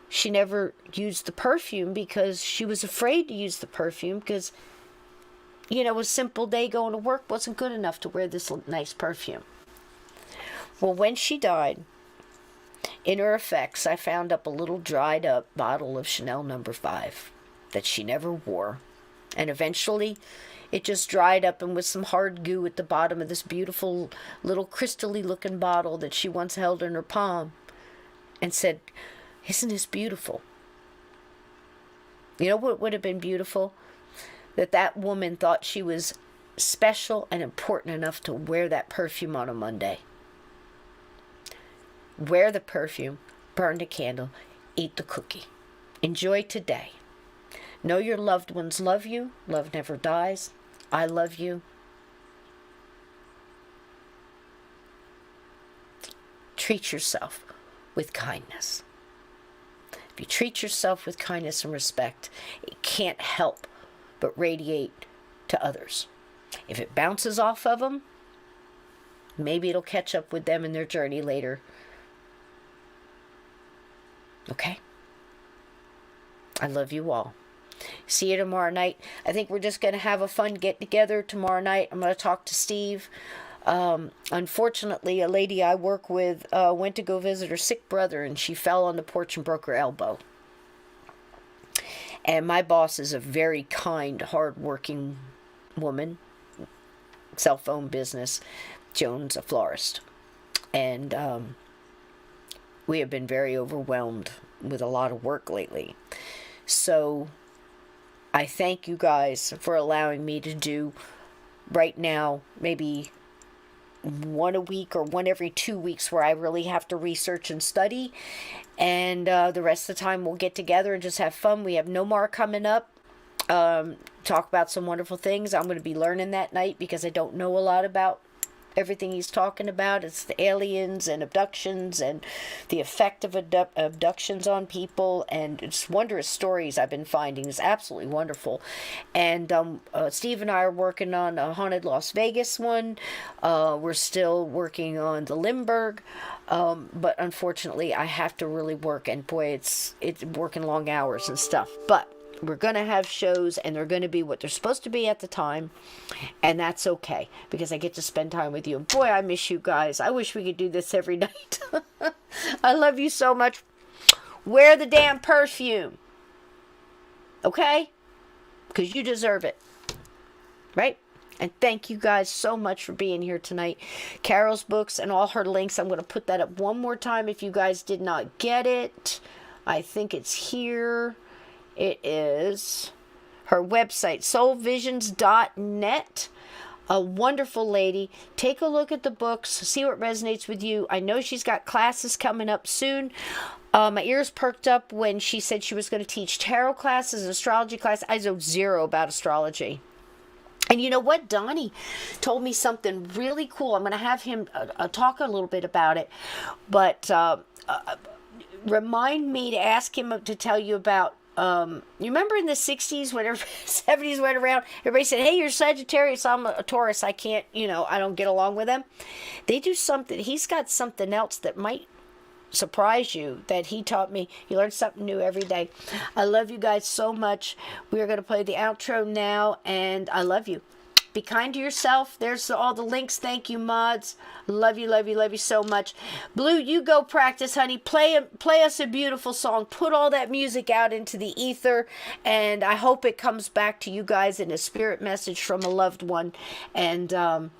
she never used the perfume because she was afraid to use the perfume because, a simple day going to work wasn't good enough to wear this nice perfume. Well, when she died, in her effects, I found up a little dried-up bottle of Chanel number 5 that she never wore, and eventually it just dried up and was some hard goo at the bottom of this beautiful little crystally looking bottle that she once held in her palm and said, isn't this beautiful? You know what would have been beautiful? That woman thought she was special and important enough to wear that perfume on a Monday. Wear the perfume, burn the candle, eat the cookie. Enjoy today. Know your loved ones love you. Love never dies. I love you. Treat yourself with kindness. If you treat yourself with kindness and respect, it can't help but radiate to others. If it bounces off of them, maybe it'll catch up with them in their journey later. Okay? I love you all. See you tomorrow night. I think we're just going to have a fun get-together tomorrow night. I'm going to talk to Steve. Unfortunately, a lady I work with went to go visit her sick brother, and she fell on the porch and broke her elbow. And my boss is a very kind, hardworking woman, cell phone business. Joan's a florist. And we have been very overwhelmed with a lot of work lately. So I thank you guys for allowing me to do right now maybe one a week or one every 2 weeks where I really have to research and study. And the rest of the time we'll get together and just have fun. We have Nomar coming up. Talk about some wonderful things. I'm going to be learning that night because I don't know a lot about everything he's talking about. It's the aliens and abductions and the effect of abductions on people, and it's wondrous stories I've been finding. It's absolutely wonderful. And Steve and I are working on a haunted Las Vegas one. We're still working on the Limburg, but unfortunately I have to really work, and boy, it's working long hours and stuff. But we're going to have shows, and they're going to be what they're supposed to be at the time, and that's okay, because I get to spend time with you. Boy, I miss you guys. I wish we could do this every night. I love you so much. Wear the damn perfume. Okay? Because you deserve it. Right? And thank you guys so much for being here tonight. Carole's books and all her links, I'm going to put that up one more time if you guys did not get it. I think it's here. It is her website, soulvisions.net. A wonderful lady. Take a look at the books. See what resonates with you. I know she's got classes coming up soon. My ears perked up when she said she was going to teach tarot classes, astrology class. I know zero about astrology. And you know what? Donnie told me something really cool. I'm going to have him talk a little bit about it. But remind me to ask him to tell you about you remember in the 60s when 70s went around, everybody said, hey, you're Sagittarius, I'm a Taurus, I can't, I don't get along with them. They do something, he's got something else that might surprise you that he taught me. You learn something new every day. I love you guys so much. We are going to play the outro now, and I love you. Be kind to yourself. There's all the links. Thank you, mods. Love you, love you, love you so much. Blue, you go practice, honey. Play us a beautiful song. Put all that music out into the ether, and I hope it comes back to you guys in a spirit message from a loved one. And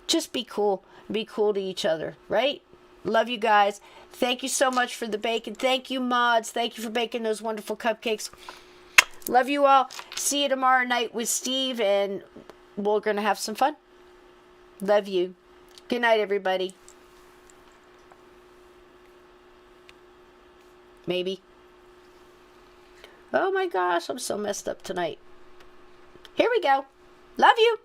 just be cool. Be cool to each other, right? Love you guys. Thank you so much for the bacon. Thank you, mods. Thank you for baking those wonderful cupcakes. Love you all. See you tomorrow night with Steve, and we're going to have some fun. Love you. Good night, everybody. Maybe. Oh my gosh, I'm so messed up tonight. Here we go. Love you.